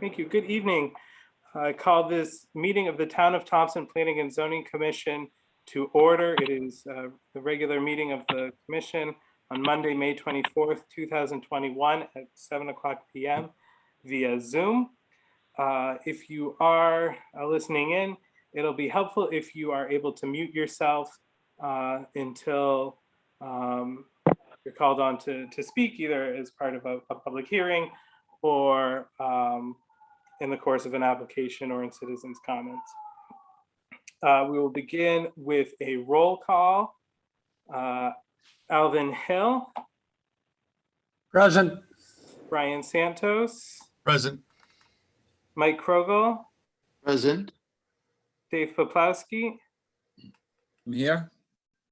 Thank you. Good evening. I call this meeting of the Town of Thompson Planning and Zoning Commission to order. It is the regular meeting of the commission on Monday, May 24th, 2021 at 7:00 p.m. via Zoom. If you are listening in, it'll be helpful if you are able to mute yourself until you're called on to speak, either as part of a public hearing or in the course of an application or in citizens' comments. We will begin with a roll call. Alvin Hill. Present. Brian Santos. Present. Mike Krogel. Present. Dave Poplawski. I'm here.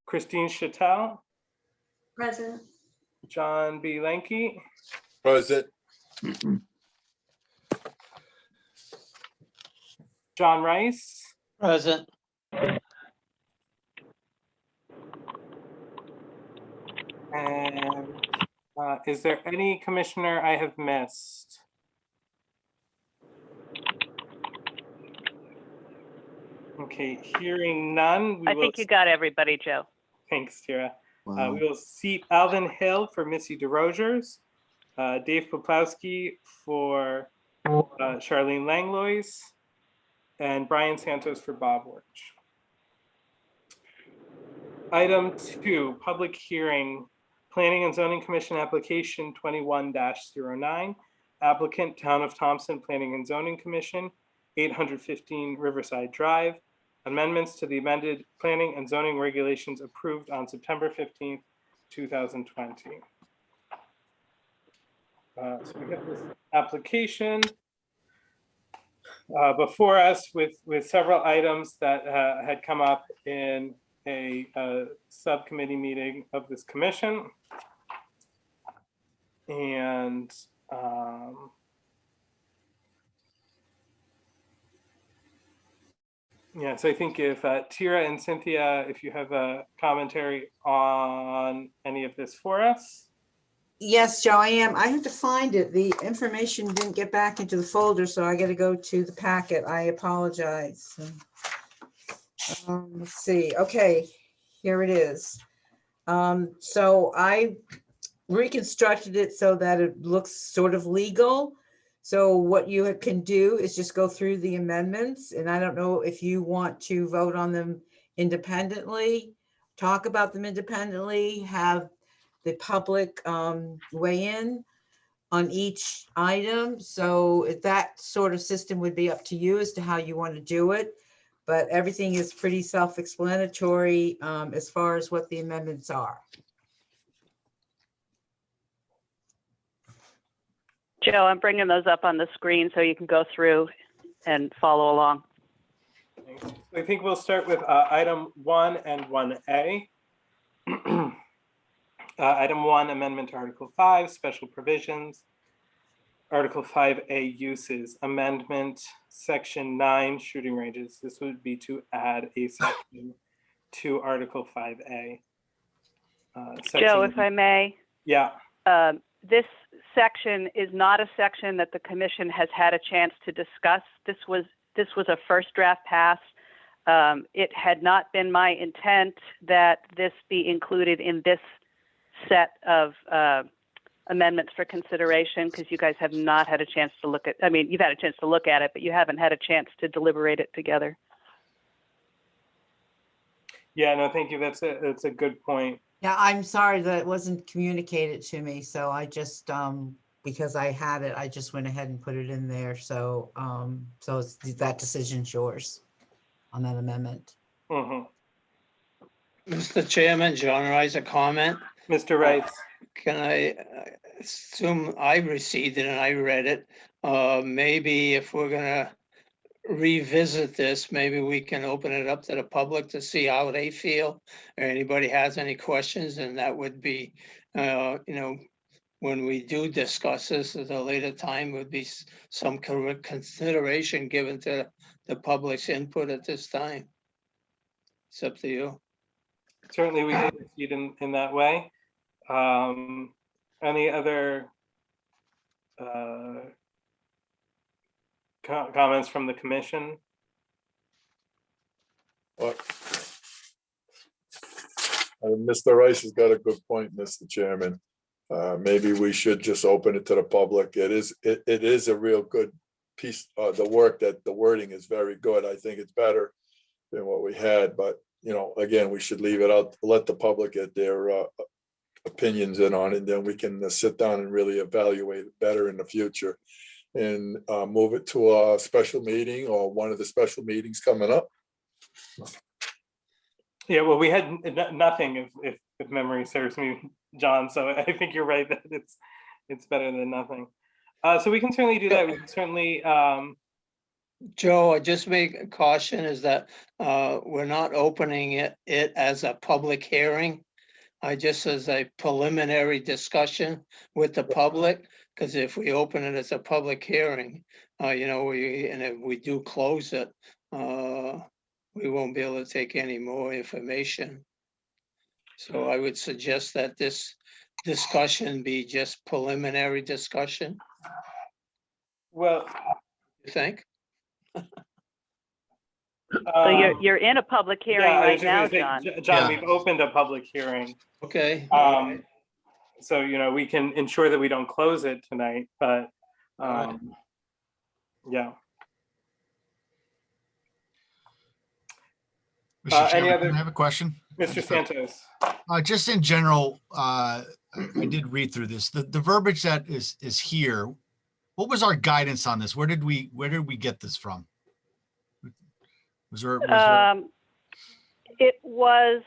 Christine Chattel. Present. John B. Lenke. Present. John Rice. Present. And is there any commissioner I have missed? Okay, hearing none. I think you got everybody, Joe. Thanks, Tira. Wow. We will seat Alvin Hill for Missy DeRogers, Dave Poplawski for Charlene Langlois, and Brian Santos for Bob Wirch. Item 2, public hearing, Planning and Zoning Commission application 21-09, applicant Town of Thompson Planning and Zoning Commission, 815 Riverside Drive, amendments to the amended planning and zoning regulations approved on September 15th, 2020. So we have this application before us with several items that had come up in a subcommittee meeting of this commission. And yeah, so I think if Tira and Cynthia, if you have a commentary on any of this for us. Yes, Joe, I am. I have to find it. The information didn't get back into the folder, so I got to go to the packet. I apologize. Let's see. Okay, here it is. So I reconstructed it so that it looks sort of legal. So what you can do is just go through the amendments, and I don't know if you want to vote on them independently, talk about them independently, have the public weigh in on each item. So that sort of system would be up to you as to how you want to do it. But everything is pretty self-explanatory as far as what the amendments are. Joe, I'm bringing those up on the screen so you can go through and follow along. I think we'll start with item 1 and 1A. Item 1, amendment to Article 5, special provisions. Article 5A, uses. Amendment, Section 9, shooting ranges. This would be to add a section to Article 5A. Joe, if I may. Yeah. This section is not a section that the commission has had a chance to discuss. This was a first draft pass. It had not been my intent that this be included in this set of amendments for consideration, because you guys have not had a chance to look at, I mean, you've had a chance to look at it, but you haven't had a chance to deliberate it together. Yeah, no, thank you. That's a good point. Yeah, I'm sorry that it wasn't communicated to me. So I just, because I had it, I just went ahead and put it in there. So, so it's, that decision's yours on that amendment. Mm-hmm. Mr. Chairman, John Rice, a comment. Mr. Rice. Can I assume I received it and I read it? Maybe if we're gonna revisit this, maybe we can open it up to the public to see how they feel. Or anybody has any questions, and that would be, you know, when we do discuss this at a later time, would be some consideration given to the public's input at this time. It's up to you. Certainly we can proceed in that way. Any other comments from the commission? Well, Mr. Rice has got a good point, Mr. Chairman. Maybe we should just open it to the public. It is a real good piece, the wording is very good. I think it's better than what we had, but again, we should leave it out, let the public get their opinions in on it, and then we can sit down and really evaluate it better in the future and move it to a special meeting or one of the special meetings coming up. Yeah, well, we had nothing, if memory serves me, John. So I think you're right that it's better than nothing. So we can certainly do that. We can certainly. Joe, I just make a caution is that we're not opening it as a public hearing. Just as a preliminary discussion with the public, because if we open it as a public hearing, and if we do close it, we won't be able to take any more information. So I would suggest that this discussion be just preliminary discussion. Well, You think? So you're in a public hearing yeah, I was right just now, gonna say, John. John, Yeah. we've opened a public hearing. Okay. So we can ensure that we don't close it tonight, but yeah. Mr. any Chairman, other- can I have a question? Mr. Santos. Just in general, I did read through this. The verbiage that is here, what was our guidance on this? Where did we get this from? Was there It was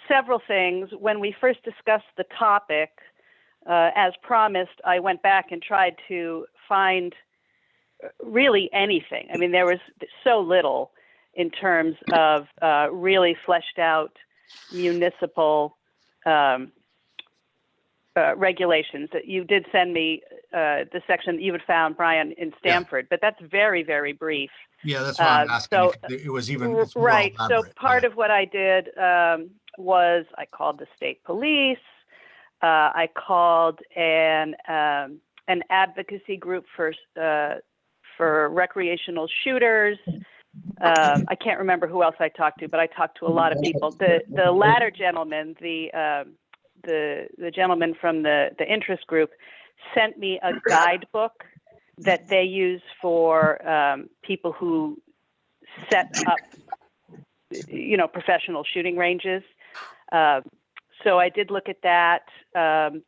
several things. When we first discussed the topic, as promised, I went back and tried to find really anything. I mean, there was so little in terms of really fleshed out municipal regulations. That you did send me the section that you had found, Brian, in Stanford, but that's very, very brief. Yeah, that's what I'm asking. so- It was even it's more Right. So elaborate. part of what I did was I called the state police. I called an advocacy group for recreational shooters. I can't remember who else I talked to, but I talked to a lot of people. The latter gentleman, the gentleman from the interest group, sent me a guidebook that they use for people who set up, professional shooting ranges. So I did look at that.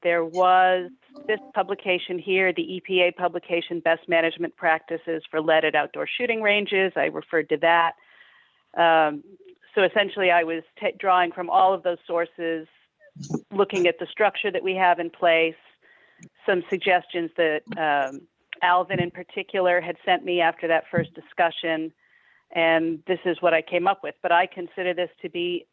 There was this publication here, the EPA publication, Best Management Practices for Leaded Outdoor Shooting Ranges. I referred to that. So essentially I was drawing from all of those sources, looking at the structure that we have in place, some suggestions that Alvin in particular had sent me after that first discussion, and this is what I came up with. But I consider this to be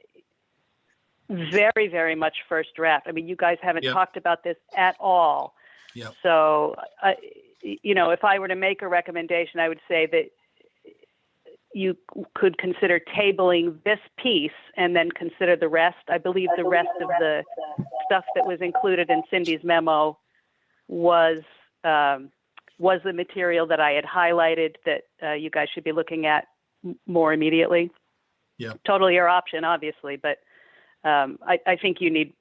very, very much first draft. I mean, you guys haven't Yep. talked about this at all. Yep. So, if I were to make a recommendation, I would say that you could consider tabling this piece and then consider the rest. I believe the rest of the stuff that was included in Cindy's memo was the material that I had highlighted that you guys should be looking at more immediately. Yeah. Totally your option, obviously, but I think you need.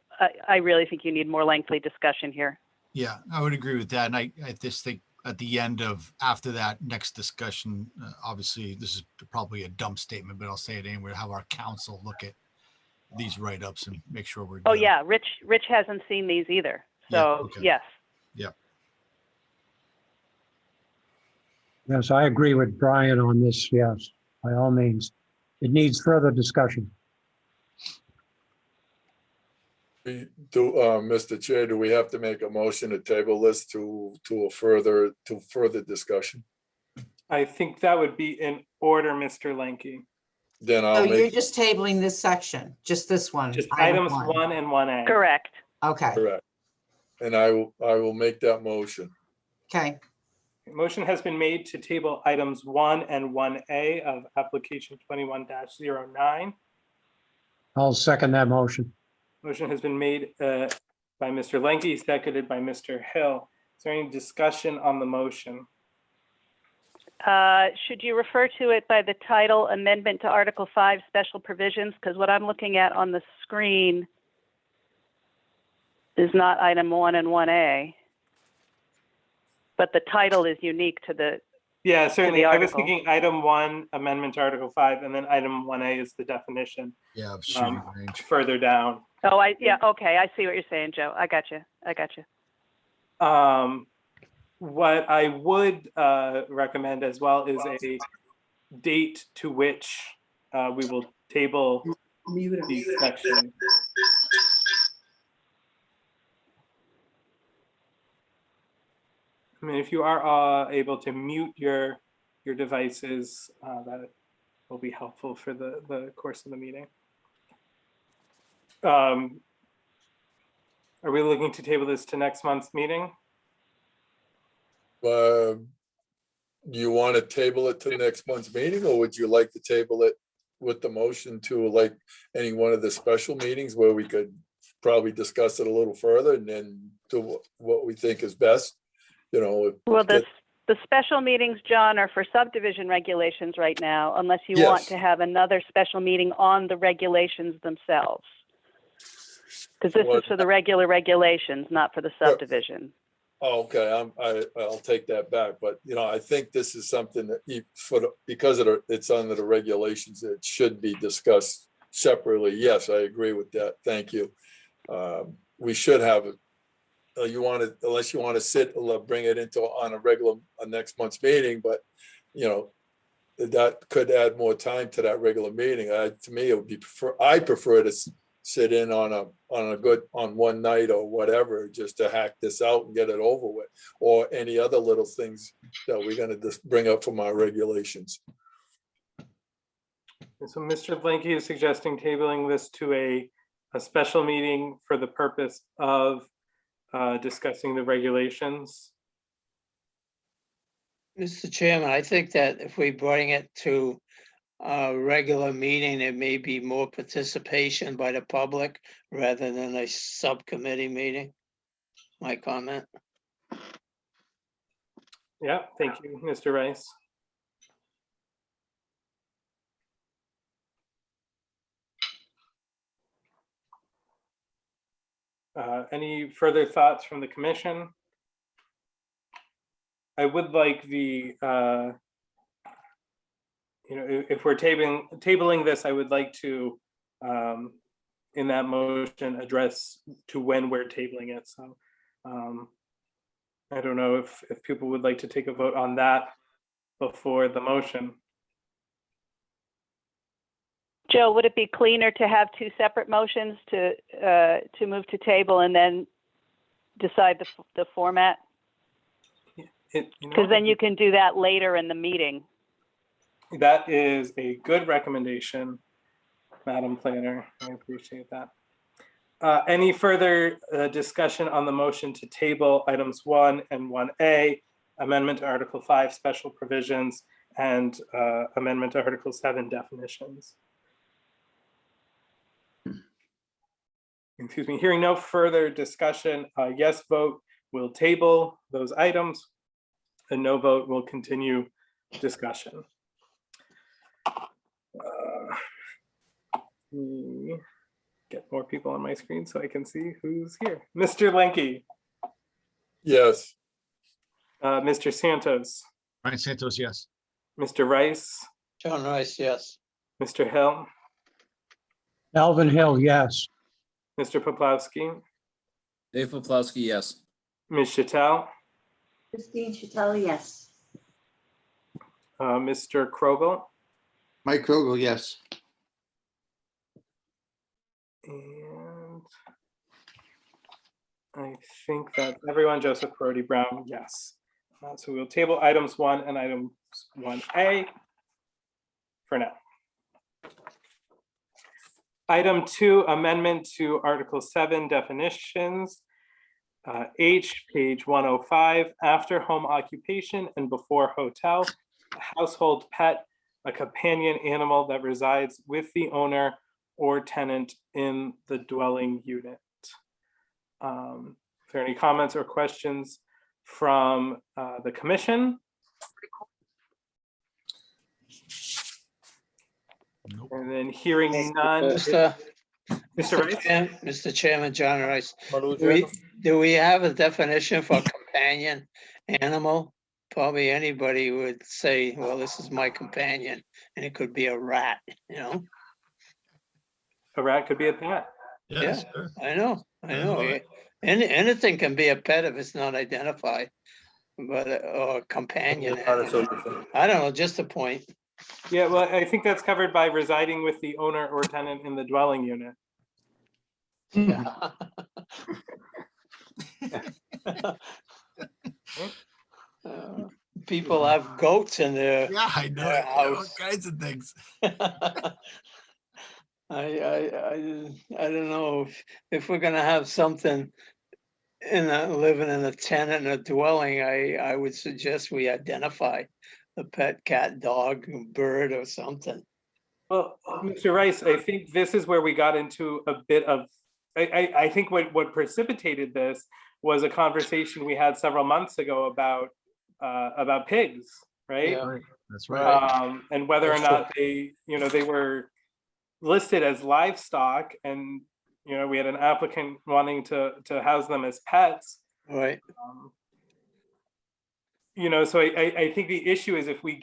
I really think you need more lengthy discussion here. Yeah, I would agree with that. And I just think at the end of after that next discussion, obviously this is probably a dumb statement, but I'll say it anyway. Have our council look at these write-ups and make sure we're. Oh good. yeah, Rich hasn't seen these either. So Yeah, okay. yes. Yes, I agree with Brian on this, yes, by all means. It needs further discussion. Mr. Chair, do we have to make a motion to table this to further discussion? I think that would be in order, Mr. Lanky. Then So I'll you're make, just tabling this section, just this one? Just item items 1 and 1A. Correct. Okay, correct. And I will make that motion. okay. Motion has been made to table items 1 and 1A of application 21-09. I'll second that motion. Motion has been made by Mr. Lanky, seconded by Mr. Hill. Is there any discussion on the motion? Should you refer to it by the title Amendment to Article 5 Special Provisions? Because what I'm looking at on the screen is not item 1 and 1A. But the title is unique to the, Yeah, certainly. I was article. thinking item 1, amendment to Article 5, and then item 1A is the definition Yeah, of shooting Um, range. further down. oh, yeah, okay, I see what you're saying, Joe. I got you. What I would recommend as well is a date to which we will table these sections. I mean, if you are able to mute your devices, that will be helpful for the course of the meeting. Are we looking to table this to next month's meeting? Do you want to table it to next month's meeting, or would you like to table it with the motion to like any one of the special meetings where we could probably discuss it a little further and then do what we think is best? You know. Well, get- the special meetings, John, are for subdivision regulations right now, unless you want Yes. to have another special meeting on the regulations themselves. Because this Well, is for the regular regulations, not for the subdivision. Oh, okay, I'll take that back, but you know, I think this is something that because it's under the regulations, it should be discussed separately. Yes, I agree with that. Thank you. We should have it. Unless you want to bring it into on a next month's meeting, but you know, that could add more time to that regular meeting. To me, it would be I prefer to sit in on one night or whatever, just to hack this out and get it over with, or any other little things that we're gonna just bring up from our regulations. So Mr. Blanky is suggesting tabling this to a special meeting for the purpose of discussing the regulations. Mr. Chairman, I think that if we bring it to a regular meeting, there may be more participation by the public rather than a subcommittee meeting. My comment. Yeah, thank you, Mr. Rice. Any further thoughts from the commission? I would like the, if we're tabling this, I would like to, in that motion, address to when we're tabling it. So I don't know if people would like to take a vote on that before the motion. Joe, would it be cleaner to have two separate motions to move to table and then decide the format? Because then you can do that later in the meeting. That is a good recommendation, Madam Planner. I appreciate that. Any further discussion on the motion to table items 1 and 1A, amendment to Article 5 special provisions, and amendment to Article 7 definitions? Excuse me, hearing no further discussion, a yes vote will table those items. A no vote will continue discussion. Let me get more people on my screen so I can see who's here. Mr. Lenke. Yes. Mr. Santos. Ryan Santos, yes. Mr. Rice. John Rice, yes. Mr. Hill. Alvin Hill, yes. Mr. Poplawski. Dave Poplawski, yes. Ms. Chattel. Christine Chattel, yes. Mr. Krogel. Mike Krogel, yes. And I think that's everyone. Joseph Brody Brown, yes. So we'll table items 1 and items 1A for now. Item 2, amendment to Article 7 definitions. H, page 105, after home occupation and before hotel, a household pet, a companion animal that resides with the owner or tenant in the dwelling unit. If there are any comments or questions from the commission? Nope. And then hearing none, Mr. Mr. Rice? Mr. Chairman, John Rice, do we have a definition for companion animal? Probably anybody would say, well, this is my companion, and it could be a rat, you know? A rat could be a pet. Yeah. Sure. I know. know it. Anything can be a pet if it's not identified, but or a companion animal. I don't know, just a point. Yeah, well, I think that's covered by residing with the owner or tenant in the dwelling unit. Yeah. People have goats in their Yeah, I know. their All house. kinds of things. I don't know if we're gonna have something living in a tenant in a dwelling, I would suggest we identify the pet, cat, dog, bird or something. Well, Mr. Rice, I think this is where we got into a bit of, I think what precipitated this was a conversation we had several months ago about pigs, right? Yeah. Right. That's right. And whether or That's not they were listed as livestock, and we had an applicant wanting to house them as pets. Right. So I think the issue is if we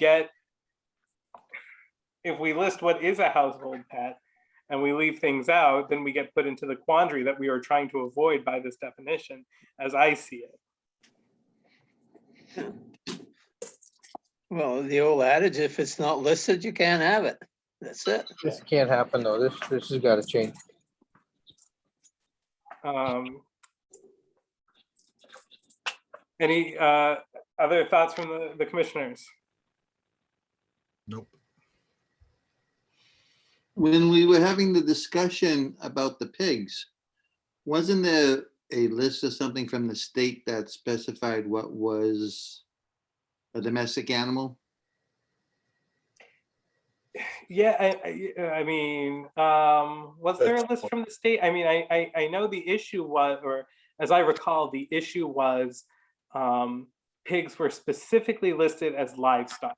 list what is a household pet and we leave things out, then we get put into the quandary that we are trying to avoid by this definition, as I see it. Well, the old adage, if it's not listed, you can't have it. That's it. This can't happen though. This has got to change. Any other thoughts from the commissioners? Nope. When we were having the discussion about the pigs, wasn't there a list of something from the state that specified what was a domestic animal? Yeah, I mean, was there a list from the state? I mean, I know the issue was, or as I recall, the issue was pigs were specifically listed as livestock,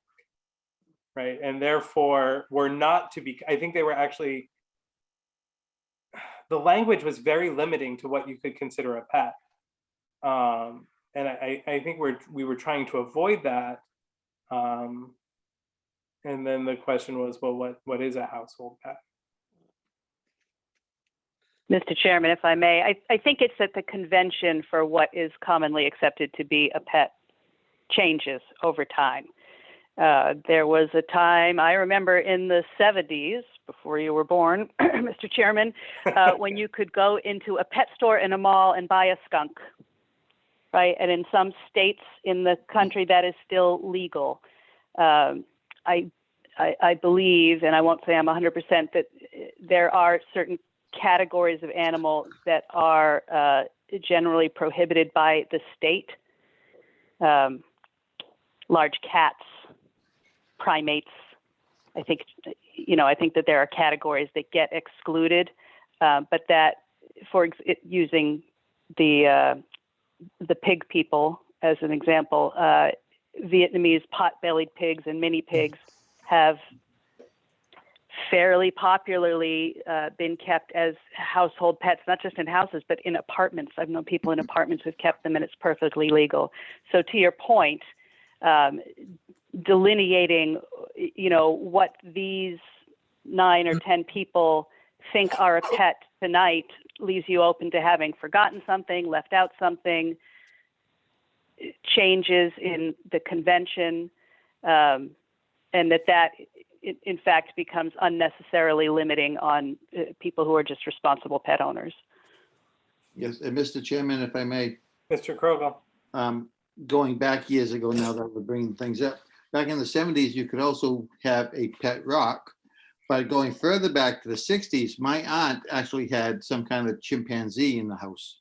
right? And therefore were not to be, I think they were actually, the language was very limiting to what you could consider a pet. And I think we were trying to avoid that. And then the question was, well, what is a household pet? Mr. Chairman, if I may, I think it's that the convention for what is commonly accepted to be a pet changes over time. There was a time, I remember in the 70s, before you were born, Mr. Chairman, when you could go into a pet store in a mall and buy a skunk, right? And in some states in the country that is still legal. I believe, and I won't say I'm 100%, that there are certain categories of animals that are generally prohibited by the state. Large cats, primates. I think that there are categories that get excluded, but that, using the pig people as an example, Vietnamese pot-bellied pigs and mini pigs have fairly popularly been kept as household pets, not just in houses, but in apartments. I've known people in apartments who've kept them, and it's perfectly legal. So to your point, delineating, what these 9 or 10 people think are a pet tonight leaves you open to having forgotten something, left out something, changes in the convention, and that in fact becomes unnecessarily limiting on people who are just responsible pet owners. Yes, and Mr. Chairman, if I may, Mr. Krogel. Going back years ago now that we're bringing things up, back in the 70s, you could also have a pet rock. But going further back to the 60s, my aunt actually had some kind of chimpanzee in the house.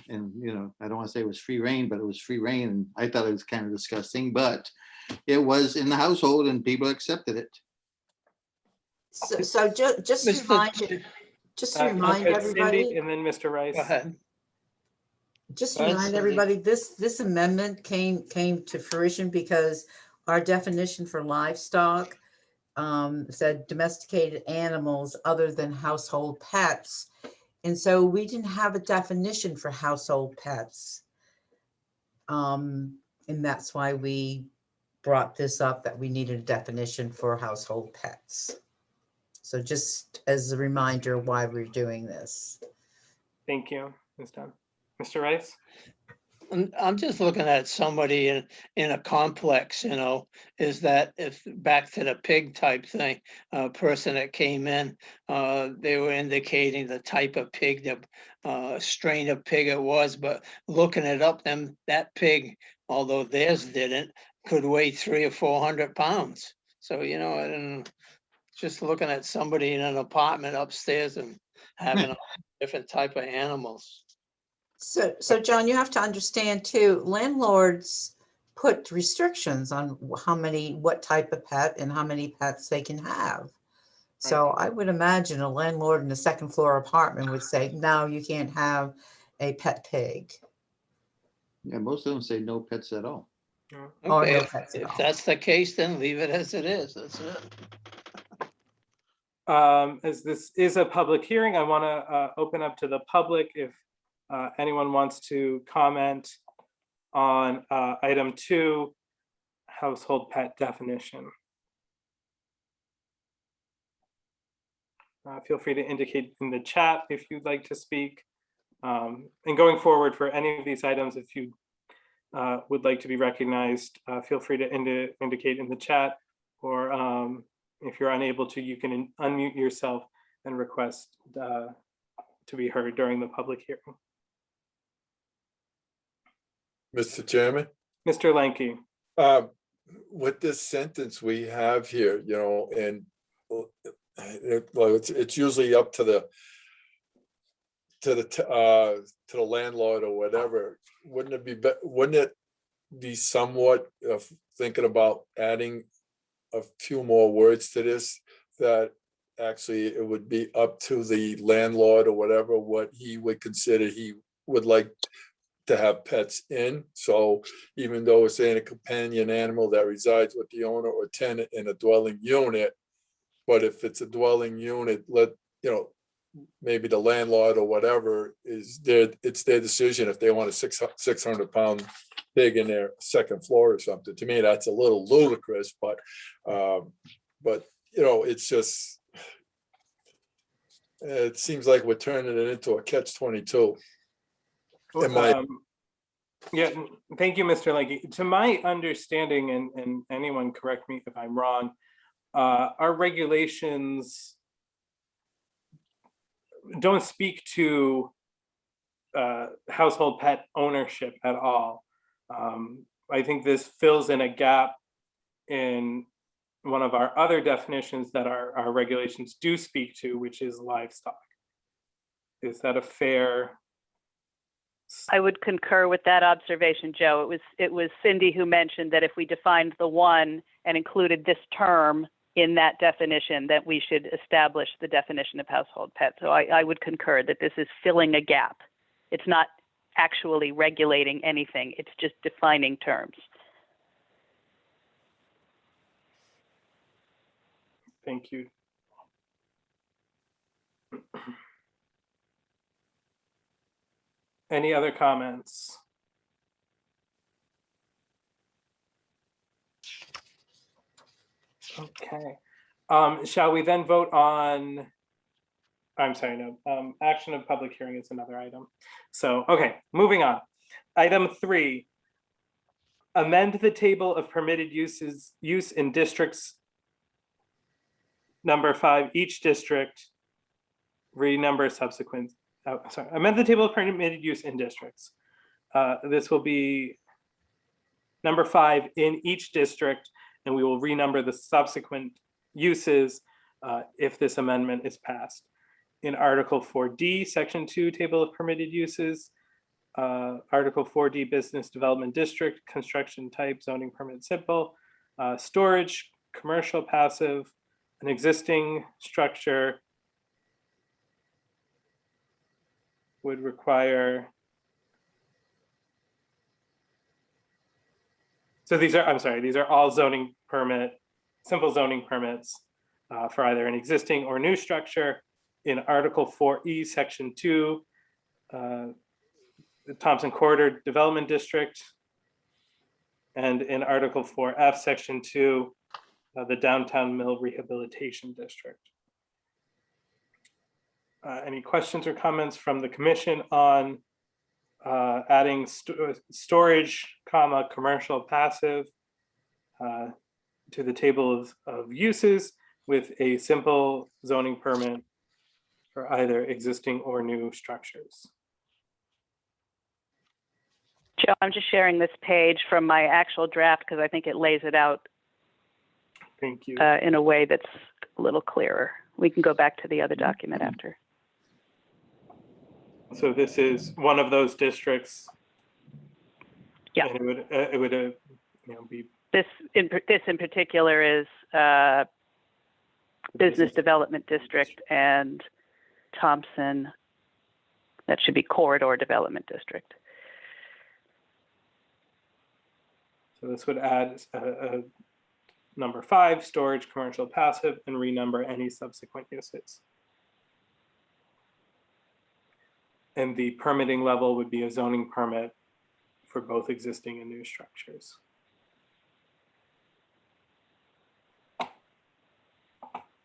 And, I don't want to say it was free reign, but it was free reign. And I thought it was kind of disgusting, but it was in the household and people accepted it. So just to remind everybody. Cindy and then Mr. Rice. Go ahead. Just to remind everybody, this amendment came to fruition because our definition for livestock said domesticated animals other than household pets. And so we didn't have a definition for household pets. And that's why we brought this up, that we needed a definition for household pets. So just as a reminder why we're doing this. Thank you, Ms. Dunn. Mr. Rice? I'm just looking at somebody in a complex, is that if, back to the pig type thing, a person that came in, they were indicating the type of pig, the strain of pig it was, but looking it up, that pig, although theirs didn't, could weigh 300 or 400 pounds. So, and just looking at somebody in an apartment upstairs and having a different type of animals. So John, you have to understand too, landlords put restrictions on what type of pet and how many pets they can have. So I would imagine a landlord in a second floor apartment would say, no, you can't have a pet pig. Yeah, most of them say no pets at all. Or Okay, no if pets at all. that's the case, then leave it as it is. That's it. As this is a public hearing, I want to open up to the public if anyone wants to comment on item 2, household pet definition. Feel free to indicate in the chat if you'd like to speak. And going forward for any of these items, if you would like to be recognized, feel free to indicate in the chat, or if you're unable to, you can unmute yourself and request to be heard during the public hearing. Mr. Chairman, Mr. Lanky. with this sentence we have here, and well, it's usually up to the landlord or whatever. Wouldn't it be somewhat of thinking about adding a few more words to this, that actually it would be up to the landlord or whatever what he would consider he would like to have pets in? So even though it's saying a companion animal that resides with the owner or tenant in a dwelling unit, but if it's a dwelling unit, maybe the landlord or whatever it's their decision if they want a 600-pound pig in their second floor or something. To me, that's a little ludicrous, but it's just, it seems like we're turning it into a catch-22. Yeah, thank you, Mr. Lanky. To my understanding, and anyone correct me if I'm wrong, our regulations don't speak to household pet ownership at all. I think this fills in a gap in one of our other definitions that our regulations do speak to, which is livestock. Is that a fair? I would concur with that observation, Joe. It was Cindy who mentioned that if we defined the one and included this term in that definition, that we should establish the definition of household pet. So I would concur that this is filling a gap. It's not actually regulating anything. It's just defining terms. Thank you. Any other comments? Okay. Shall we then vote on, I'm sorry, no, action of public hearing is another item. So, okay, moving on. Item 3, amend the table of permitted use in districts number 5, each district, renumber subsequent, amend the table of permitted use in districts. This will be number 5 in each district, and we will renumber the subsequent uses if this amendment is passed. In Article 4D, Section 2, Table of Permitted Uses, Article 4D, Business Development District, Construction Type, Zoning Permit Simple, Storage, Commercial Passive, an existing structure would require So these are, I'm sorry, these are all zoning permit, simple zoning permits for either an existing or new structure. In Article 4E, Section 2, the Thompson Corridor Development District. And in Article 4F, Section 2, the Downtown Mill Rehabilitation District. Any questions or comments from the commission on adding storage, comma, commercial passive to the table of uses with a simple zoning permit for either existing or new structures? Joe, I'm just sharing this page from my actual draft because I think it lays it out Thank you. in a way that's a little clearer. We can go back to the other document after. So this is one of those districts. Yeah. And it would you know, be This in particular is Business Development District and Thompson. That should be Corridor Development District. So this would add number 5, storage, commercial, passive, and renumber any subsequent uses. And the permitting level would be a zoning permit for both existing and new structures.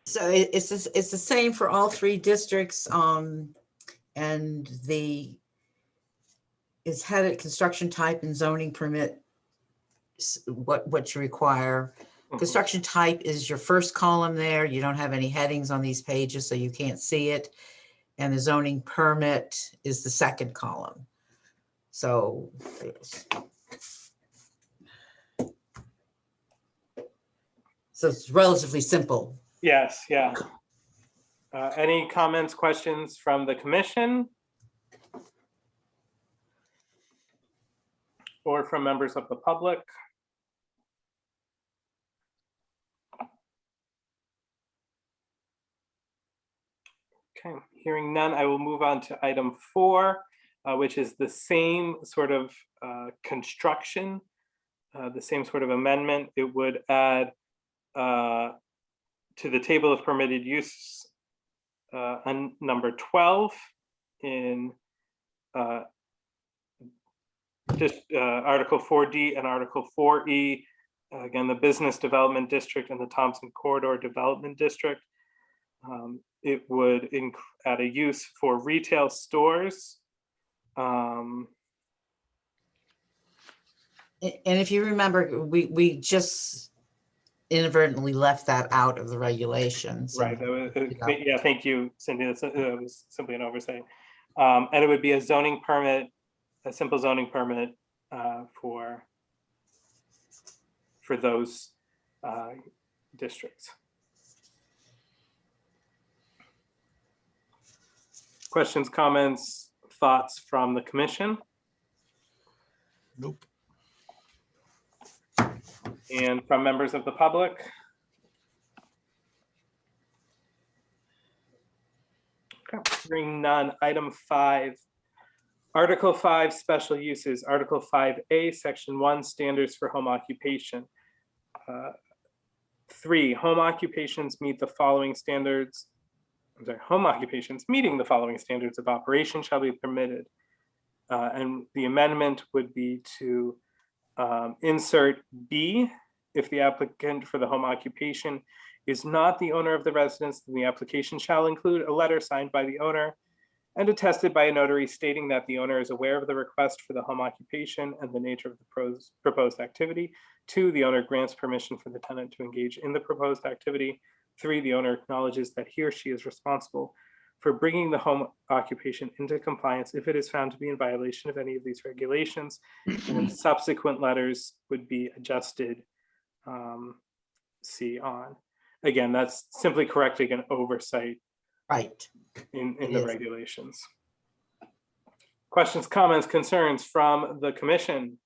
So it's the same for all 3 districts, and it's headed construction type and zoning permit. What you require. Construction type is your first column there. You don't have any headings on these pages, so you can't see it. And the zoning permit is the second column. So it's relatively simple. Yes, yeah. Any comments, questions from the commission? Or from members of the public? Okay, hearing none, I will move on to item 4, which is the same sort of construction, the same sort of amendment. It would add to the table of permitted use on number 12 in just Article 4D and Article 4E. Again, the Business Development District and the Thompson Corridor Development District. It would add a use for retail stores. And if you remember, we just inadvertently left that out of the regulations. Right. That was, yeah, thank you, Cindy. That was simply an oversight. And it would be a zoning permit, a simple zoning permit for those districts. Questions, comments, thoughts from the commission? Nope. And from members of the public? Okay, hearing none. Item 5, Article 5, special uses. Article 5A, Section 1, standards for home occupation. 3, home occupations meet the following standards. I'm sorry, home occupations meeting the following standards of operation shall be permitted. And the amendment would be to insert B, if the applicant for the home occupation is not the owner of the residence, then the application shall include a letter signed by the owner and attested by a notary stating that the owner is aware of the request for the home occupation and the nature of the proposed activity. 2, the owner grants permission for the tenant to engage in the proposed activity. 3, the owner acknowledges that he or she is responsible for bringing the home occupation into compliance if it is found to be in violation of any of these regulations. And subsequent letters would be adjusted C on. Again, that's simply correcting an oversight Right. in the regulations. Questions, comments, concerns from the commission?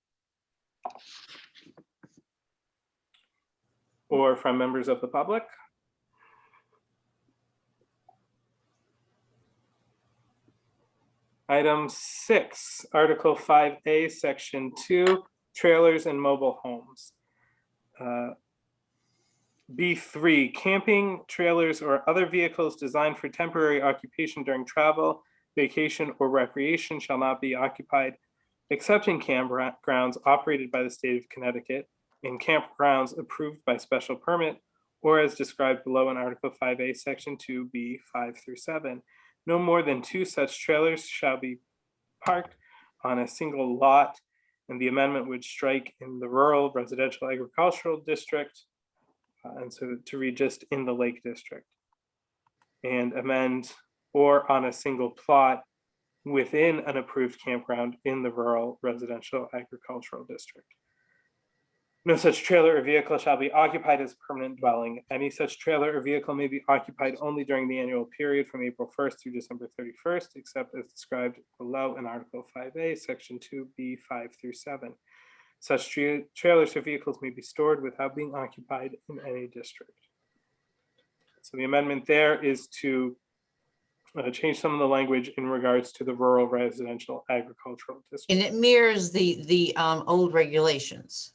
Or from members of the public? Item 6, Article 5A, Section 2, trailers and mobile homes. B3, camping trailers or other vehicles designed for temporary occupation during travel, vacation, or recreation shall not be occupied except in campgrounds operated by the state of Connecticut, in campgrounds approved by special permit, or as described below in Article 5A, Section 2B, 5 through 7. No more than 2 such trailers shall be parked on a single lot, and the amendment would strike in the rural residential agricultural district, and so to read just in the Lake District, and amend or on a single plot within an approved campground in the rural residential agricultural district. No such trailer or vehicle shall be occupied as permanent dwelling. Any such trailer or vehicle may be occupied only during the annual period from April 1st through December 31st, except as described below in Article 5A, Section 2B, 5 through 7. Such trailers or vehicles may be stored without being occupied in any district. So the amendment there is to change some of the language in regards to the rural residential agricultural district. And it mirrors the old regulations.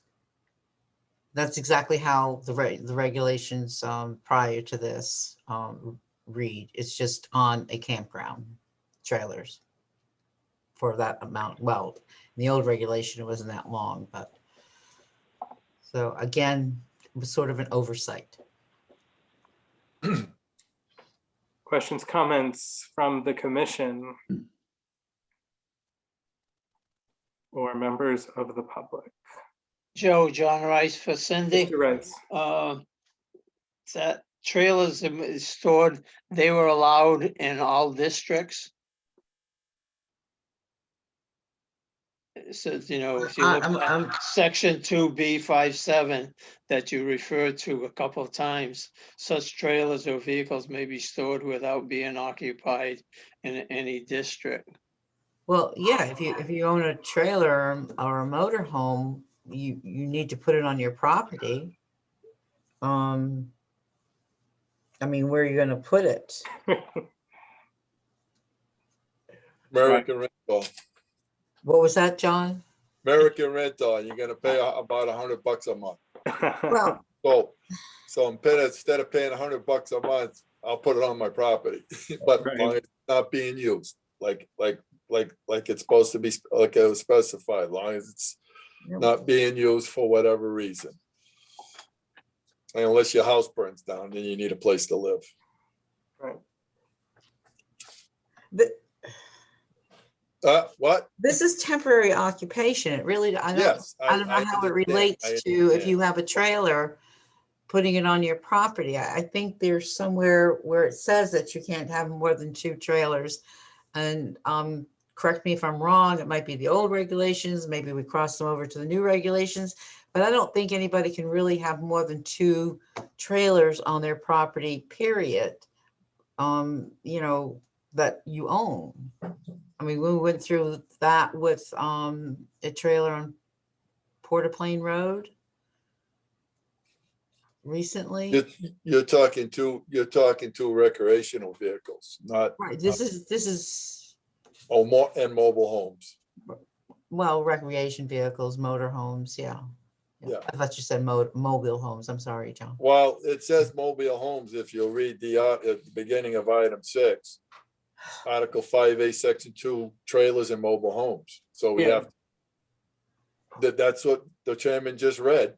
That's exactly how the regulations prior to this read. It's just on a campground, trailers for that amount. Well, in the old regulation, it wasn't that long, but so again, it was sort of an oversight. Questions, comments from the commission or members of the public? Joe, John Rice for Cindy. Mr. Rice. That trailers is stored, they were allowed in all districts. So, if you look at section 2B57 that you referred to a couple of times, such trailers or vehicles may be stored without being occupied in any district. Well, yeah, if you own a trailer or a motor home, you need to put it on your property. I mean, where are you going to put it? American rental, What was that, John? American rental, you're gonna pay about $100 a month. Well, So instead of paying $100 a month, I'll put it on my property, but Right. long as it's not being used, like it's supposed to be, like it was specified, long as it's not being used for whatever reason. And unless your house burns down, then you need a place to live. Right. What? this is temporary occupation. It really, I Yes. don't know how it relates to if you have a trailer, putting it on your property. I think there's somewhere where it says that you can't have more than 2 trailers. And correct me if I'm wrong, it might be the old regulations, maybe we crossed them over to the new regulations, but I don't think anybody can really have more than 2 trailers on their property, period, that you own. I mean, we went through that with a trailer on Port Plain Road recently. You're talking two recreational vehicles, not, Right, this is, more, and mobile homes. well, recreation vehicles, motor homes, yeah. Yeah. I thought you said mobile homes. I'm sorry, John. Well, it says mobile homes, if you'll read at the beginning of item 6, Article 5A, Section 2, trailers and mobile homes. So we Yeah. have, that's what the chairman just read.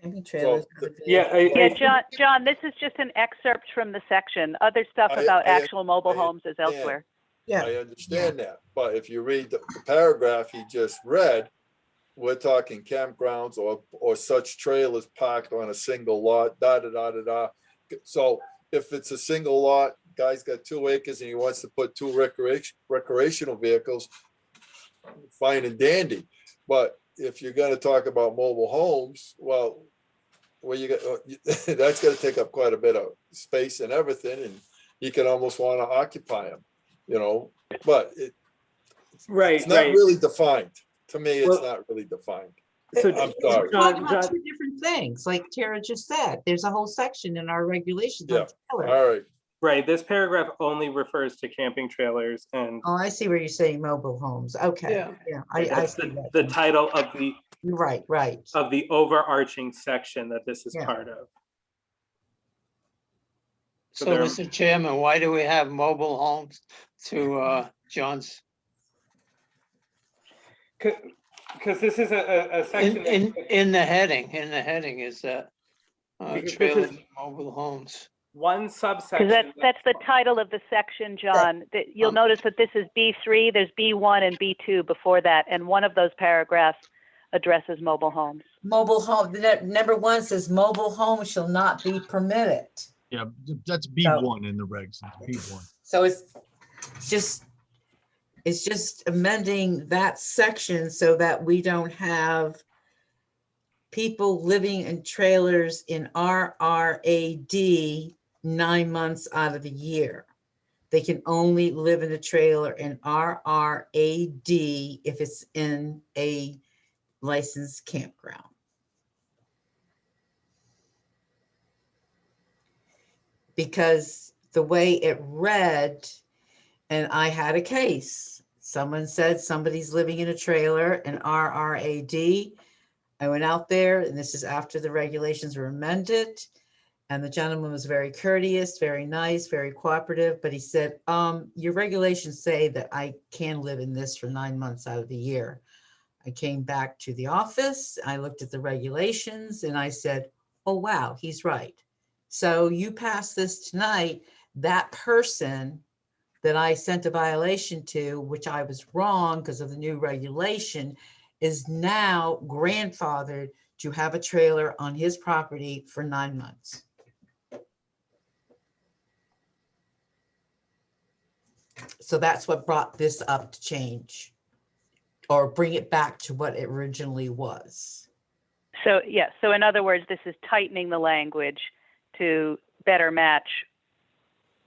Camping trailers. Yeah, John, this is just an excerpt from the section. Other stuff about actual mobile homes is elsewhere. Yeah. I understand that, but if you read the paragraph he just read, we're talking campgrounds or such trailers parked on a single lot, So if it's a single lot, guy's got 2 acres and he wants to put 2 recreational vehicles, fine and dandy. But if you're gonna talk about mobile homes, well, where you got, that's gonna take up quite a bit of space and everything, and you can almost wanna occupy them, but it's not really defined. To me, it's not really defined. So I'm sorry. We're talking about 2 different things, like Tara just said. There's a whole section in our regulations. Yeah. on trailers. All right. Right, this paragraph only refers to camping trailers and Oh, I see where you're saying mobile homes. Okay. Yeah. Yeah, I that's see that. the now. title Right, right. of the overarching section that this is Yeah. part of. So So, there- Mr. Chairman, why do we have mobile homes to John's? Because this is a section. In the heading is that Because this trailers is- and mobile homes. One Because subsection. that's the title of the section, John. That you'll notice that this is B3, there's B1 and B2 before that, and one of those paragraphs addresses mobile homes. Mobile home, number one says mobile homes shall not be permitted. Yeah, that's B1 in the regs, B1. So it's just amending that section so that we don't have people living in trailers in RRAD 9 months out of the year. They can only live in a trailer in RRAD if it's in a licensed campground. Because the way it read, and I had a case, someone said somebody's living in a trailer in RRAD. I went out there, and this is after the regulations were amended. And the gentleman was very courteous, very nice, very cooperative, but he said, your regulations say that I can live in this for 9 months out of the year. I came back to the office, I looked at the regulations, and I said, oh, wow, he's right. So you pass this tonight, that person that I sent a violation to, which I was wrong because of the new regulation, is now grandfathered to have a trailer on his property for 9 months. So that's what brought this up to change or bring it back to what it originally was. So, yeah, so in other words, this is tightening the language to better match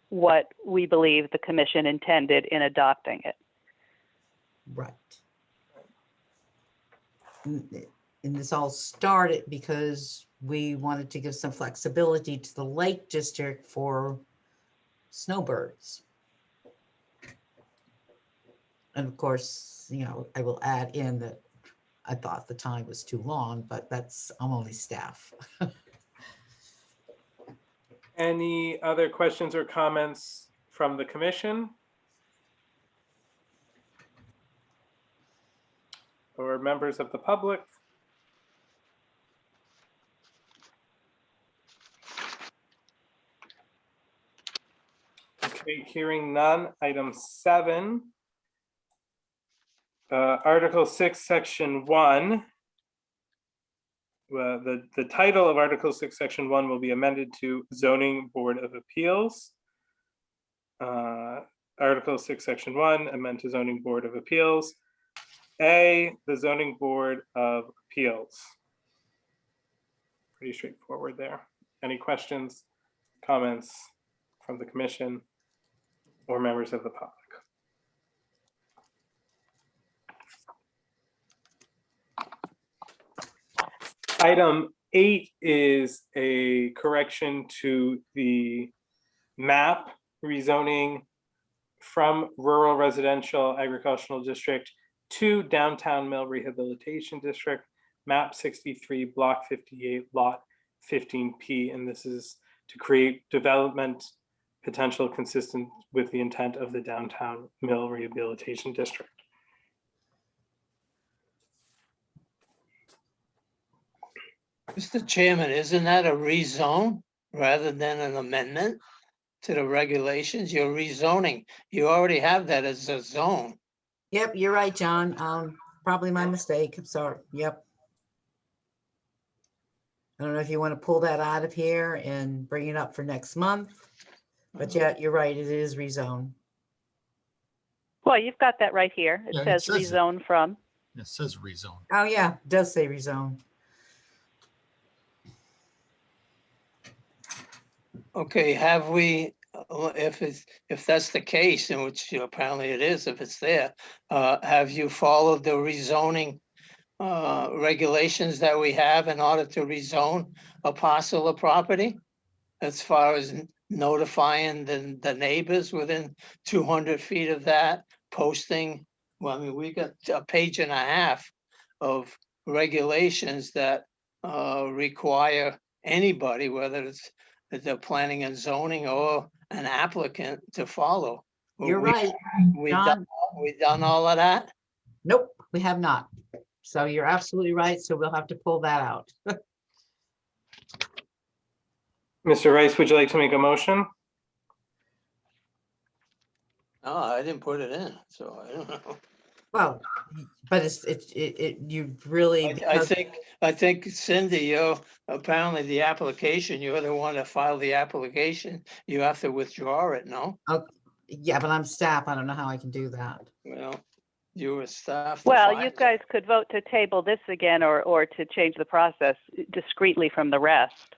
what we believe the commission intended in adopting it. Right. And this all started because we wanted to give some flexibility to the Lake District for snowbirds. And of course, you know, I will add in that I thought the time was too long, but I'm only staff. Any other questions or comments from the commission? Or members of the public? Okay, hearing none. Item 7. Article 6, Section 1. The title of Article 6, Section 1 will be amended to Zoning Board of Appeals. Article 6, Section 1, amend to Zoning Board of Appeals. A, the Zoning Board of Appeals. Pretty straightforward there. Any questions, comments from the commission or members of the public? Item 8 is a correction to the map rezoning from rural residential agricultural district to downtown mill rehabilitation district, map 63, block 58, lot 15P. And this is to create development potential consistent with the intent of the downtown mill rehabilitation district. Mr. Chairman, isn't that a rezone rather than an amendment to the regulations? You're rezoning. You already have that as a zone. Yep, you're right, John. Probably my mistake. I'm sorry. Yep. I don't know if you want to pull that out of here and bring it up for next month. But yeah, you're right. It is rezone. Well, you've got that right here. It Yeah, it says says it. rezone from. It says rezone. Oh, yeah, it does say rezone. Okay, have we, if that's the case, in which apparently it is, if it's there, have you followed the rezoning regulations that we have in order to rezone a parcel of property? As far as notifying the neighbors within 200 feet of that, posting. Well, I mean, we got a page and a half of regulations that require anybody, whether it's the planning and zoning or an applicant, to follow. You're We- right, We John. done, we done all of that? Nope, we have not. So you're absolutely right. So we'll have to pull that out. Mr. Rice, would you like to make a motion? No, I didn't put it in, so I don't know. Well, but you really, because I think Cindy, you're apparently the application, you're the one that filed the application. You have to withdraw it, no? yeah, but I'm staff. I don't know how I can do that. Well, you were staff. to Well, file you it. guys could vote to table this again or to change the process discreetly from the rest.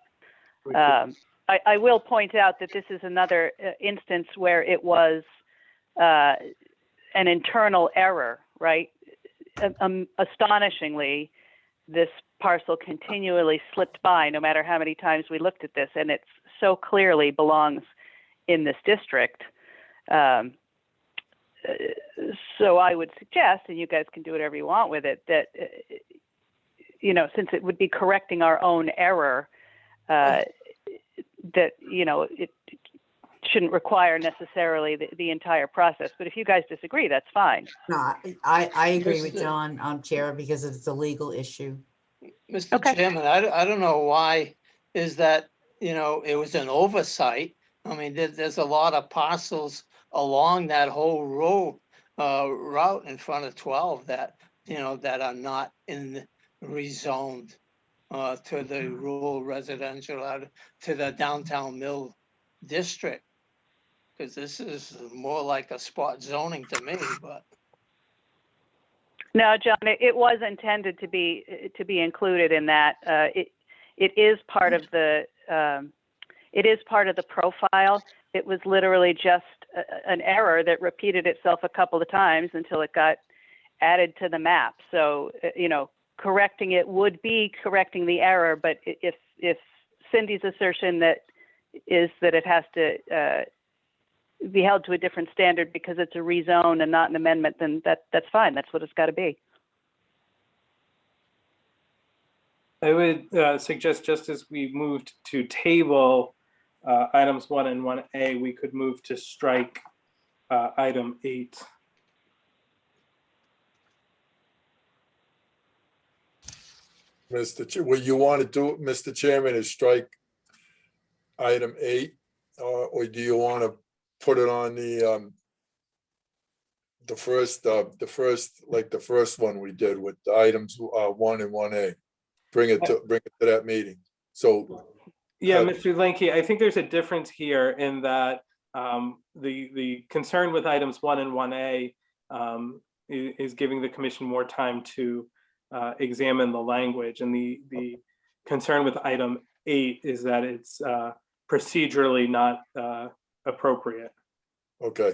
I will point out that this is another instance where it was an internal error, right? Astonishingly, this parcel continually slipped by no matter how many times we looked at this, and it so clearly belongs in this district. So I would suggest, and you guys can do whatever you want with it, that, since it would be correcting our own error, that, it shouldn't require necessarily the entire process. But if you guys disagree, that's fine. No, I agree with Mr. John, Chair, because it's a legal issue. Mr. Okay. Chairman, I don't know why is that, it was an oversight. I mean, there's a lot of parcels along that whole route in front of 12 that, that are not rezoned to the rural residential, to the downtown mill district. Because this is more like a spot zoning to me, but. No, John, it was intended to be included in that. It is part of the profile. It was literally just an error that repeated itself a couple of times until it got added to the map. So, correcting it would be correcting the error. But if Cindy's assertion that it has to be held to a different standard because it's a rezone and not an amendment, then that's fine. That's what it's got to be. I would suggest, just as we moved to table items 1 and 1A, we could move to strike item 8. What you want to do, Mr. Chairman, is strike item 8, or do you want to put it on the first, like the first one we did with the items 1 and 1A? Bring it to that meeting. So Yeah, Mr. Linke, I think there's a difference here in that the concern with items 1 and 1A is giving the commission more time to examine the language, and the concern with item 8 is that it's procedurally not appropriate. okay.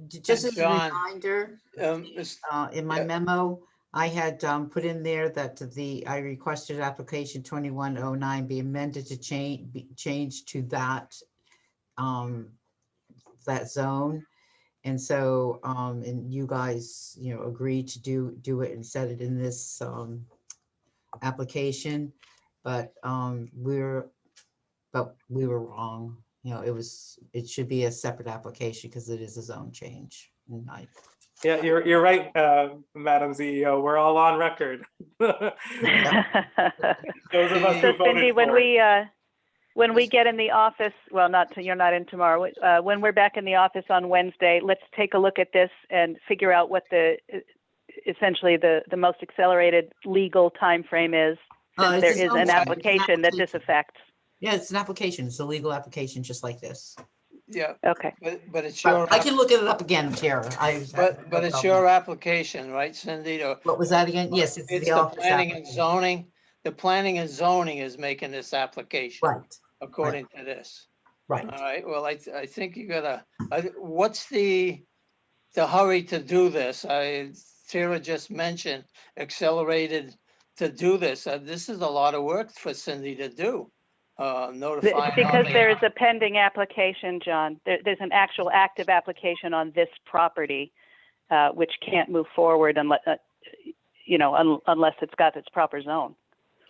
Just as a John, reminder, in my yeah. memo, I had put in there that I requested application 2109 be amended to change to that that zone. And so, and you guys, agreed to do it and set it in this application, but we were wrong. It should be a separate application because it is a zone change. And Yeah, you're right, Madam CEO. We're all on record. Those of us who So voted Cindy, for it. when we get in the office, well, you're not in tomorrow. When we're back in the office on Wednesday, let's take a look at this and figure out what essentially the most accelerated legal time frame is, since there is an application that this affects. Yeah, it's an application. It's a legal application, just like this. Yeah, Okay. but it's But your, I can look it up again, Chair. but it's your application, right, Cindy? What was that again? Yes, it's It's the the office planning and application. zoning. The planning and zoning is making this application, Right, according to this. right. All right, well, I think you gotta, what's the hurry to do this? Sarah just mentioned accelerated to do this. This is a lot of work for Cindy to do. notifying. Because there is a pending application, John. There's an actual active application on this property, which can't move forward unless, unless it's got its proper zone.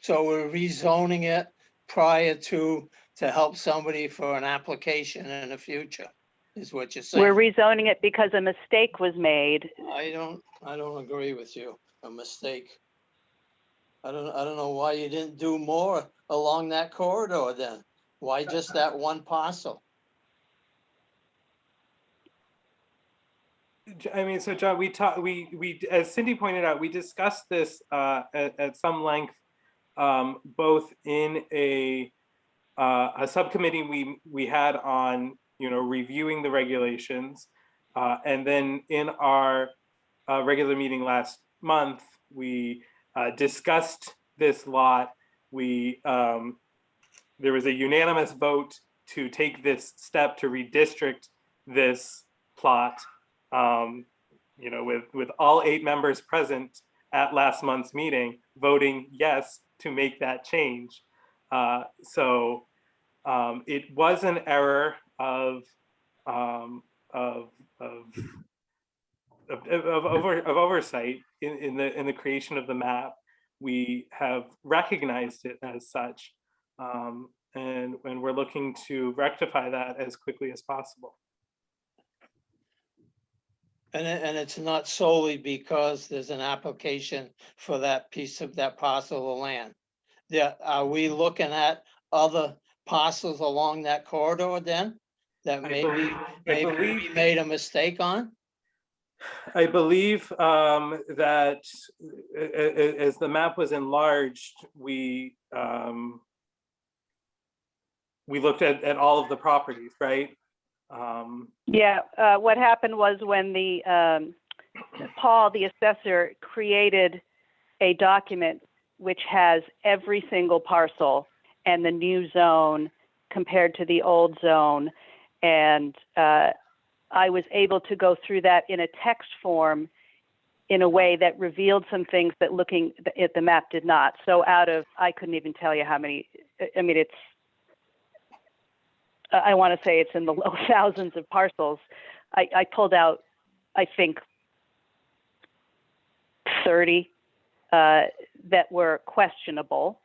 So we're rezoning it prior to help somebody for an application in the future, is what you're saying. We're rezoning it because a mistake was made. I don't agree with you. A mistake. I don't know why you didn't do more along that corridor then. Why just that one parcel? I mean, so John, we, as Cindy pointed out, we discussed this at some length, both in a subcommittee we had on, reviewing the regulations, and then in our regular meeting last month, we discussed this lot. There was a unanimous vote to take this step to redistrict this plot. With all 8 members present at last month's meeting voting yes to make that change. So it was an error of oversight in the creation of the map. We have recognized it as such, and we're looking to rectify that as quickly as possible. And it's not solely because there's an application for that piece of that parcel of land. Yeah, are we looking at other parcels along that corridor then? That maybe we made a mistake on? I believe that as the map was enlarged, we looked at all of the properties, right? Yeah, what happened was when Paul, the assessor, created a document which has every single parcel and the new zone compared to the old zone. And I was able to go through that in a text form in a way that revealed some things that looking at the map did not. So I couldn't even tell you how many, I mean, I want to say it's in the low thousands of parcels. I pulled out, I think, 30 that were questionable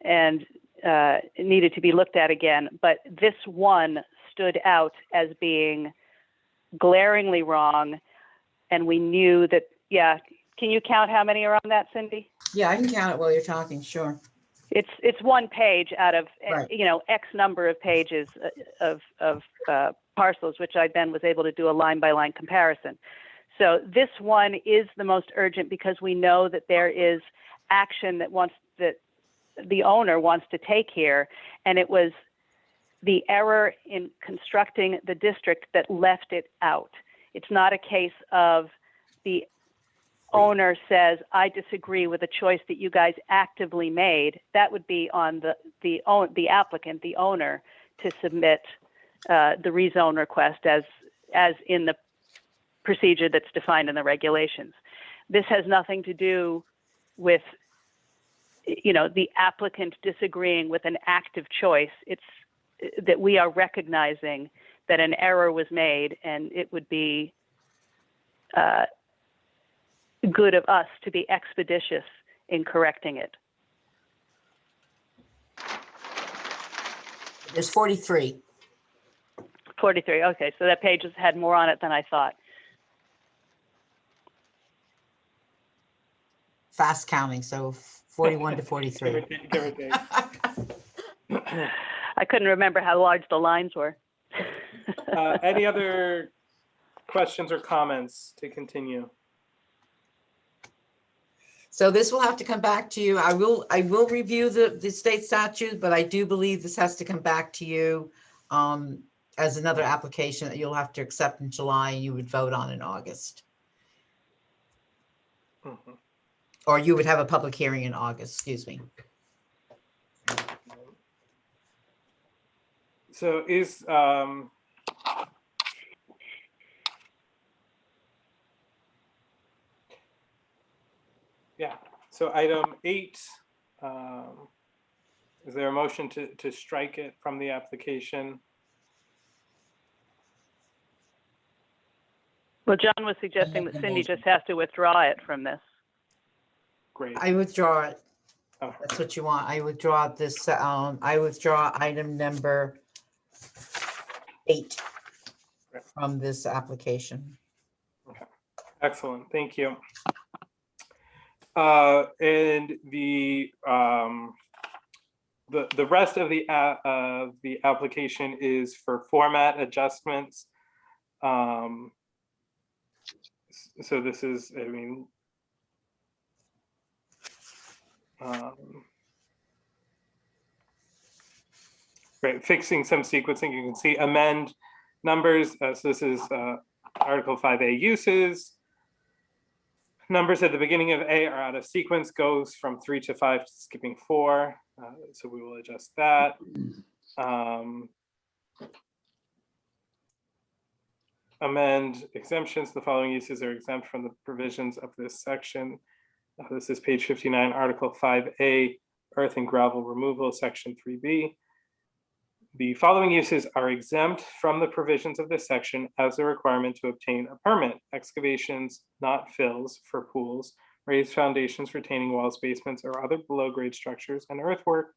and needed to be looked at again. But this one stood out as being glaringly wrong. And we knew that, yeah. Can you count how many are on that, Cindy? Yeah, I can count it while you're talking, sure. It's one page out of, Right. X number of pages of parcels, which I then was able to do a line by line comparison. So this one is the most urgent because we know that there is action that the owner wants to take here. And it was the error in constructing the district that left it out. It's not a case of the owner says, I disagree with the choice that you guys actively made. That would be on the applicant, the owner, to submit the rezone request as in the procedure that's defined in the regulations. This has nothing to do with, the applicant disagreeing with an active choice. It's that we are recognizing that an error was made, and it would be good of us to be expeditious in correcting it. There's 43. 43, okay, so that page has had more on it than I thought. Fast counting, so 41 to 43. Give or take. I couldn't remember how large the lines were. Any other questions or comments to continue? So this will have to come back to you. I will review the state statute, but I do believe this has to come back to you as another application that you'll have to accept in July and you would vote on in August. Mhm. Or you would have a public hearing in August, excuse me. So is yeah. So item 8 Is there a motion to strike it from the application? Well, John was suggesting that Cindy just has to withdraw it from this. Great. I withdraw it. Okay. That's what you want. I withdraw this, I withdraw item number 8 Right. from this application. Excellent, thank you. And the rest of the application is for format adjustments. So this is, I mean, right, fixing some sequencing. You can see amend numbers. So this is Article 5A uses. Numbers at the beginning of A are out of sequence, goes from 3 to 5 to skipping 4. So we will adjust that. Amend exemptions. The following uses are exempt from the provisions of this section. This is page 59, Article 5A, earth and gravel removal, section 3B. The following uses are exempt from the provisions of this section as a requirement to obtain a permit: excavations, not fills, for pools, raised foundations, retaining walls, basements, or other below-grade structures, and earthwork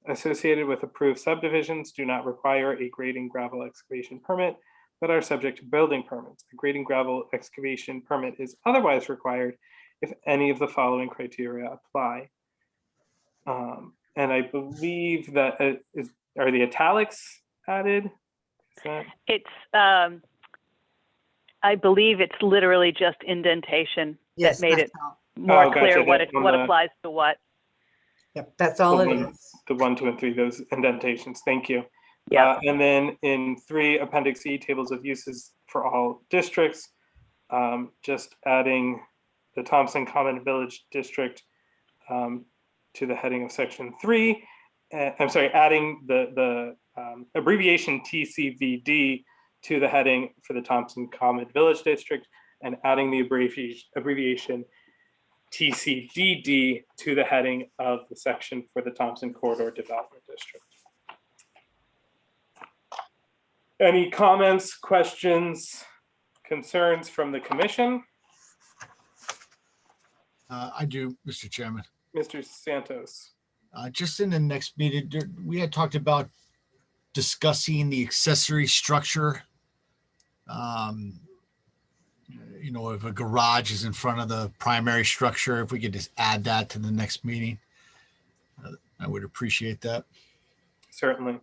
associated with approved subdivisions do not require a grading gravel excavation permit, but are subject to building permits. A grading gravel excavation permit is otherwise required if any of the following criteria apply. And I believe that are the italics added? Is that... It's, I believe it's literally just indentation Yes, that made it that's all. more Oh, gotcha. clear what That's it, on what the- applies to what. Yep, that's all it one- is. The 1, 2, and 3, those indentations. Thank you. Yeah. And then in 3, Appendix E, tables of uses for all districts, just adding the Thompson Common Village District to the heading of Section 3. I'm sorry, adding the abbreviation TCVD to the heading for the Thompson Common Village District, and adding the abbreviation TCDD to the heading of the section for the Thompson Corridor Development District. Any comments, questions, concerns from the commission? I do, Mr. Chairman. Mr. Santos. Just in the next meeting, we had talked about discussing the accessory structure. You know, if a garage is in front of the primary structure, if we could just add that to the next meeting, I would appreciate that. Certainly.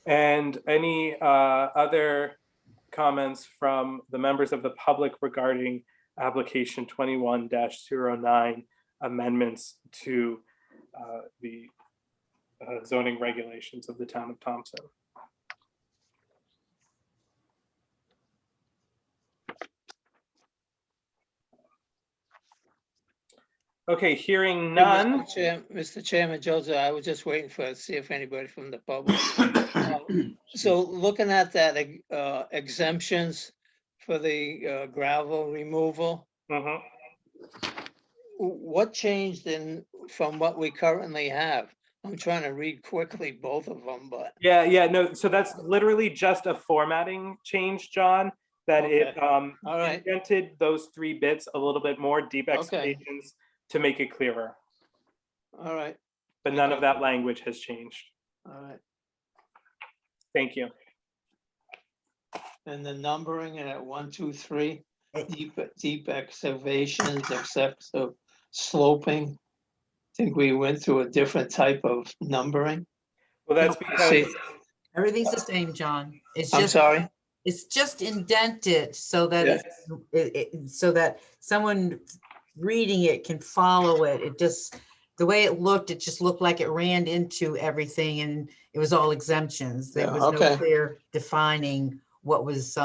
And any other comments from the members of the public regarding application 21-09 amendments to the zoning regulations of the town of Thompson? Okay, hearing none. Mr. Chairman, Joseph, I was just waiting for, see if anybody from the public. So looking at that exemptions for the gravel removal, Mhm. what changed from what we currently have? I'm trying to read quickly both of them, but. Yeah, no, so that's literally just a formatting change, John, that it Okay. All right. indented those 3 bits a little bit more, deep Okay. excavations, to make it clearer. All right, But none of that language has changed. all right. Thank you. And the numbering at 1, 2, 3, It- deep excavations, excessive sloping. I think we went through a different type of numbering. Well, that's No, I because, see. Everything's the same, John. It's I'm just, sorry. it's just indented so that Yeah. so that someone reading it can follow it. It just, the way it looked, it just looked like it ran into everything and it was all exemptions. There Yeah, was no okay. clear defining what was,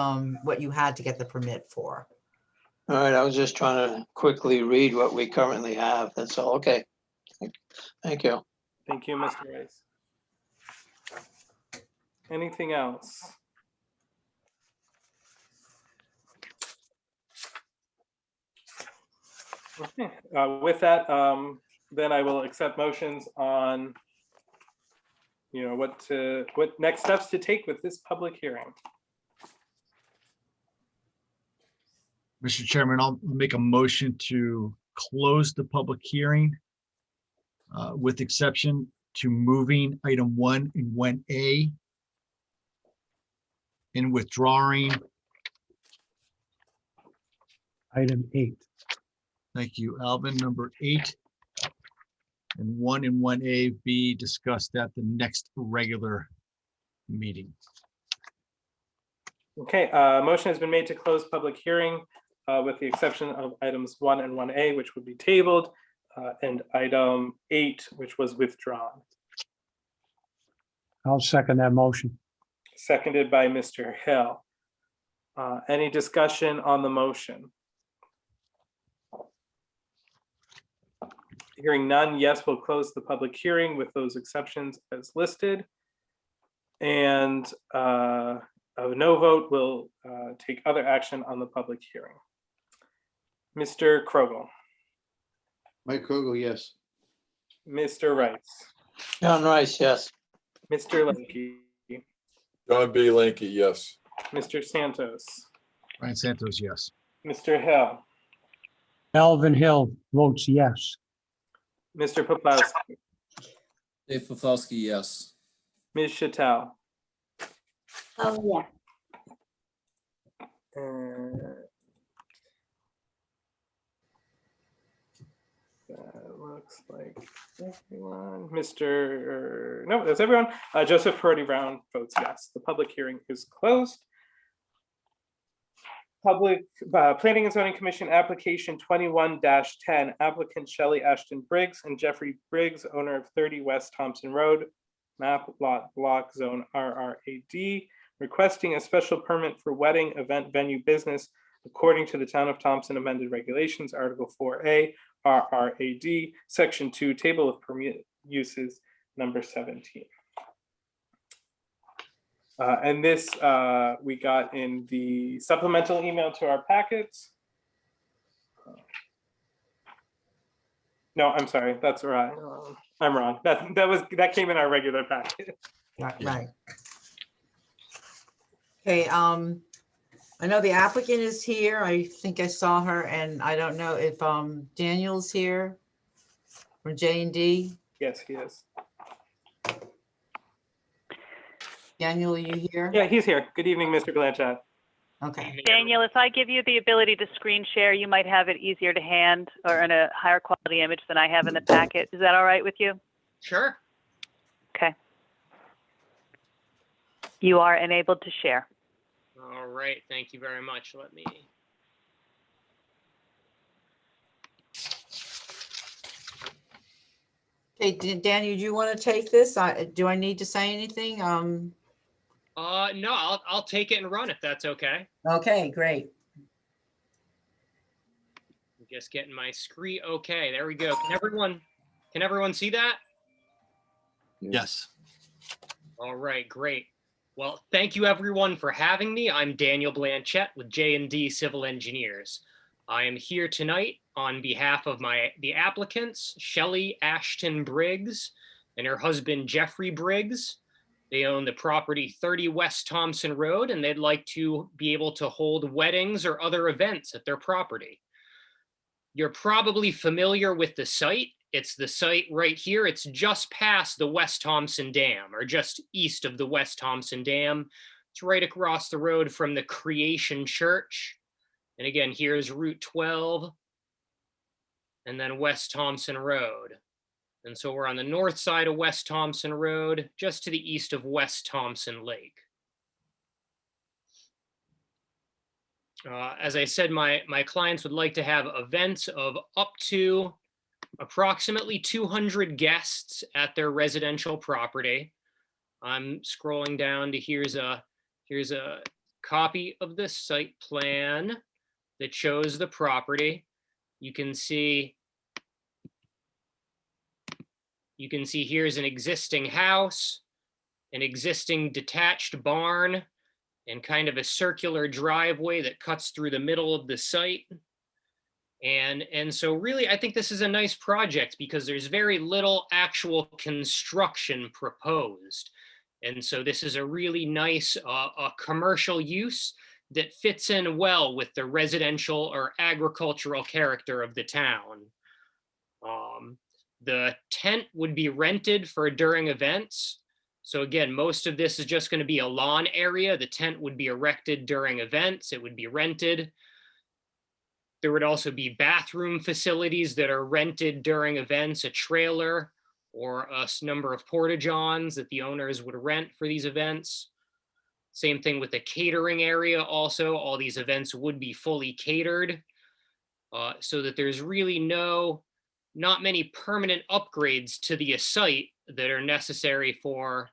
what you had to get the permit for. All right, I was just trying to quickly read what we currently have. That's all. Okay. Thank you. thank you, Mr. Rice. Anything else? Okay, with that, then I will accept motions on, what next steps to take with this public hearing. Mr. Chairman, I'll make a motion to close the public hearing with exception to moving item 1 and 1A and withdrawing, Item 8. thank you, Alvin, number 8. And 1 and 1A be discussed at the next regular meeting. Okay, motion has been made to close public hearing with the exception of items 1 and 1A, which would be tabled, and item 8, which was withdrawn. I'll second that motion. Seconded by Mr. Hill. Any discussion on the motion? Hearing none, yes, we'll close the public hearing with those exceptions as listed. And a no vote will take other action on the public hearing. Mr. Krogel, Mike Krogel, yes. Mr. Rice, John Rice, yes. Mr. Linky, John B. Linky, yes. Mr. Santos, Brian Santos, yes. Mr. Hill, Alvin Hill votes yes. Mr. Poplawski, Dave Paplowski, yes. Ms. Chattel. Oh, yeah. That looks like everyone. No, that's everyone. Joseph Perotti Brown votes yes. The public hearing is closed. Public Planning and Zoning Commission application 21-10, applicant Shelley Ashton Briggs and Jeffrey Briggs, owner of 30 West Thompson Road, map lot block zone RRAD, requesting a special permit for wedding event venue business according to the Town of Thompson amended regulations, Article 4A, RRAD, Section 2, Table of Permit Uses, number 17. And this we got in the supplemental email to our packets. No, I'm sorry, that's right. I'm wrong. That came in our regular packet. Right. Okay, I know the applicant is here. I think I saw her, and I don't know if Daniel's here from J&D. Yes, he is. Daniel, are you here? Yeah, he's here. Good evening, Mr. Blanchett. Okay. Daniel, if I give you the ability to screen share, you might have it easier to hand or in a higher quality image than I have in the packet. Is that all right with you? Sure. Okay. You are enabled to share. All right. Thank you very much. Let me. Okay, Daniel, do you want to take this? Do I need to say anything? No, I'll take it and run if that's okay. Okay, great. I'm just getting my screen. Okay, there we go. Can everyone see that? Yes. All right, great. Well, thank you everyone for having me. I'm Daniel Blanchett with J&D Civil Engineers. I am here tonight on behalf of the applicants, Shelley Ashton Briggs and her husband, Jeffrey Briggs. They own the property 30 West Thompson Road, and they'd like to be able to hold weddings or other events at their property. You're probably familiar with the site. It's the site right here. It's just past the West Thompson Dam, or just east of the West Thompson Dam. It's right across the road from the Creation Church. And again, here's Route 12 and then West Thompson Road. And so we're on the north side of West Thompson Road, just to the east of West Thompson Lake. As I said, my clients would like to have events of up to approximately 200 guests at their residential property. I'm scrolling down to here's a copy of the site plan that shows the property. You can see here's an existing house, an existing detached barn, and kind of a circular driveway that cuts through the middle of the site. And so really, I think this is a nice project because there's very little actual construction proposed. And so this is a really nice commercial use that fits in well with the residential or agricultural character of the town. The tent would be rented for during events. So again, most of this is just going to be a lawn area. The tent would be erected during events. It would be rented. There would also be bathroom facilities that are rented during events, a trailer or a number of porta-johns that the owners would rent for these events. Same thing with the catering area also. All these events would be fully catered so that there's really not many permanent upgrades to the site that are necessary for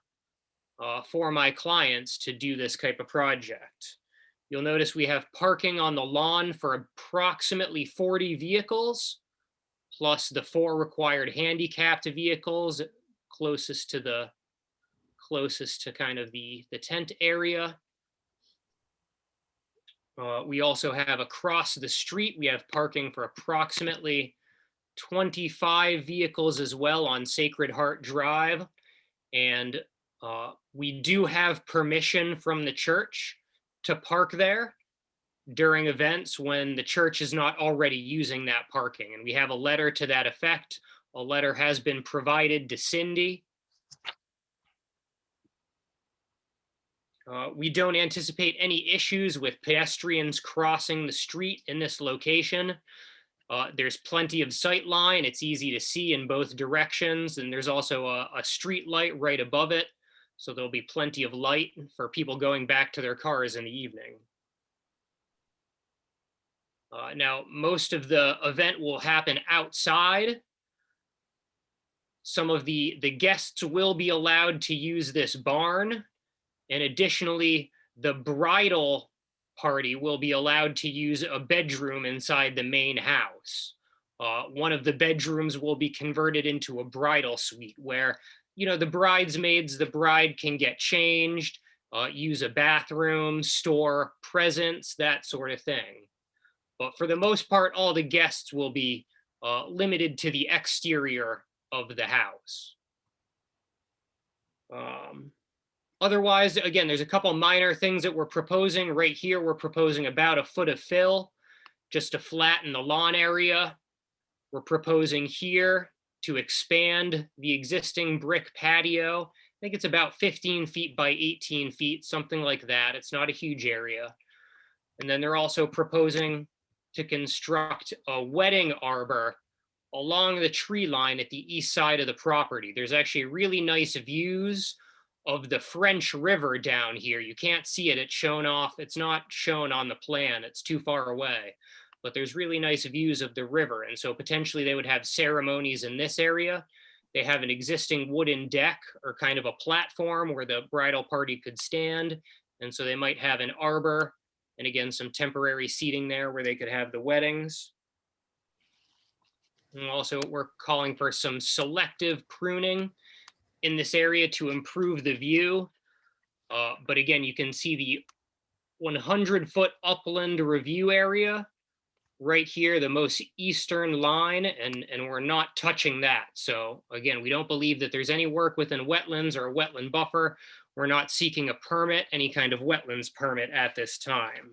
my clients to do this type of project. You'll notice we have parking on the lawn for approximately 40 vehicles, plus the 4 required handicapped vehicles closest to kind of the tent area. We also have across the street, we have parking for approximately 25 vehicles as well on Sacred Heart Drive. And we do have permission from the church to park there during events when the church is not already using that parking. And we have a letter to that effect. A letter has been provided to Cindy. We don't anticipate any issues with pedestrians crossing the street in this location. There's plenty of sight line. It's easy to see in both directions. And there's also a street light right above it. So there'll be plenty of light for people going back to their cars in the evening. Now, most of the event will happen outside. Some of the guests will be allowed to use this barn. And additionally, the bridal party will be allowed to use a bedroom inside the main house. One of the bedrooms will be converted into a bridal suite where, the bridesmaids, the bride can get changed, use a bathroom, store presents, that sort of thing. But for the most part, all the guests will be limited to the exterior of the house. Otherwise, again, there's a couple minor things that we're proposing. Right here, we're proposing about 1 foot of fill just to flatten the lawn area. We're proposing here to expand the existing brick patio. I think it's about 15 feet by 18 feet, something like that. It's not a huge area. And then they're also proposing to construct a wedding arbor along the tree line at the east side of the property. There's actually really nice views of the French River down here. You can't see it. It's not shown on the plan. It's too far away. But there's really nice views of the river. And so potentially they would have ceremonies in this area. They have an existing wooden deck or kind of a platform where the bridal party could stand. And so they might have an arbor and again, some temporary seating there where they could have the weddings. And also we're calling for some selective pruning in this area to improve the view. But again, you can see the 100-foot upland review area right here, the most eastern line, and we're not touching that. So again, we don't believe that there's any work within wetlands or a wetland buffer. We're not seeking a permit, any kind of wetlands permit at this time.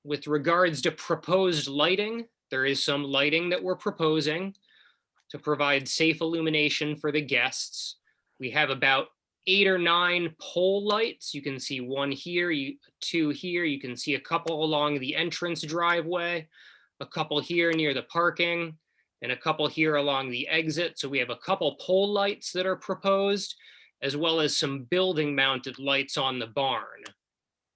With regards to proposed lighting, there is some lighting that we're proposing to provide safe illumination for the guests. We have about 8 or 9 pole lights. You can see 1 here, 2 here. You can see a couple along the entrance driveway, a couple here near the parking, and a couple here along the exit. So we have a couple pole lights that are proposed, as well as some building mounted lights on the barn,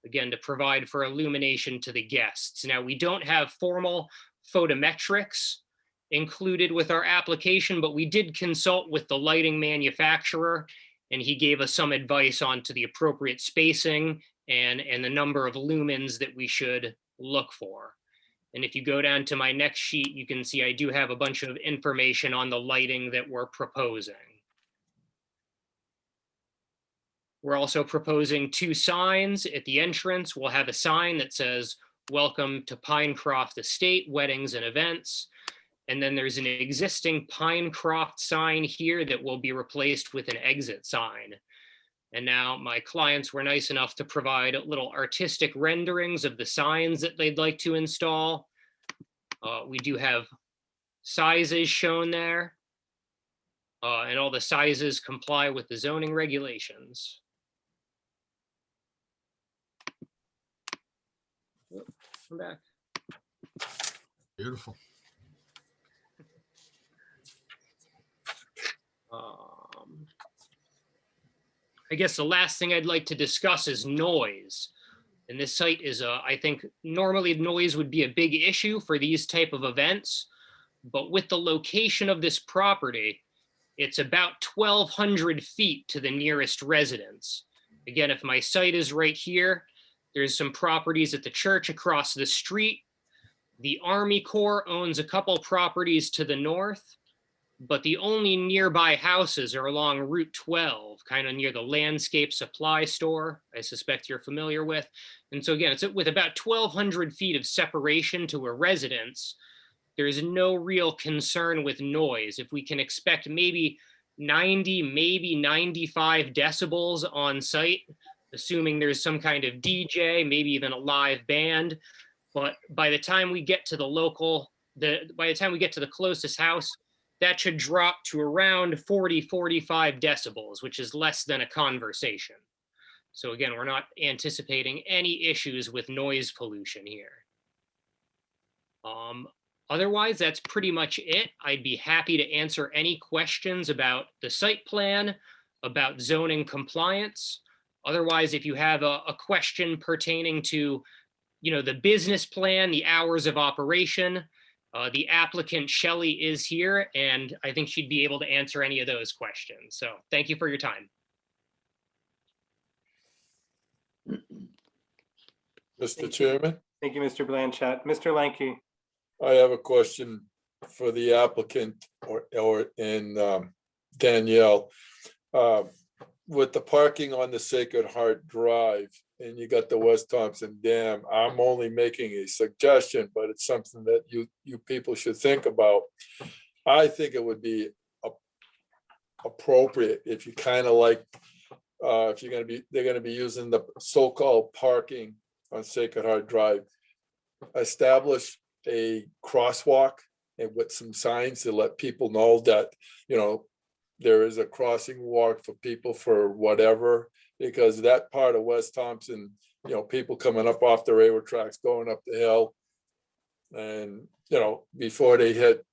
again, to provide for illumination to the guests. Now, we don't have formal photometrics included with our application, but we did consult with the lighting manufacturer, and he gave us some advice on to the appropriate spacing and the number of lumens that we should look for. And if you go down to my next sheet, you can see I do have a bunch of information on the lighting that we're proposing. We're also proposing 2 signs at the entrance. We'll have a sign that says, "Welcome to Pinecroft Estate, Weddings and Events." And then there's an existing Pinecroft sign here that will be replaced with an exit sign. And now my clients were nice enough to provide little artistic renderings of the signs that they'd like to install. We do have sizes shown there. And all the sizes comply with the zoning regulations. Come back. Beautiful. I guess the last thing I'd like to discuss is noise. And this site is, I think normally noise would be a big issue for these type of events, but with the location of this property, it's about 1,200 feet to the nearest residence. Again, if my site is right here, there's some properties at the church across the street. The Army Corps owns a couple properties to the north, but the only nearby houses are along Route 12, kind of near the landscape supply store, I suspect you're familiar with. And so again, it's with about 1,200 feet of separation to a residence, there's no real concern with noise. If we can expect maybe 90, maybe 95 decibels on site, assuming there's some kind of DJ, maybe even a live band. But by the time we get to by the time we get to the closest house, that should drop to around 40, 45 decibels, which is less than a conversation. So again, we're not anticipating any issues with noise pollution here. Otherwise, that's pretty much it. I'd be happy to answer any questions about the site plan, about zoning compliance. Otherwise, if you have a question pertaining to, the business plan, the hours of operation, the applicant Shelley is here, and I think she'd be able to answer any of those questions. So thank you for your time. Mr. Chairman, Thank you, Mr. Blanchett. Mr. Lanky. I have a question for the applicant and Danielle. With the parking on the Sacred Heart Drive and you got the West Thompson Dam, I'm only making a suggestion, but it's something that you people should think about. I think it would be appropriate if you kind of like, if they're gonna be using the so-called parking on Sacred Heart Drive, establish a crosswalk and with some signs to let people know that, there is a crossing walk for people for whatever, because that part of West Thompson, people coming up off the railroad tracks, going up the hill. And, before they hit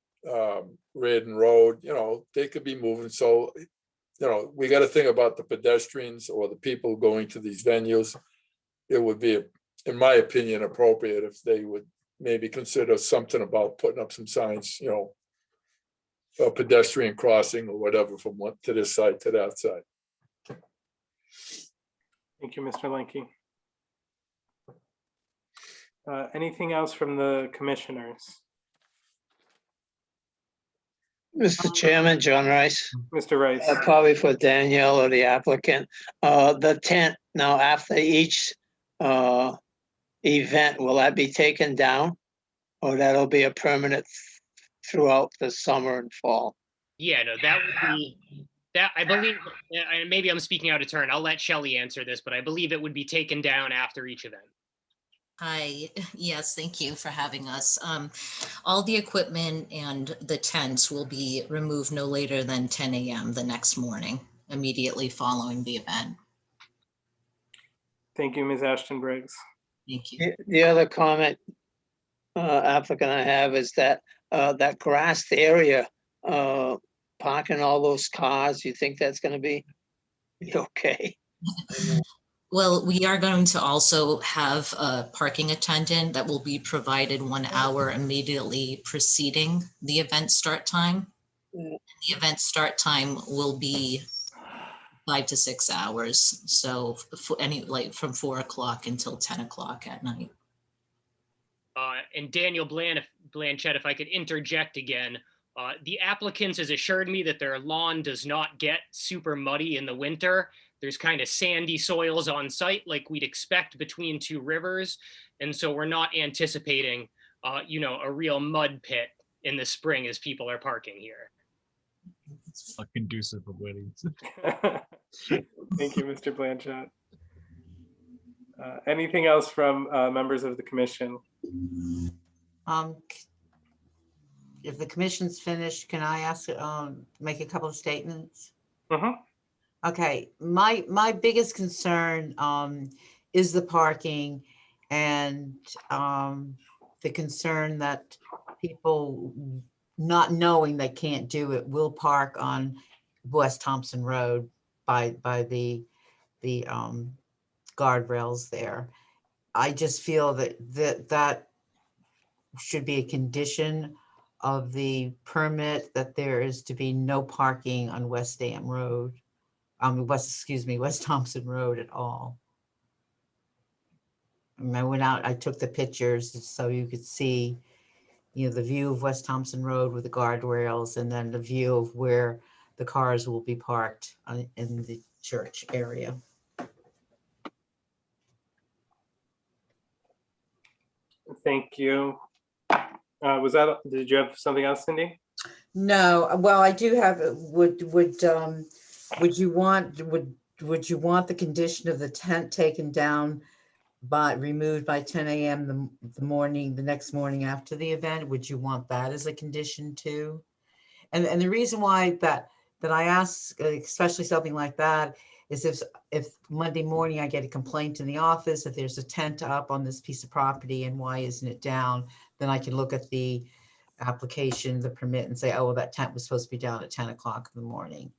Reardon Road, they could be moving. So, we got to think about the pedestrians or the people going to these venues. It would be, in my opinion, appropriate if they would maybe consider something about putting up some signs, a pedestrian crossing or whatever from one to this side to that side. Thank you, Mr. Lanky. Anything else from the commissioners? Mr. Chairman, John Rice, Mr. Rice. probably for Danielle or the applicant. The tent, now after each event, will that be taken down? Or that'll be a permanent throughout the summer and fall? Yeah, no, that would be, that I believe, maybe I'm speaking out of turn. I'll let Shelley answer this, but I believe it would be taken down after each event. Hi, yes, thank you for having us. All the equipment and the tents will be removed no later than 10 a.m. the next morning, immediately following the event. Thank you, Ms. Ashton Briggs. Thank you. The other comment, applicant, I have is that that grassed area, parking all those cars, you think that's gonna be okay? Well, we are going to also have a parking attendant that will be provided 1 hour immediately preceding the event start time. Mm. The event start time will be 5 to 6 hours. So for from 4 o'clock until 10 o'clock at night. And Daniel Blanchett, if I could interject again, the applicant has assured me that their lawn does not get super muddy in the winter. There's kind of sandy soils on site like we'd expect between two rivers. And so we're not anticipating, a real mud pit in the spring as people are parking here. Not conducive for weddings. Thank you, Mr. Blanchett. Anything else from members of the commission? If the commission's finished, can I ask, make a couple of statements? Mhm. Okay, my biggest concern is the parking and the concern that people not knowing they can't do it will park on West Thompson Road by the guardrails there. I just feel that should be a condition of the permit, that there is to be no parking on West Dam Road. West Thompson Road at all. I went out, I took the pictures so you could see, the view of West Thompson Road with the guardrails, and then the view of where the cars will be parked in the church area. Thank you. Did you have something else, Cindy? No, well, I do have, would you want the condition of the tent taken down removed by 10 a.m. the next morning after the event? Would you want that as a condition too? And the reason why that I ask, especially something like that, is if Monday morning I get a complaint in the office that there's a tent up on this piece of property and why isn't it down, then I can look at the application, the permit, and say, oh, well, that tent was supposed to be down at 10 o'clock in the morning,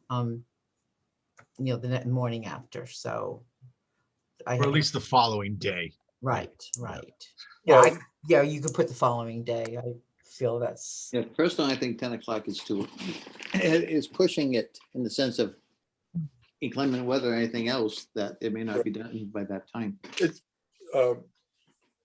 the morning after. So Or at least the following day. Right. Well- Yeah, you could put the following day. I feel that's. Yeah, personally, I think 10 o'clock is pushing it in the sense of inclement weather or anything else, that it may not be done by that time. It's,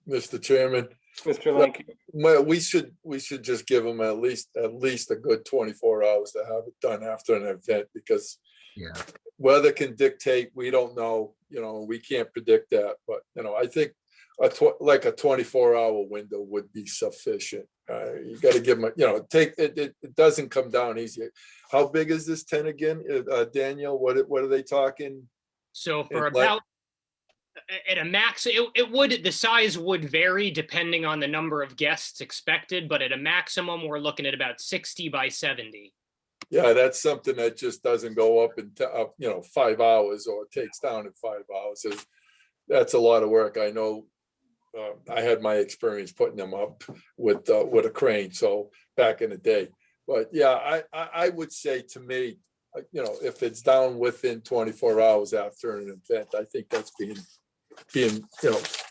Mr. Chairman, Mr. Lanky? we should just give them at least a good 24 hours to have it done after an event, because Yeah. weather can dictate, we don't know, we can't predict that, but, I think like a 24-hour window would be sufficient. You got to give them, it doesn't come down easy. How big is this tent again? Daniel, what are they talking? So for It's like- about at a max, the size would vary depending on the number of guests expected, but at a maximum, we're looking at about 60 by 70. Yeah, that's something that just doesn't go up in 5 hours, or it takes down in 5 hours. That's a lot of work. I know. I had my experience putting them up with a crane, so back in the day. But yeah, I would say, to me, if it's down within 24 hours after an event, I think that's being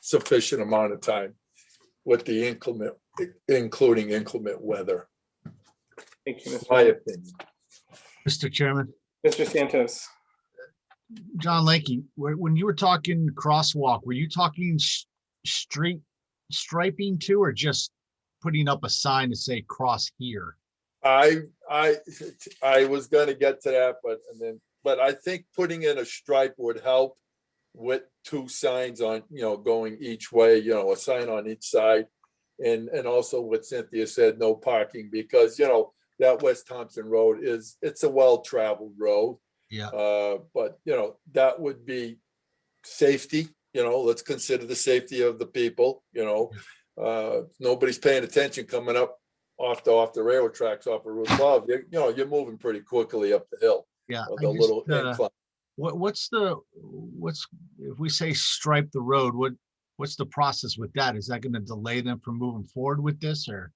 sufficient amount of time with the including inclement weather. Thank you, Mr. My opinion. Mr. Chairman, Mr. Santos. John Lakey, when you were talking crosswalk, were you talking street striping too, or just putting up a sign to say cross here? I was gonna get to that, but I think putting in a stripe would help with 2 signs on, going each way, a sign on each side. And also what Cynthia said, no parking, because, that West Thompson Road it's a well-traveled road. Yeah. But, that would be safety, let's consider the safety of the people, nobody's paying attention coming up off the railroad tracks off of Route 12. You're moving pretty quickly up the hill. Yeah. The little incline. What's if we say stripe the road, what's the process with that? Is that going to delay them from moving forward with this, or?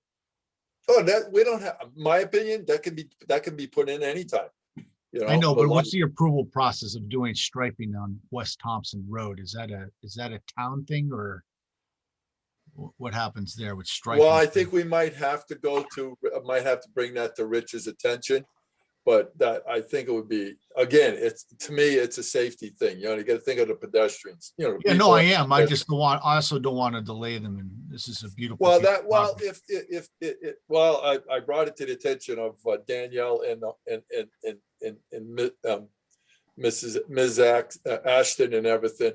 Oh, that we don't have, my opinion, that can be put in anytime. I know, but what's the approval process of doing striping on West Thompson Road? Is that a town thing, or what happens there with striping? Well, I think we might have to bring that to Rich's attention. But that, I think it would be, again, to me, it's a safety thing. You got to think of the pedestrians, Yeah, no, I am. I also don't want to delay them. And this is a beautiful. Well, I brought it to the attention of Danielle and Ms. Ashton and everything.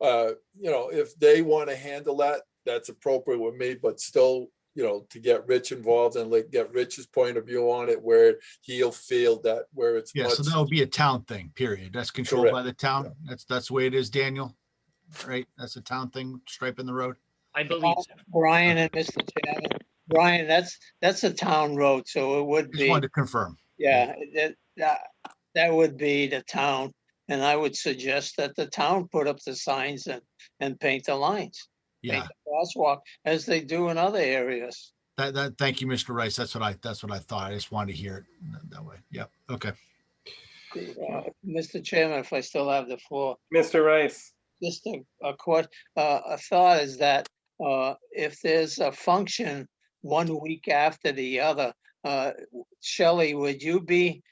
If they want to handle that, that's appropriate with me, but still, to get Rich involved and like get Rich's point of view on it, where he'll feel that where it's Yeah, much. so that'll be a town thing, period. That's controlled by Correct. the town. That's the way it is, Daniel. Right? That's a town thing, striping the road. I believe so. Brian and Mr. Chairman, Brian, that's a town road, so it would Just be, wanted to confirm. yeah, that would be the town. And I would suggest that the town put up the signs and paint the lines. Yeah, Paint the crosswalk as they do in other areas. thank you, Mr. Rice. That's what I thought. I just wanted to hear it that way. Yep. Okay. Mr. Chairman, if I still have the floor, Mr. Rice. just a thought is that if there's a function 1 week after the other, Shelley, would you be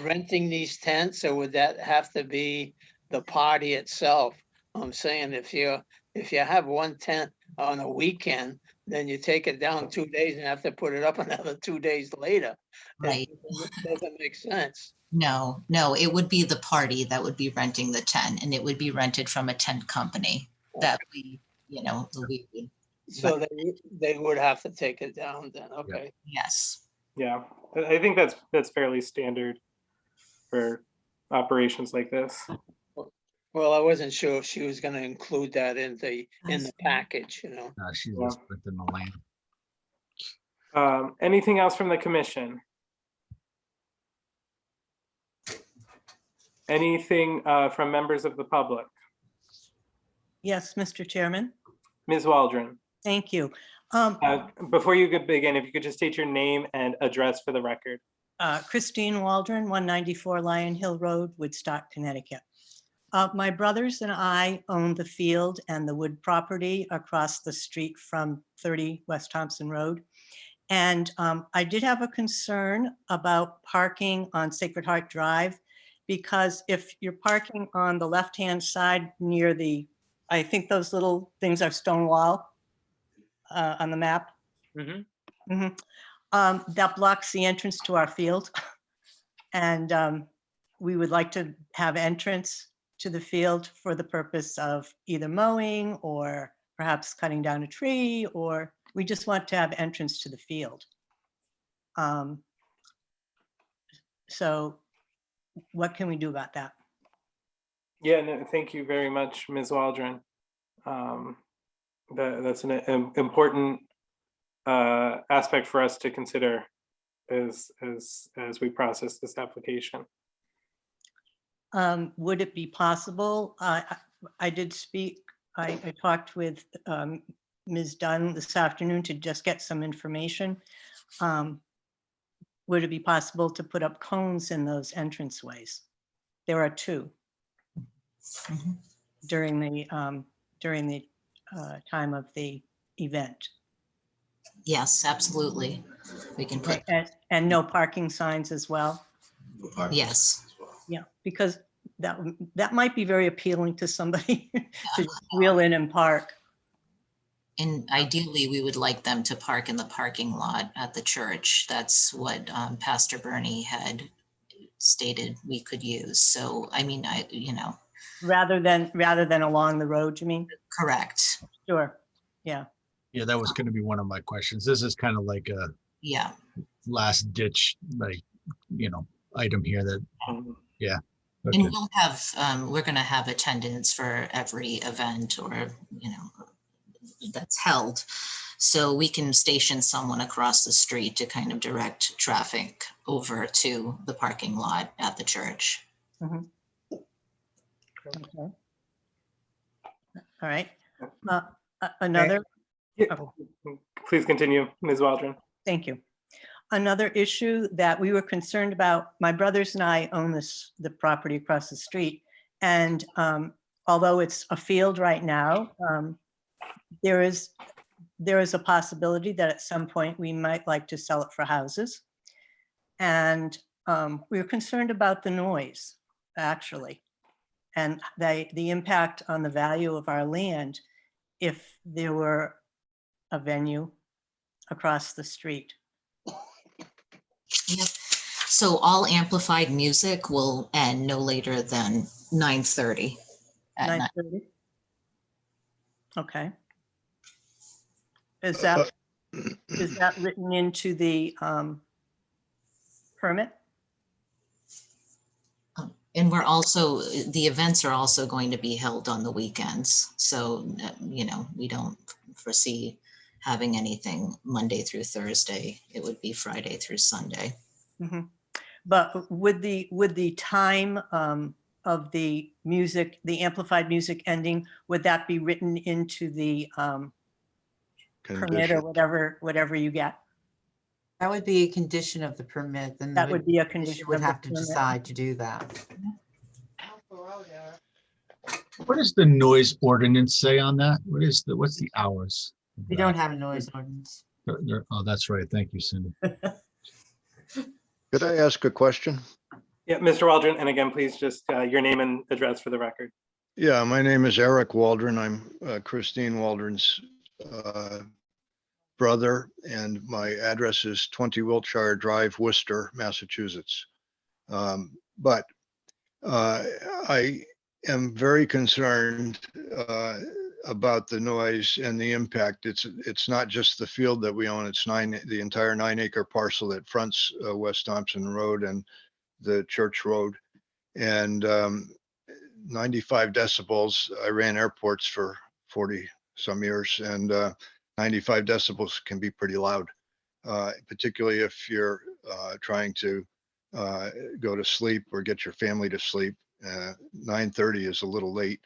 renting these tents, or would that have to be the party itself? I'm saying if you have one tent on a weekend, then you take it down 2 days and have to put it up another 2 days later. Right. That doesn't make sense. No, it would be the party that would be renting the tent, and it would be rented from a tent company that we would, So they would have to take it down then, okay? yes. Yeah, I think that's fairly standard for operations like this. Well, I wasn't sure if she was gonna include that in the package, She's Yeah. just within the land. Anything else from the commission? Anything from members of the public? Yes, Mr. Chairman, Ms. Waldron, thank you. before you could begin, if you could just state your name and address for the record. Christine Waldron, 194 Lion Hill Road, Woodstock, Connecticut. My brothers and I own the field and the wood property across the street from 30 West Thompson Road. And I did have a concern about parking on Sacred Heart Drive, because if you're parking on the left-hand side near I think those little things are stone wall on the map. Mhm. That blocks the entrance to our field. And we would like to have entrance to the field for the purpose of either mowing or perhaps cutting down a tree, or we just want to have entrance to the field. So what can we do about that? Yeah, no, thank you very much, Ms. Waldron. That's an important aspect for us to consider as we process this application. Would it be possible? I did speak, I talked with Ms. Dunn this afternoon to just get some information. Would it be possible to put up cones in those entranceways? There are two during the time of the event. Yes, absolutely. We can put, And no parking signs as well? yes. Yeah, because that might be very appealing to somebody to wheel in and park. And ideally, we would like them to park in the parking lot at the church. That's what Pastor Bernie had stated we could use. So, I mean, Rather than along the road, you mean? correct. Sure, yeah. Yeah, that was going to be one of my questions. This is kind of like a Yeah, last ditch, item here that, yeah. Okay. and we'll have, we're going to have attendance for every event or, that's held. So we can station someone across the street to kind of direct traffic over to the parking lot at the church. Mhm. Okay. All right. Another. Yeah, please continue, Ms. Waldron. Thank you. Another issue that we were concerned about, my brothers and I own the property across the street. And although it's a field right now, there is a possibility that at some point we might like to sell it for houses. And we're concerned about the noise, actually, and the impact on the value of our land if there were a venue across the street. Yep. So all amplified music will end no later than 9:30 at night. 9:30? Okay. Is Uh, that written into the permit? And we're also, the events are also going to be held on the weekends. So, we don't foresee having anything Monday through Thursday. It would be Friday through Sunday. Mhm. But would the time of the music, the amplified music ending, would that be written into the permit or whatever you get? That would be a condition of the permit, then That would be a the commission condition would of the have to permit. decide to do that. What does the noise ordinance say on that? What's the hours? of We that? don't have a noise ordinance. Oh, that's right. Thank you, Cindy. Could I ask a question? Yeah, Mr. Waldron, and again, please just your name and address for the record. Yeah, my name is Eric Waldron. I'm Christine Waldron's brother, and my address is 20 Wiltshire Drive, Worcester, Massachusetts. But I am very concerned about the noise and the impact. It's not just the field that we own. It's the entire 9-acre parcel that fronts West Thompson Road and the Church Road. And 95 decibels. I ran airports for 40 some years, and 95 decibels can be pretty loud, particularly if you're trying to go to sleep or get your family to sleep. 9:30 is a little late.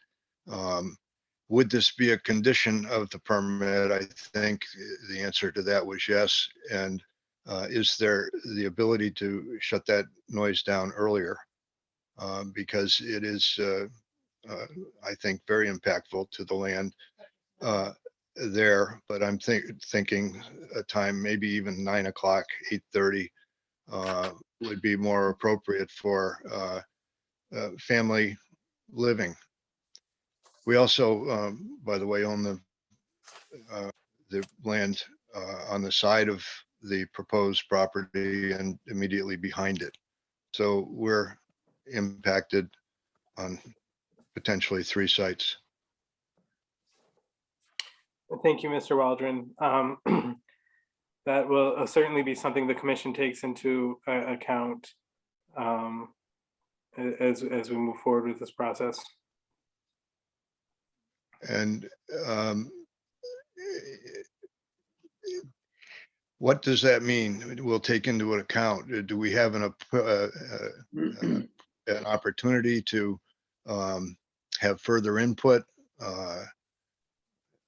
Would this be a condition of the permit? I think the answer to that was yes. And is there the ability to shut that noise down earlier? Because it is, I think, very impactful to the land there. But I'm thinking a time, maybe even 9 o'clock, 8:30 would be more appropriate for family living. We also, by the way, own the land on the side of the proposed property and immediately behind it. So we're impacted on potentially 3 sites. Thank you, Mr. Waldron. That will certainly be something the commission takes into account as we move forward with this process. And what does that mean? We'll take into account. Do we have an opportunity to have further input?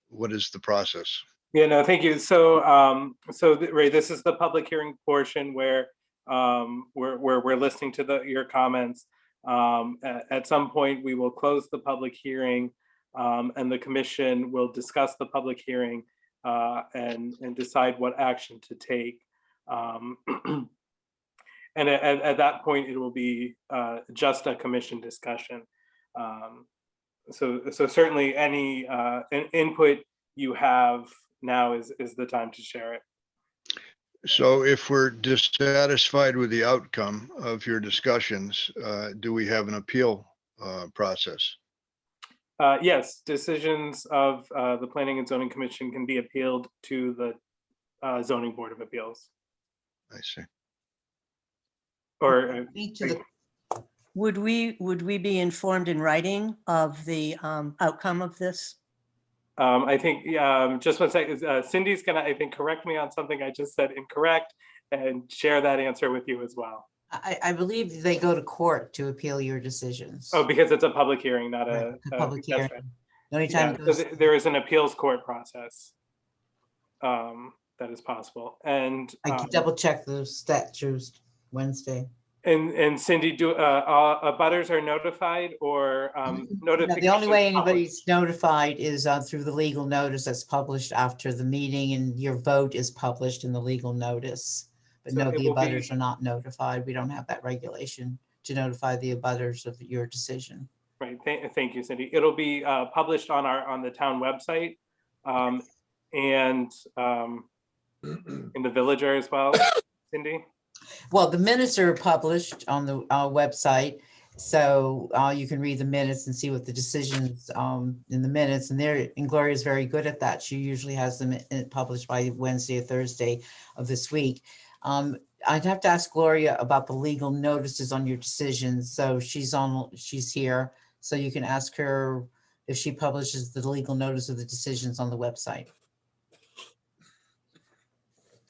What is the process? Yeah, no, thank you. So, Ray, this is the public hearing portion where we're listening to your comments. At some point, we will close the public hearing, and the commission will discuss the public hearing and decide what action to take. And at that point, it will be just a commission discussion. So certainly any input you have now is the time to share it. So if we're dissatisfied with the outcome of your discussions, do we have an appeal process? Yes, decisions of the Planning and Zoning Commission can be appealed to the Zoning Board of Appeals. I see. Or Would we be informed in writing of the outcome of this? I think, just one second, Cindy's gonna, I think, correct me on something I just said incorrect and share that answer with you as well. I believe they go to court to appeal your decisions. Oh, because it's a public hearing, not Right, a public that's hearing. right. The only Yeah, time it goes, there is an appeals court process that is possible. And I can double check those statutes Wednesday. and Cindy, do abutters are notified or No, notification? the only way anybody's notified is through the legal notice that's published after the meeting, and your vote is published in the legal notice. But So no, it the will be- abutters are not notified. We don't have that regulation to notify the abutters of your decision. Right, thank you, Cindy. It'll be published on the town website and in the Villager as well, Cindy. Well, the minutes are published on the website, so you can read the minutes and see what the decisions in the minutes. And Gloria is very good at that. She usually has them published by Wednesday or Thursday of this week. I'd have to ask Gloria about the legal notices on your decisions. So she's here, so you can ask her if she publishes the legal notice of the decisions on the website.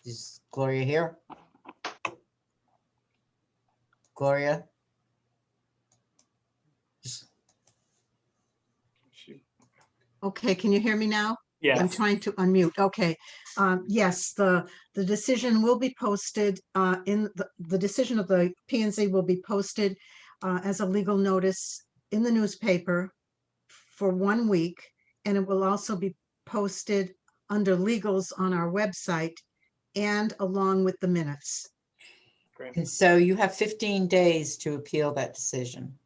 Is Gloria here? Gloria? Okay, can you hear me now? I'm Yes. trying to unmute. Okay. Yes, the decision will be posted in the decision of the P and Z will be posted as a legal notice in the newspaper for 1 week. And it will also be posted under legals on our website and along with the minutes. Great. And so you have 15 days to appeal that decision.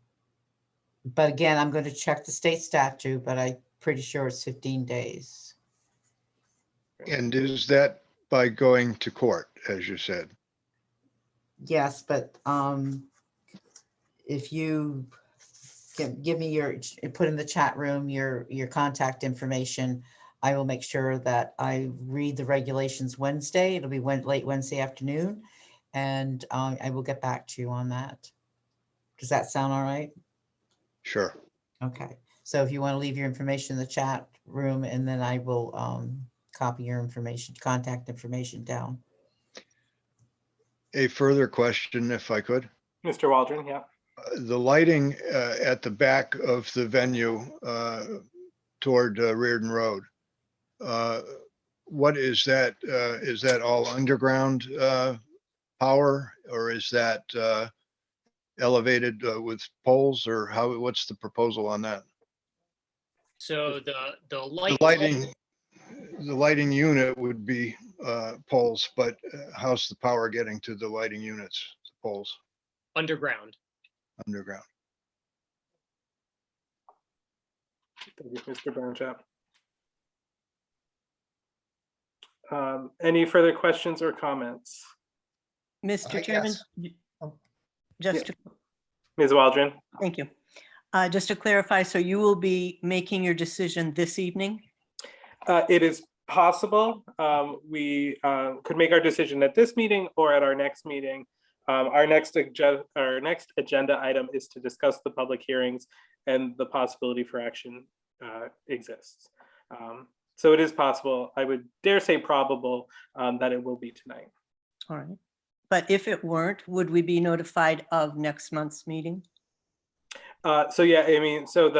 But again, I'm going to check the state statute, but I'm pretty sure it's 15 days. And is that by going to court, as you said? Yes, but if you give me put in the chat room your contact information, I will make sure that I read the regulations Wednesday. It'll be late Wednesday afternoon, and I will get back to you on that. Does that sound all right? Sure. Okay, so if you want to leave your information in the chat room, and then I will copy your information, contact information down. A further question, if I could. Mr. Waldron, yeah. The lighting at the back of the venue toward Reardon Road. What is that? Is that all underground power, or is that elevated with poles, or what's the proposal on that? So the light. The lighting unit would be poles, but how's the power getting to the lighting units, the poles? Underground. Underground. Thank you, Mr. Brownchap. Any further questions or comments? Mr. Chairman, just to, Ms. Waldron? thank you. Just to clarify, so you will be making your decision this evening? It is possible. We could make our decision at this meeting or at our next meeting. Our next agenda item is to discuss the public hearings, and the possibility for action exists. So it is possible, I would dare say probable, that it will be tonight. All right. But if it weren't, would we be notified of next month's meeting? So yeah, I mean, so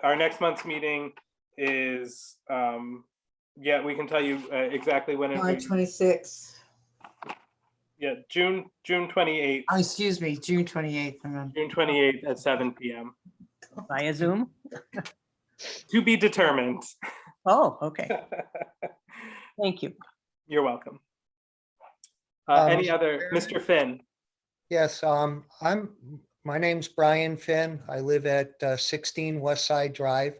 our next month's meeting is, yeah, we can tell you exactly when it July will be. 26th. Yeah, June 28th. Oh, excuse me, June 28th. June 28th at 7 p.m. Via Zoom? To be determined. Oh, okay. Thank you. You're welcome. Any other, Mr. Finn? Yes, my name's Brian Finn. I live at 16 West Side Drive,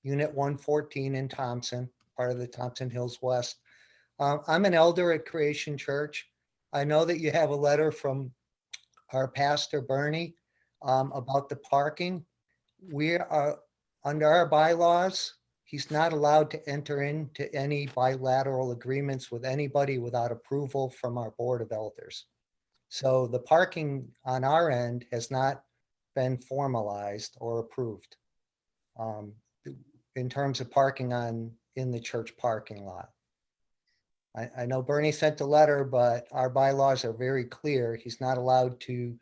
Unit 114 in Thompson, part of the Thompson Hills West. I'm an elder at Creation Church. I know that you have a letter from our pastor, Bernie, about the parking. We are, under our bylaws, he's not allowed to enter into any bilateral agreements with anybody without approval from our Board of Elders. So the parking on our end has not been formalized or approved in terms of parking in the church parking lot. I know Bernie sent a letter, but our bylaws are very clear. He's not allowed to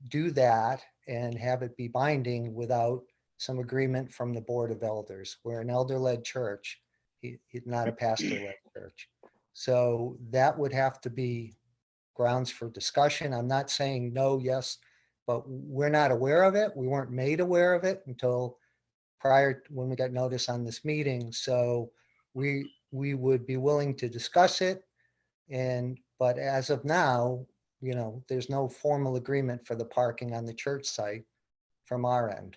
do that and have it be binding without some agreement from the Board of Elders. We're an elder-led church. He's not a pastor-led church. So that would have to be grounds for discussion. I'm not saying no, yes, but we're not aware of it. We weren't made aware of it until prior when we got notice on this meeting. So we would be willing to discuss it. But as of now, there's no formal agreement for the parking on the church site from our end.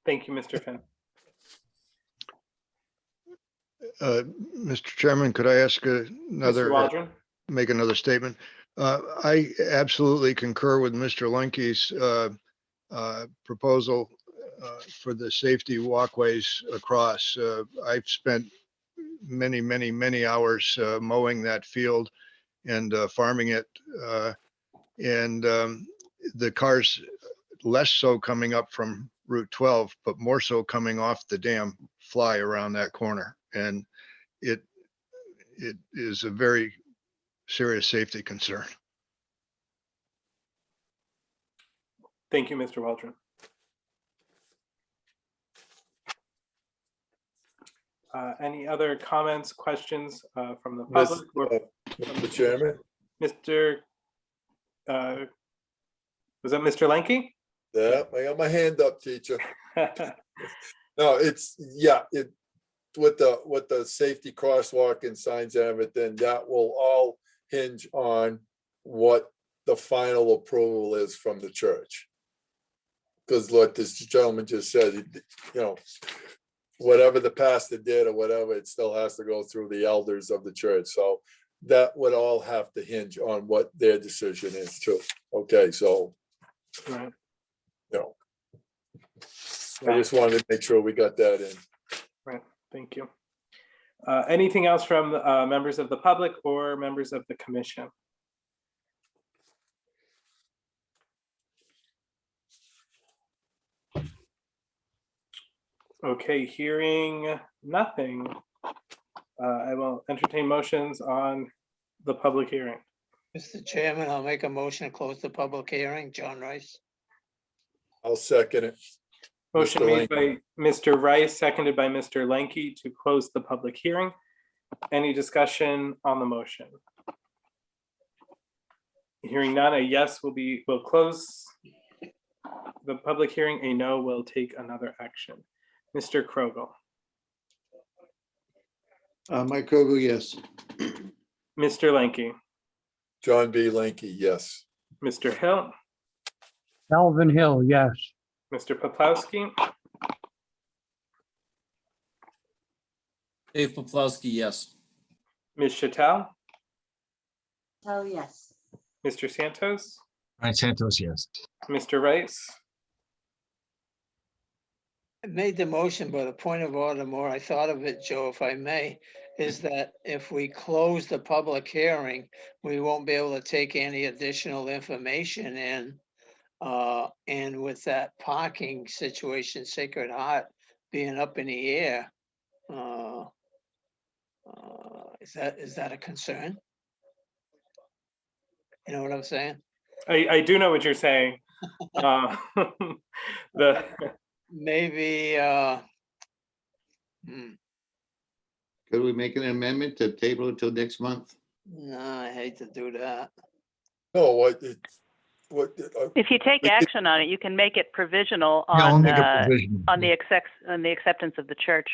Thank you, Mr. Finn. Mr. Chairman, could I ask Mr. another, Waldron? make another statement? I absolutely concur with Mr. Lenke's proposal for the safety walkways across. I've spent many hours mowing that field and farming it. And the cars, less so coming up from Route 12, but more so coming off the dam, fly around that corner. And it is a very serious safety concern. Thank you, Mr. Waldron. Any other comments, questions from the public? Mr. Chairman? Mr. Was that Mr. Lenke? Yeah, I got my hand up, teacher. No, it's, yeah, with the safety crosswalk and signs and everything, that will all hinge on what the final approval is from the church. Because what this gentleman just said, you know, whatever the pastor did or whatever, it still has to go through the elders of the church. So that would all have to hinge on what their decision is too. Okay, so, Right. you know, I just wanted to make sure we got that in. Right, thank you. Anything else from members of the public or members of the commission? Okay, hearing nothing, I will entertain motions on the public hearing. Mr. Chairman, I'll make a motion to close the public hearing. John Rice. I'll second it. Motion Mr. made by Mr. Rice, seconded by Mr. Lenke to close the public hearing. Any discussion on the motion? Hearing none, a yes will close the public hearing, a no will take another action. Mr. Krogel. Mike Kogu, yes. Mr. Lenke. John B. Lenke, yes. Mr. Hill. Calvin Hill, yes. Mr. Poplawski. Dave Poplawski, yes. Ms. Chattel. Oh, yes. Mr. Santos. Ryan Santos, yes. Mr. Rice. I made the motion, but a point of order, the more I thought of it, Joe, if I may, is that if we close the public hearing, we won't be able to take any additional information in. And with that parking situation, Sacred Heart being up in the air, is that a concern? You know what I'm saying? I do know what you're saying. Maybe, Could we make an amendment to table it till next month? no, I hate to do that. No, what? If you take action on it, you can make it provisional Yeah, I'll on make a provision. on the acceptance of the church.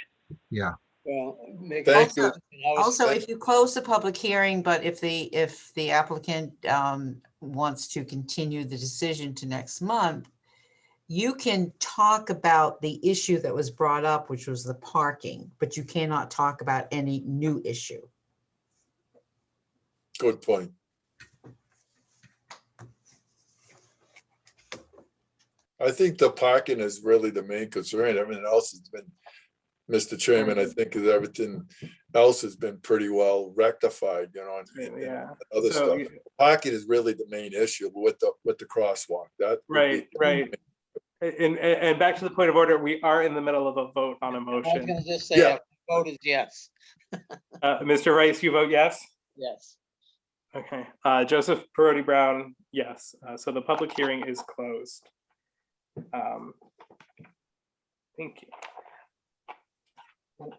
Yeah. Well, make. Thank you. Also, if you close the public hearing, but if the applicant wants to continue the decision to next month, you can talk about the issue that was brought up, which was the parking, but you cannot talk about any new issue. Good point. I think the parking is really the main concern. Everything else has been, Mr. Chairman, I think that everything else has been pretty well rectified, you know, and Yeah. other So, stuff. Parking is really the main issue with the crosswalk. That would right, be- right. And back to the point of order, we are in the middle of a vote on a I was motion. gonna just say, Yeah. vote is yes. Mr. Rice, you vote yes? Yes. Okay. Joseph Perotti Brown, yes. So the public hearing is closed. Thank you.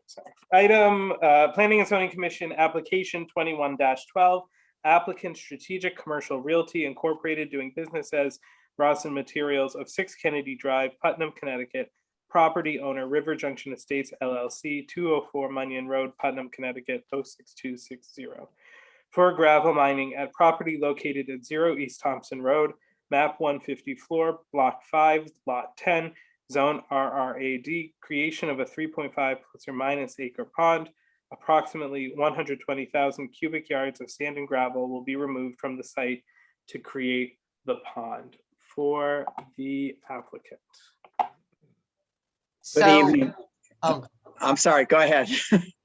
Sorry. Item Planning and Zoning Commission application 21-12, applicant Strategic Commercial Realty Incorporated doing business as Rawson Materials of 6 Kennedy Drive, Putnam, Connecticut. Property owner River Junction Estates LLC, 204 Munyon Road, Putnam, Connecticut 06260. For gravel mining at property located at 0 East Thompson Road, map 150 floor, block 5, lot 10, zone RRAD, creation of a 3.5 plus or minus acre pond, approximately 120,000 cubic yards of sand and gravel will be removed from the site to create the pond. For the applicant. So, evening. oh, I'm sorry, go ahead.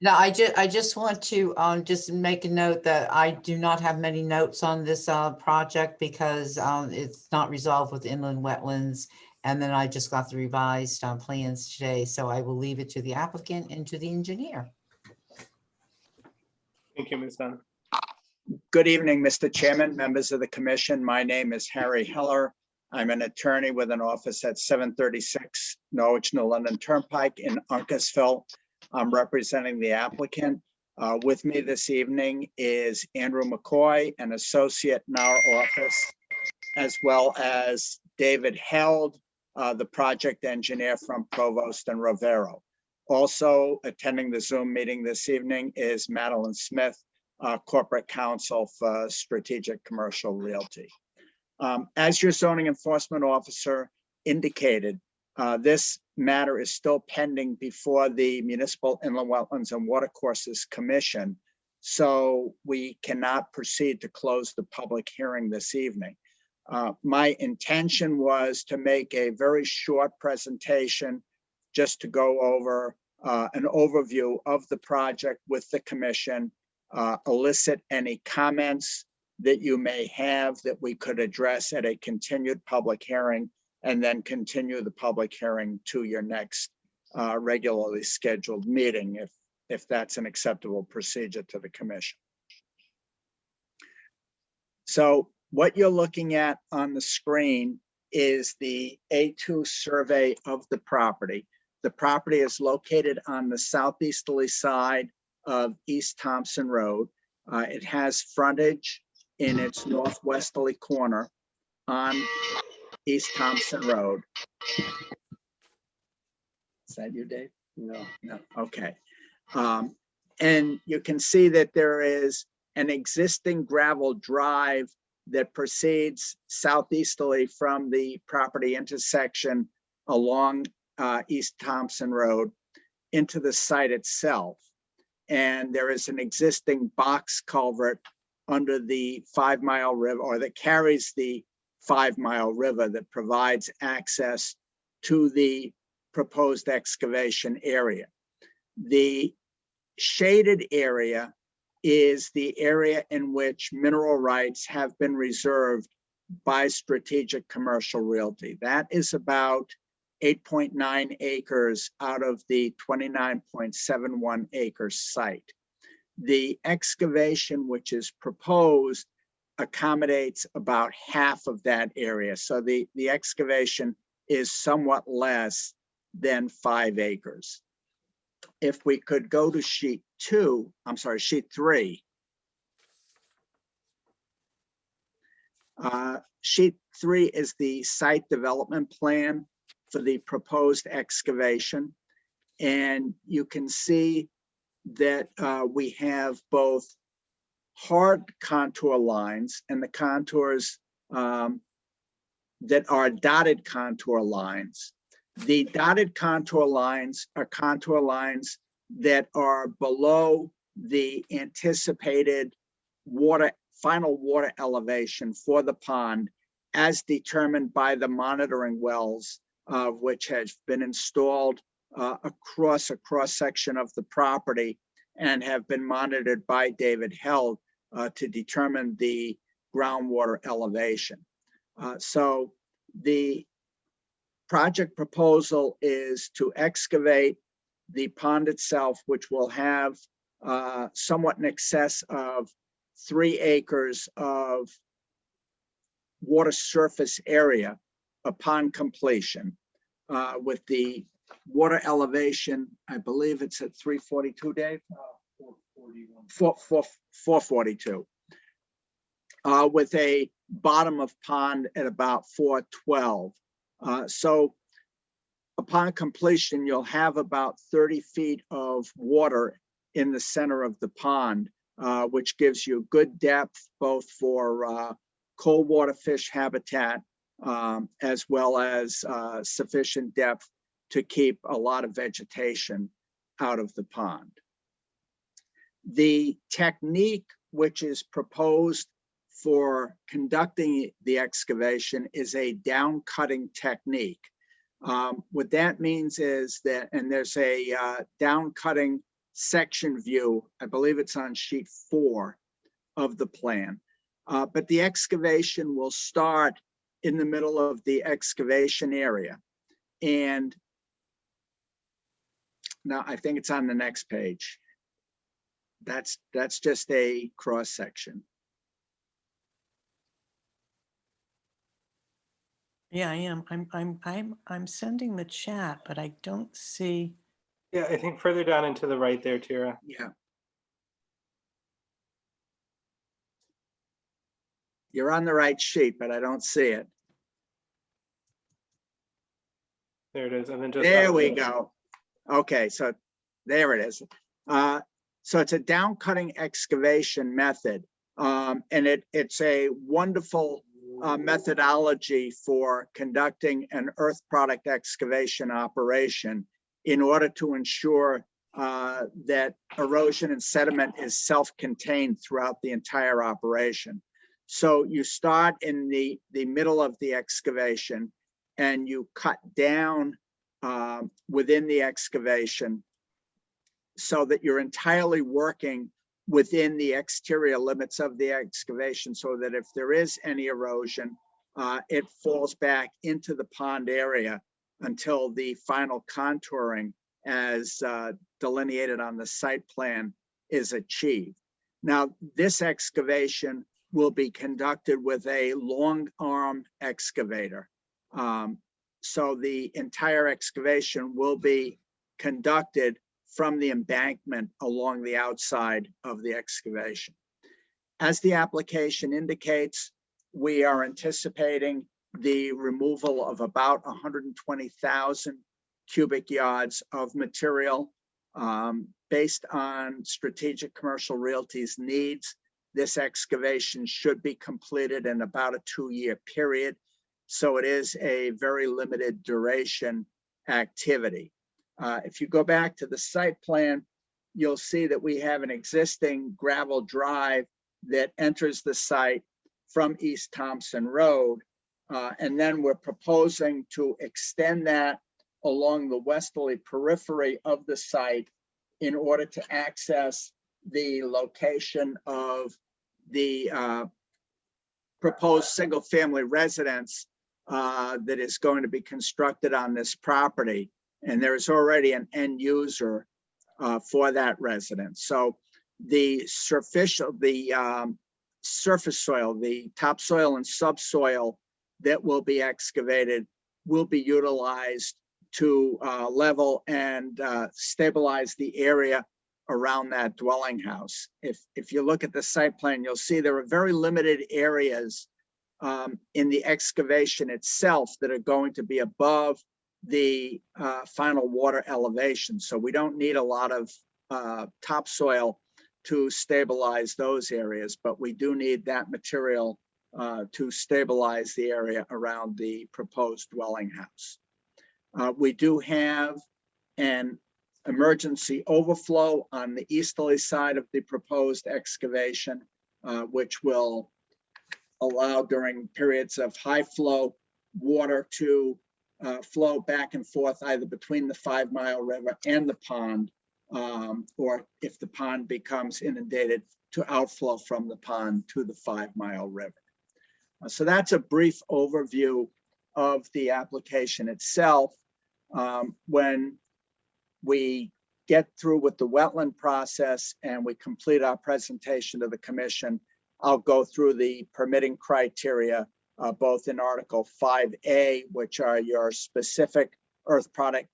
no, I just want to just make a note that I do not have many notes on this project because it's not resolved with inland wetlands. And then I just got the revised plans today, so I will leave it to the applicant and to the engineer. Thank you, Ms. Dunn. Good evening, Mr. Chairman, members of the commission. My name is Harry Heller. I'm an attorney with an office at 736 Norwich New London Turnpike in Uncasville. I'm representing the applicant. With me this evening is Andrew McCoy, an associate in our office, as well as David Held, the project engineer from Provost and Rivero. Also attending the Zoom meeting this evening is Madeline Smith, corporate counsel for Strategic Commercial Realty. As your zoning enforcement officer indicated, this matter is still pending before the Municipal Inland Wetlands and Watercourses Commission, so we cannot proceed to close the public hearing this evening. My intention was to make a very short presentation just to go over an overview of the project with the commission, elicit any comments that you may have that we could address at a continued public hearing, and then continue the public hearing to your next regularly scheduled meeting if that's an acceptable procedure to the commission. So what you're looking at on the screen is the A2 survey of the property. The property is located on the southeasterly side of East Thompson Road. It has frontage in its northwesterly corner on East Thompson Road. Is that you, Dave? No. Okay. And you can see that there is an existing gravel drive that proceeds southeasterly from the property intersection along East Thompson Road into the site itself. And there is an existing box culvert under the 5 Mile River, or that carries the 5 Mile River, that provides access to the proposed excavation area. The shaded area is the area in which mineral rights have been reserved by Strategic Commercial Realty. That is about 8.9 acres out of the 29.71 acre site. The excavation which is proposed accommodates about half of that area. So the excavation is somewhat less than 5 acres. If we could go to sheet 3. Sheet 3 is the site development plan for the proposed excavation. And you can see that we have both hard contour lines and the contours that are dotted contour lines. The dotted contour lines are contour lines that are below the anticipated final water elevation for the pond as determined by the monitoring wells, which have been installed across a cross-section of the property and have been monitored by David Held to determine the groundwater elevation. So the project proposal is to excavate the pond itself, which will have somewhat in excess of 3 acres of water surface area upon completion, with the water elevation, I believe it's at 342, Dave? 442. With a bottom of pond at about 412. So upon completion, you'll have about 30 feet of water in the center of the pond, which gives you good depth both for cold water fish habitat, as well as sufficient depth to keep a lot of vegetation out of the pond. The technique which is proposed for conducting the excavation is a down cutting technique. What that means is that, and there's a down cutting section view, I believe it's on sheet 4 of the plan. But the excavation will start in the middle of the excavation area. And now I think it's on the next page. That's just a cross section. Yeah, I am. I'm sending the chat, but I don't see. Yeah, I think further down and to the right there, Tira. Yeah. You're on the right sheet, but I don't see it. There it is. And then just There we go. Okay, so there it is. So it's a down cutting excavation method. And it's a wonderful methodology for conducting an earth product excavation operation in order to ensure that erosion and sediment is self-contained throughout the entire operation. So you start in the middle of the excavation and you cut down within the excavation so that you're entirely working within the exterior limits of the excavation, so that if there is any erosion, it falls back into the pond area until the final contouring as delineated on the site plan is achieved. Now, this excavation will be conducted with a long arm excavator. So the entire excavation will be conducted from the embankment along the outside of the excavation. As the application indicates, we are anticipating the removal of about 120,000 cubic yards of material. Based on Strategic Commercial Realty's needs, this excavation should be completed in about a 2-year period. So it is a very limited duration activity. If you go back to the site plan, you'll see that we have an existing gravel drive that enters the site from East Thompson Road. And then we're proposing to extend that along the westerly periphery of the site in order to access the location of the proposed single-family residence that is going to be constructed on this property. And there is already an end user for that residence. So the surface soil, the topsoil and subsoil that will be excavated will be utilized to level and stabilize the area around that dwelling house. If you look at the site plan, you'll see there are very limited areas in the excavation itself that are going to be above the final water elevation. So we don't need a lot of topsoil to stabilize those areas, but we do need that material to stabilize the area around the proposed dwelling house. We do have an emergency overflow on the easterly side of the proposed excavation, which will allow during periods of high flow water to flow back and forth either between the 5 Mile River and the pond, or if the pond becomes inundated, to outflow from the pond to the 5 Mile River. So that's a brief overview of the application itself. When we get through with the wetland process and we complete our presentation to the commission, I'll go through the permitting criteria, both in Article 5A, which are your specific earth product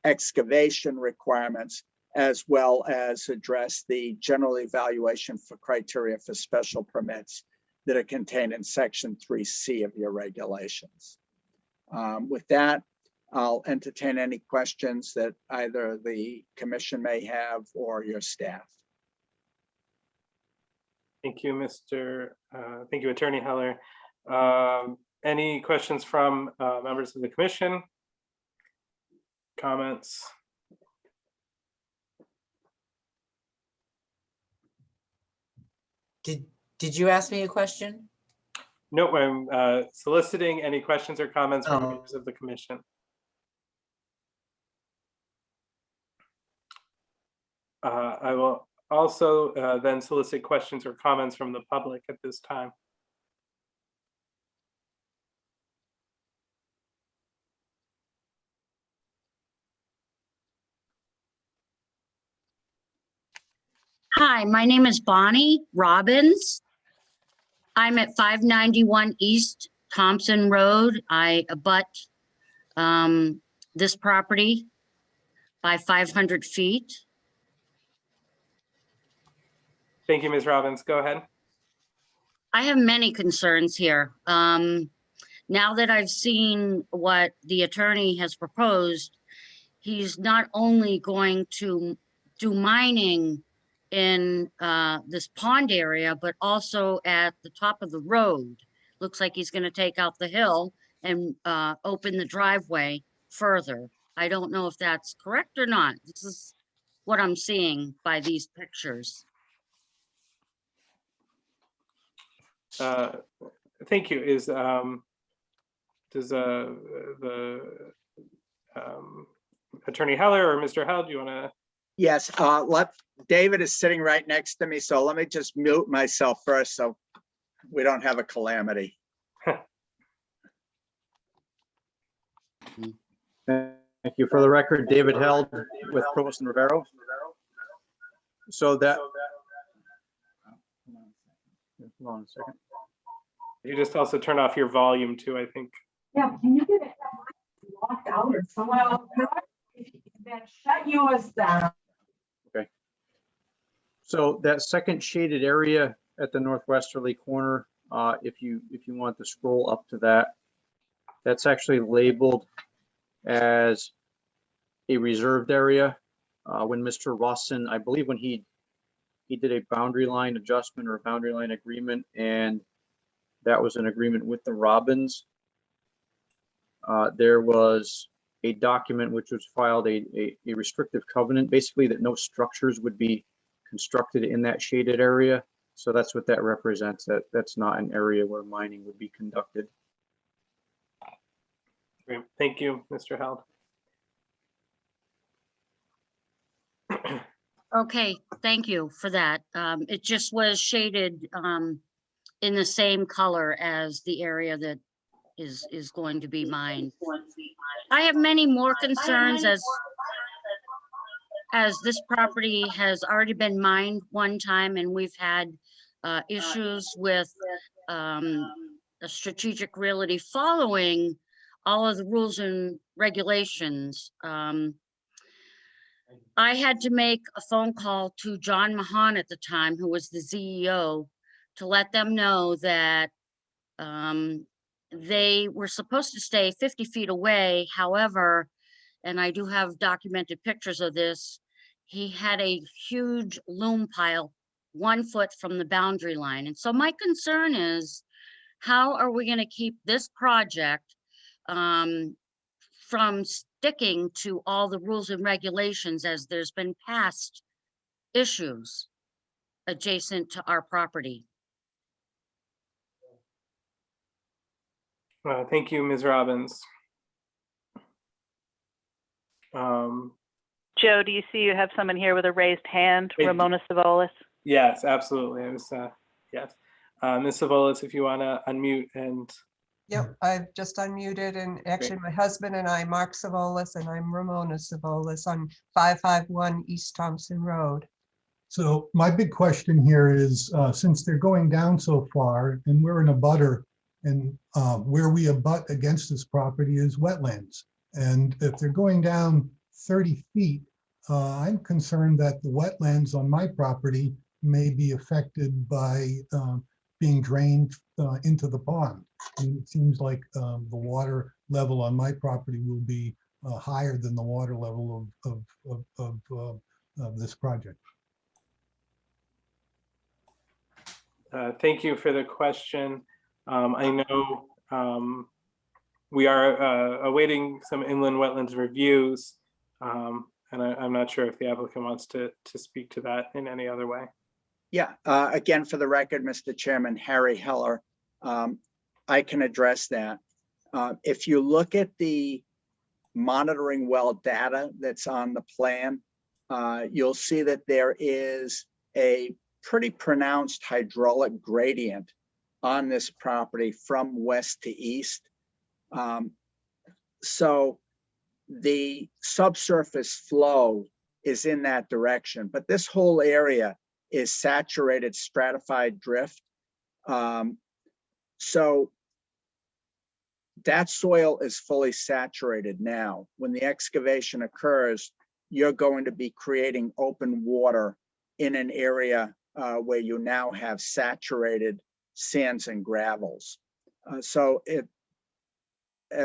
excavation requirements, as well as address the general evaluation for criteria for special permits that are contained in Section 3C of your regulations. With that, I'll entertain any questions that either the commission may have or your staff. Thank you, thank you, Attorney Heller. Any questions from members of the commission? Comments? Did you ask me a question? No, I'm soliciting any questions or comments from Oh. members of the commission. I will also then solicit questions or comments from the public at this time. Hi, my name is Bonnie Robbins. I'm at 591 East Thompson Road. I abut this property by 500 feet. Thank you, Ms. Robbins. Go ahead. I have many concerns here. Now that I've seen what the attorney has proposed, he's not only going to do mining in this pond area, but also at the top of the road. Looks like he's going to take out the hill and open the driveway further. I don't know if that's correct or not. This is what I'm seeing by these pictures. Thank you. Does the Attorney Heller or Mr. Held, do you want to? Yes, David is sitting right next to me, so let me just mute myself first so we don't have a calamity. Thank you. For the record, David Held with Provost and Rivero. So that. Hold on a second. You just also turn off your volume too, I think. Yeah, can you get it locked out or someone else? Then shut yours down. Okay. So that second shaded area at the northwesterly corner, if you want to scroll up to that, that's actually labeled as a reserved area. When Mr. Rawson, I believe when he did a boundary line adjustment or a boundary line agreement, and that was an agreement with the Robbins. There was a document which was filed, a restrictive covenant, basically that no structures would be constructed in that shaded area. So that's what that represents. That's not an area where mining would be conducted. Great. Thank you, Mr. Held. Okay, thank you for that. It just was shaded in the same color as the area that is going to be mined. I have many more concerns as this property has already been mined one time, and we've had issues with a strategic realty following all of the rules and regulations. I had to make a phone call to John Mahan at the time, who was the CEO, to let them know that they were supposed to stay 50 feet away. However, and I do have documented pictures of this, he had a huge loom pile 1 foot from the boundary line. And so my concern is, how are we going to keep this project from sticking to all the rules and regulations, as there's been past issues adjacent to our property? Thank you, Ms. Robbins. Joe, do you see you have someone here with a raised hand? Ramona Savolis. Yes, absolutely. It was, yes. Ms. Savolis, if you want to unmute and. Yep, I've just unmuted, and actually my husband and I, Mark Savolis, and I'm Ramona Savolis on 551 East Thompson Road. So my big question here is, since they're going down so far and we're in a butter, and where we abut against this property is wetlands. And if they're going down 30 feet, I'm concerned that the wetlands on my property may be affected by being drained into the pond. And it seems like the water level on my property will be higher than the water level of this project. Thank you for the question. I know we are awaiting some inland wetlands reviews, and I'm not sure if the applicant wants to speak to that in any other way. Yeah, again, for the record, Mr. Chairman, Harry Heller, I can address that. If you look at the monitoring well data that's on the plan, you'll see that there is a pretty pronounced hydraulic gradient on this property from west to east. So the subsurface flow is in that direction, but this whole area is saturated stratified drift. So that soil is fully saturated now. When the excavation occurs, you're going to be creating open water in an area where you now have saturated sands and gravels.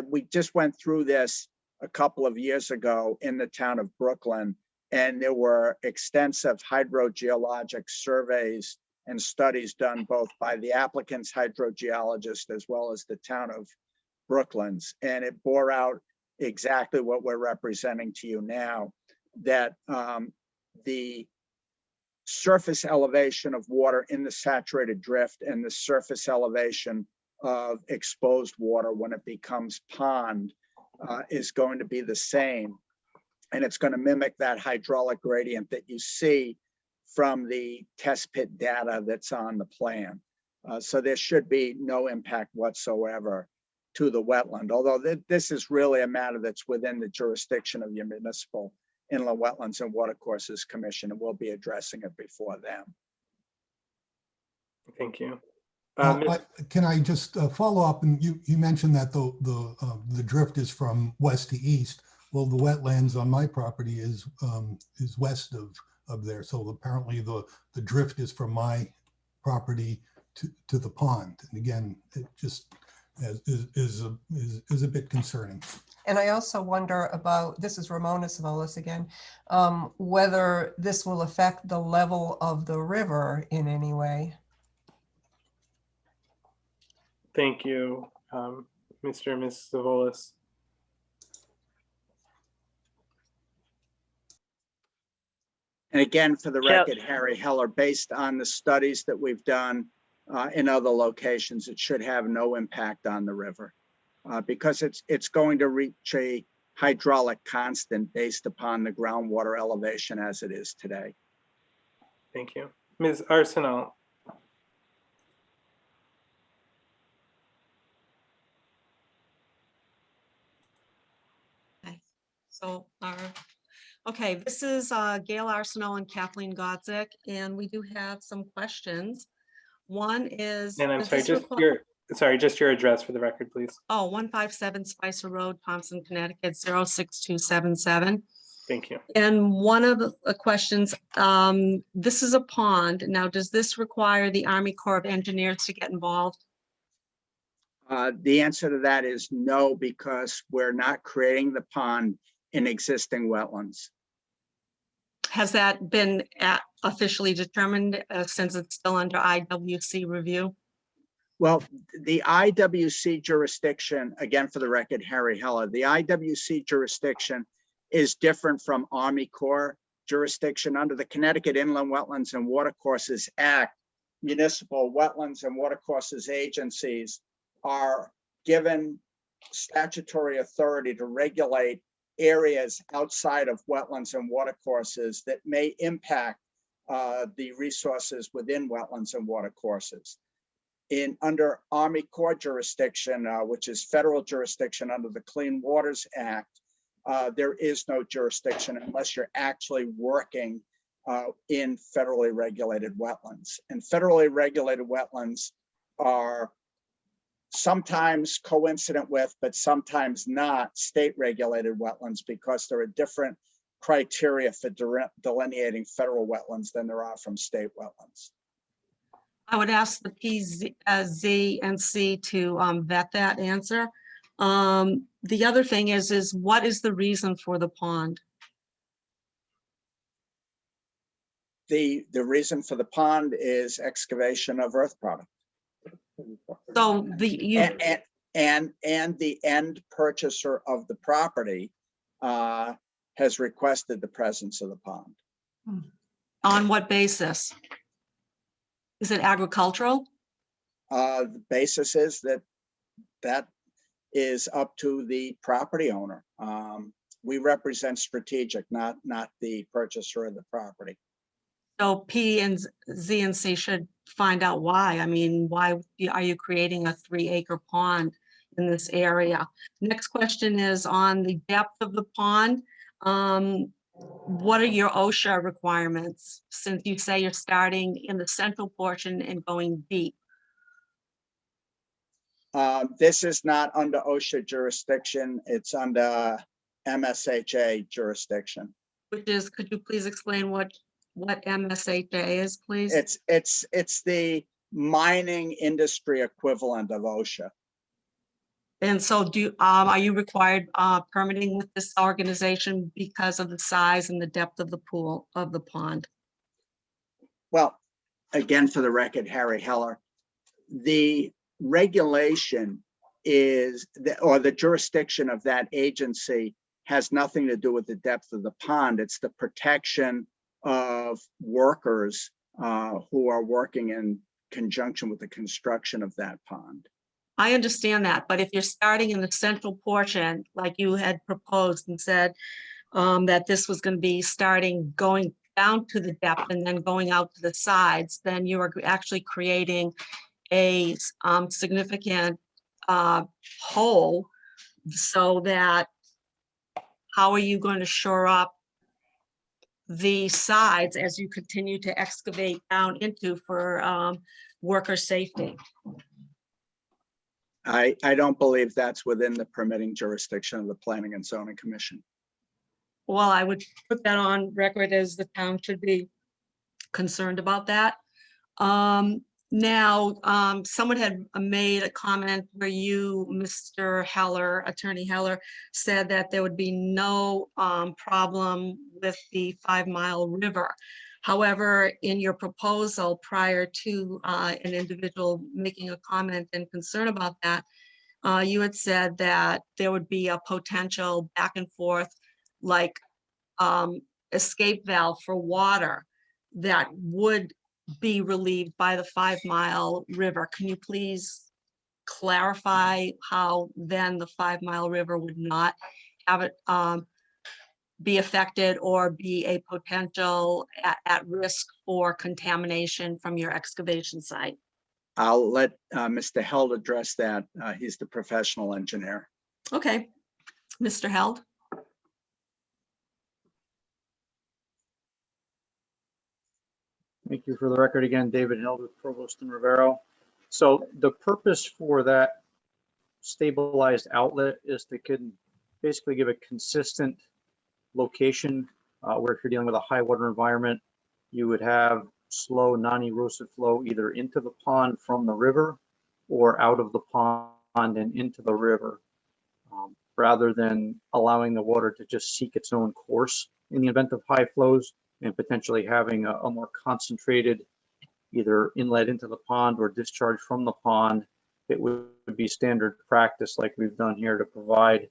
We just went through this a couple of years ago in the town of Brooklyn, and there were extensive hydrogeologic surveys and studies done both by the applicant's hydrogeologist as well as the town of Brooklyn's, and it bore out exactly what we're representing to you now, that the surface elevation of water in the saturated drift and the surface elevation of exposed water when it becomes pond is going to be the same. And it's going to mimic that hydraulic gradient that you see from the test pit data that's on the plan. So there should be no impact whatsoever to the wetland, although this is really a matter that's within the jurisdiction of your municipal Inland Wetlands and Watercourses Commission, and we'll be addressing it before them. Thank you. Can I just follow up? And you mentioned that the drift is from west to east. Well, the wetlands on my property is west of there. So apparently the drift is from my property to the pond. And again, it just is a bit concerning. And I also wonder about, this is Ramona Savolas again, whether this will affect the level of the river in any way. Thank you, Mr. and Ms. Savolas. And again, for the record, Harry Heller, based on the studies that we've done in other locations, it should have no impact on the river because it's going to reach a hydraulic constant based upon the groundwater elevation as it is today. Thank you. Ms. Arsenal. So okay, this is Gail Arsenal and Kathleen Godzik, and we do have some questions. One is, And I'm does sorry, this just your address for the record, please. Oh, 157 Spicer Road, Thompson, Connecticut, 06277. Thank you. And one of the questions, this is a pond. Now, does this require the Army Corps of Engineers to get involved? The answer to that is no, because we're not creating the pond in existing wetlands. Has that been officially determined since it's still under IWC review? Well, the IWC jurisdiction, again, for the record, Harry Heller, the IWC jurisdiction is different from Army Corps jurisdiction. Under the Connecticut Inland Wetlands and Watercourses Act, municipal wetlands and watercourses agencies are given statutory authority to regulate areas outside of wetlands and watercourses that may impact the resources within wetlands and watercourses. Under Army Corps jurisdiction, which is federal jurisdiction under the Clean Waters Act, there is no jurisdiction unless you're actually working in federally regulated wetlands. And federally regulated wetlands are sometimes coincident with, but sometimes not, state regulated wetlands because there are different criteria for delineating federal wetlands than there are from state wetlands. I would ask the PZC and C to vet that answer. The other thing is what is the reason for the pond? The reason for the pond is excavation of earth product. So and the end purchaser of the property has requested the presence of the pond. On what basis? Is it agricultural? The basis is that that is up to the property owner. We represent strategic, not the purchaser of the property. So P and Z and C should find out why. I mean, why are you creating a 3-acre pond in this area? Next question is on the depth of the pond. What are your OSHA requirements? Since you say you're starting in the central portion and going deep. This is not under OSHA jurisdiction. It's under MSHA jurisdiction. Which is, could you please explain what MSHA is, please? It's the mining industry equivalent of OSHA. And so are you required permitting with this organization because of the size and the depth of the pool of the pond? Well, again, for the record, Harry Heller, the regulation is, or the jurisdiction of that agency has nothing to do with the depth of the pond. It's the protection of workers who are working in conjunction with the construction of that pond. I understand that, but if you're starting in the central portion, like you had proposed and said that this was going to be starting going down to the depth and then going out to the sides, then you are actually creating a significant hole, so that how are you going to shore up the sides as you continue to excavate down into for worker safety? I don't believe that's within the permitting jurisdiction of the Planning and Zoning Commission. Well, I would put that on record as the town should be concerned about that. Now, someone had made a comment where you, Mr. Heller, Attorney Heller, said that there would be no problem with the 5 Mile River. However, in your proposal prior to an individual making a comment and concern about that, you had said that there would be a potential back and forth, like escape valve for water that would be relieved by the 5 Mile River. Can you please clarify how then the 5 Mile River would not have it be affected or be a potential at risk for contamination from your excavation site? I'll let Mr. Held address that. He's the professional engineer. Okay, Mr. Held. Thank you. For the record again, David Held with Provost and Rivero. So the purpose for that stabilized outlet is to basically give a consistent location where if you're dealing with a high water environment, you would have slow non-erosive flow either into the pond from the river or out of the pond and into the river, rather than allowing the water to just seek its own course in the event of high flows and potentially having a more concentrated either inlet into the pond or discharge from the pond. It would be standard practice like we've done here to provide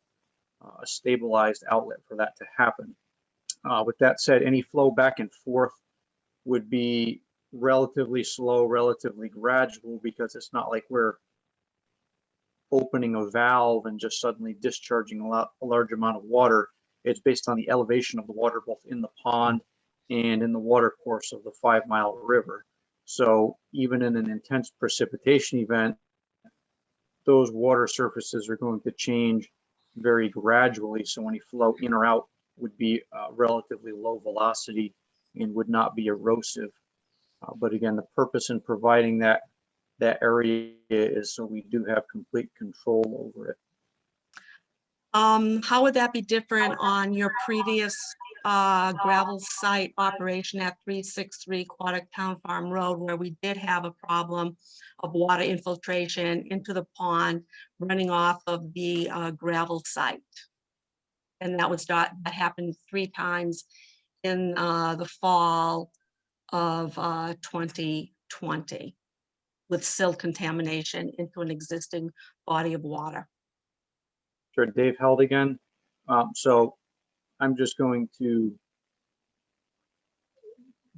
a stabilized outlet for that to happen. With that said, any flow back and forth would be relatively slow, relatively gradual, because it's not like we're opening a valve and just suddenly discharging a large amount of water. It's based on the elevation of the water both in the pond and in the water course of the 5 Mile River. So even in an intense precipitation event, those water surfaces are going to change very gradually. So any flow in or out would be relatively low velocity and would not be erosive. But again, the purpose in providing that area is so we do have complete control over it. How would that be different on your previous gravel site operation at 363 Aquatic Town Farm Road, where we did have a problem of water infiltration into the pond running off of the gravel site? And that happened 3 times in the fall of 2020 with silt contamination into an existing body of water. Sure, Dave Held again. So I'm just going to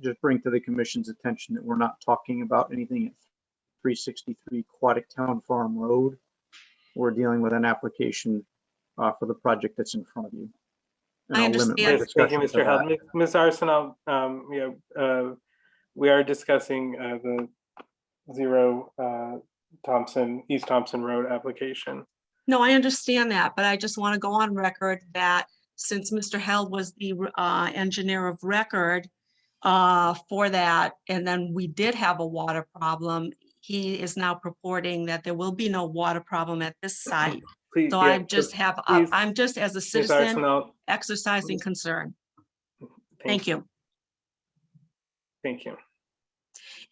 just bring to the commission's attention that we're not talking about anything at 363 Aquatic Town Farm Road. We're dealing with an application for the project that's in front of you. And I I'll limit my understand. Thank you, discussion to Mr. that. Held. Ms. Arsenal, we are discussing the 0 East Thompson Road application. No, I understand that, but I just want to go on record that since Mr. Held was the engineer of record for that, and then we did have a water problem, he is now purporting that there will be no water problem at this site. Please, So yeah, I just have, please, I'm just as a Ms. citizen Arsenal, exercising concern. Thank you. Thank you.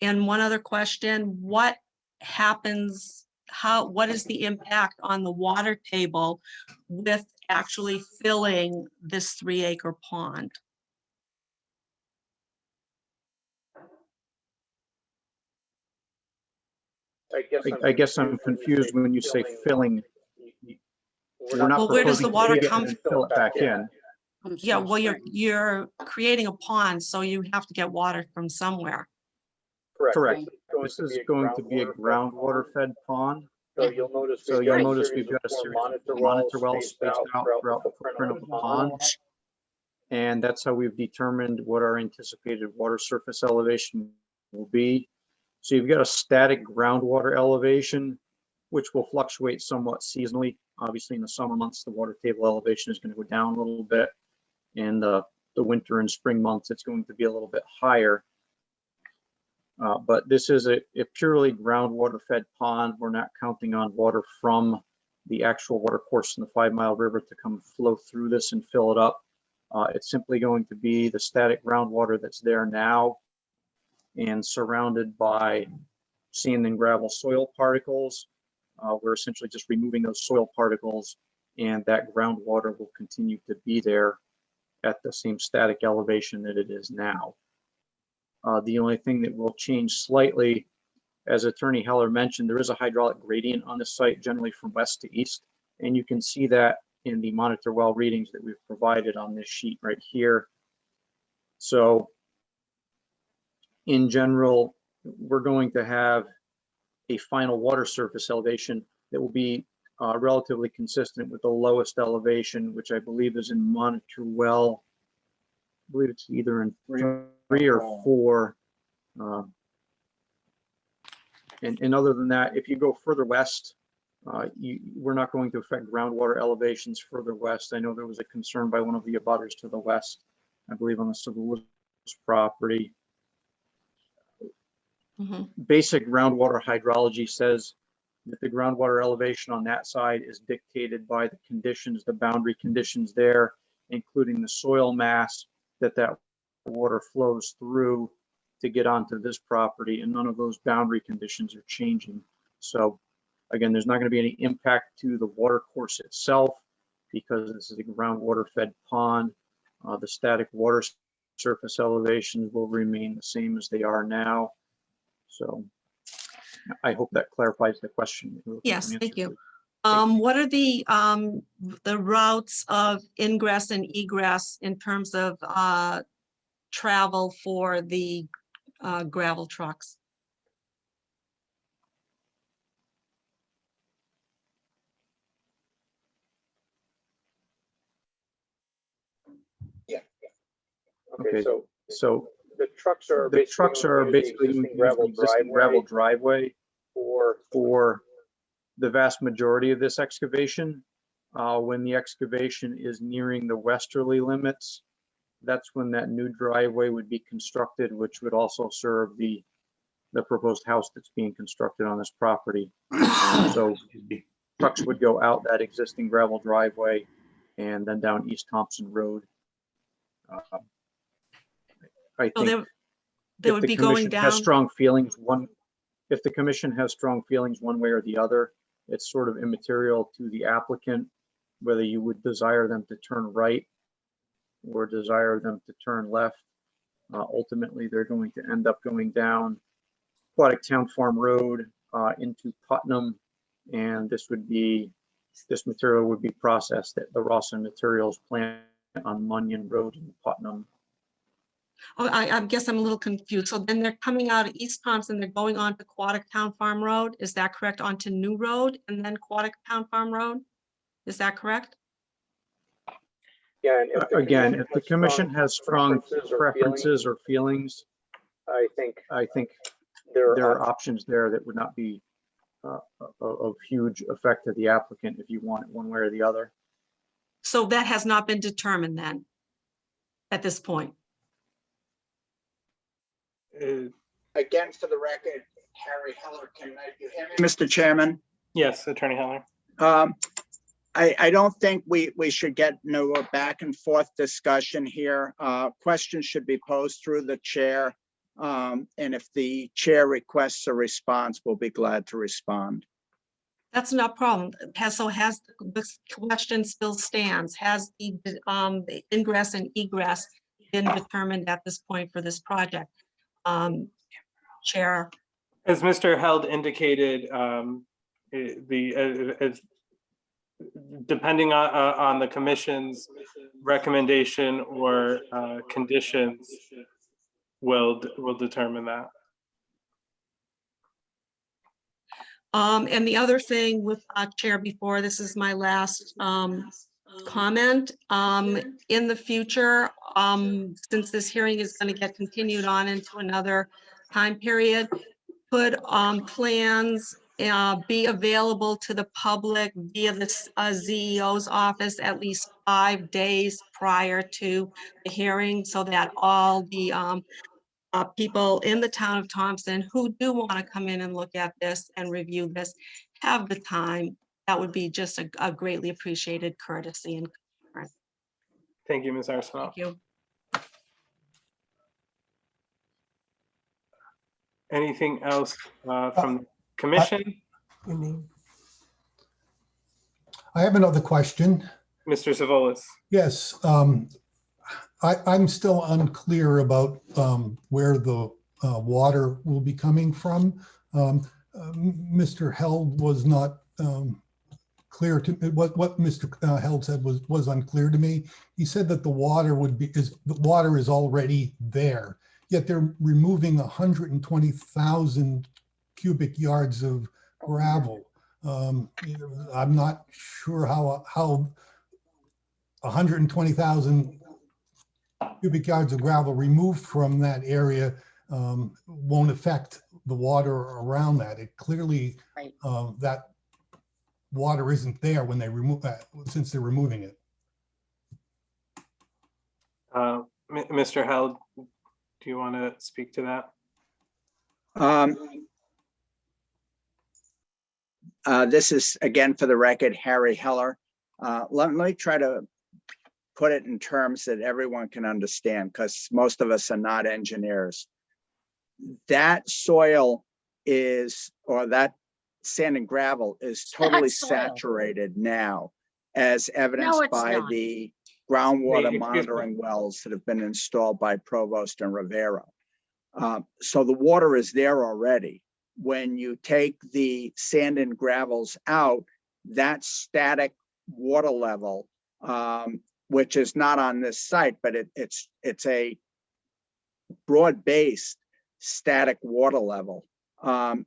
And one other question, what happens, what is the impact on the water table with actually filling this 3-acre pond? I guess I'm confused when you say filling. We're not Well, where does proposing the to water dig it come and fill it back in. Yeah, well, you're creating a pond, so you have to get water from somewhere. Correct. This is going to be a groundwater fed pond. So you'll notice we've got a series of monitor wells spaced out throughout the footprint of the pond. And that's how we've determined what our anticipated water surface elevation will be. So you've got a static groundwater elevation, which will fluctuate somewhat seasonally. Obviously, in the summer months, the water table elevation is going to go down a little bit. In the winter and spring months, it's going to be a little bit higher. But this is a purely groundwater fed pond. We're not counting on water from the actual water course in the 5 Mile River to come flow through this and fill it up. It's simply going to be the static groundwater that's there now and surrounded by sand and gravel soil particles. We're essentially just removing those soil particles, and that groundwater will continue to be there at the same static elevation that it is now. The only thing that will change slightly, as Attorney Heller mentioned, there is a hydraulic gradient on the site, generally from west to east, and you can see that in the monitor well readings that we've provided on this sheet right here. So in general, we're going to have a final water surface elevation that will be relatively consistent with the lowest elevation, which I believe is in monitor well. I believe it's either in 3 or 4. And other than that, if you go further west, we're not going to affect groundwater elevations further west. I know there was a concern by one of the abutters to the west, I believe on the Civil Woods property. Basic groundwater hydrology says that the groundwater elevation on that side is dictated by the conditions, the boundary conditions there, including the soil mass that water flows through to get onto this property, and none of those boundary conditions are changing. So again, there's not going to be any impact to the water course itself because this is a groundwater fed pond. The static water surface elevations will remain the same as they are now. So I hope that clarifies the question. Yes, thank you. What are the routes of ingress and egress in terms of travel for the gravel trucks? Okay, so the trucks are basically using the existing gravel driveway for the vast majority of this excavation. When the excavation is nearing the westerly limits, that's when that new driveway would be constructed, which would also serve the proposed house that's being constructed on this property. So trucks would go out that existing gravel driveway and then down East Thompson Road. I think they would be going down. If the commission has strong feelings one way or the other, it's sort of immaterial to the applicant whether you would desire them to turn right or desire them to turn left. Ultimately, they're going to end up going down Aquatic Town Farm Road into Putnam, and this material would be processed at the Rawson Materials plant on Munyon Road in Putnam. Oh, I guess I'm a little confused. So then they're coming out of East Thompson, they're going on to Quantic Town Farm Road, is that correct? Onto New Road and then Quantic Town Farm Road? Is that correct? Yeah, and if the Again, if the commission has strong preferences preferences or feelings, I think I think there there are are options there that would not be of huge effect to the applicant if you want it one way or the other. So that has not been determined then at this point. again, for the record, Harry Heller, can you hear me, Mr. Chairman? Yes, Attorney Heller. I don't think we should get into a back and forth discussion here. Questions should be posed through the chair. And if the chair requests a response, we'll be glad to respond. That's no problem. So has the question still stands? Has the ingress and egress been determined at this point for this project? Chair. As Mr. Held indicated, depending on the commission's recommendation or conditions, will determine that. And the other thing with Chair, before this is my last comment, in the future, since this hearing is going to get continued on into another time period, could plans be available to the public via the ZEO's office at least 5 days prior to the hearing, so that all the people in the town of Thompson who do want to come in and look at this and review this have the time? That would be just a greatly appreciated courtesy. And thank you, Ms. Arsenault. thank you. Anything else from the commission? I have another question. Mr. Savolas. Yes, I'm still unclear about where the water will be coming from. Mr. Held was not clear to me. What Mr. Held said was unclear to me. He said that the water is already there, yet they're removing 120,000 cubic yards of gravel. I'm not sure how 120,000 cubic yards of gravel removed from that area won't affect the water around that. It clearly, that water isn't there when they remove that, since they're removing it. Mr. Held, do you want to speak to that? This is, again, for the record, Harry Heller. Let me try to put it in terms that everyone can understand, because most of us are not engineers. That soil is, or that sand and gravel is totally saturated now, as evidenced by the groundwater monitoring wells that have been installed by Provost and Rivera. So the water is there already. When you take the sand and gravels out, that static water level, which is not on this site, but it's a broad-based static water level,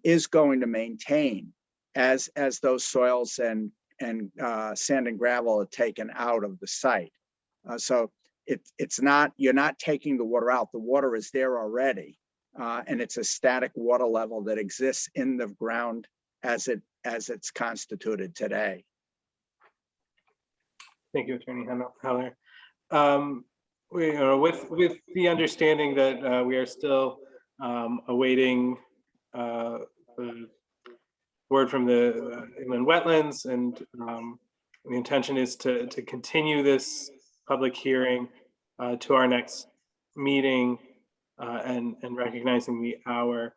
is going to maintain as those soils and sand and gravel are taken out of the site. So it's not, you're not taking the water out. The water is there already, and it's a static water level that exists in the ground as it's constituted today. Thank you, Attorney Heller. With the understanding that we are still awaiting the word from the inland wetlands, and the intention is to continue this public hearing to our next meeting, and recognizing the hour.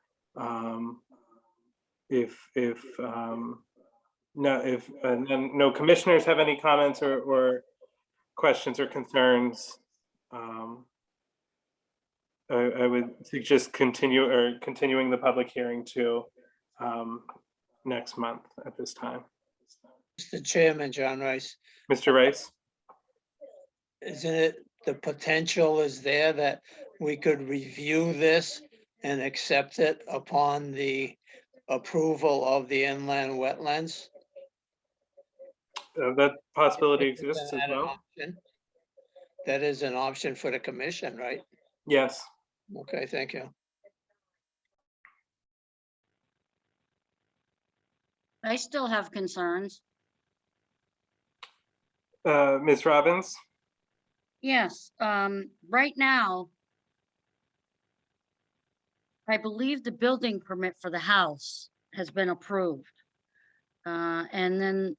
If no commissioners have any comments or questions or concerns, I would suggest continuing the public hearing to next month at this time. Mr. Chairman, John Rice. Mr. Rice? Isn't it the potential is there that we could review this and accept it upon the approval of the inland wetlands? That possibility Isn't exists as that an well. option? That is an option for the commission, right? Yes. Okay, thank you. I still have concerns. Ms. Robbins? Yes, right now, I believe the building permit for the house has been approved. And then,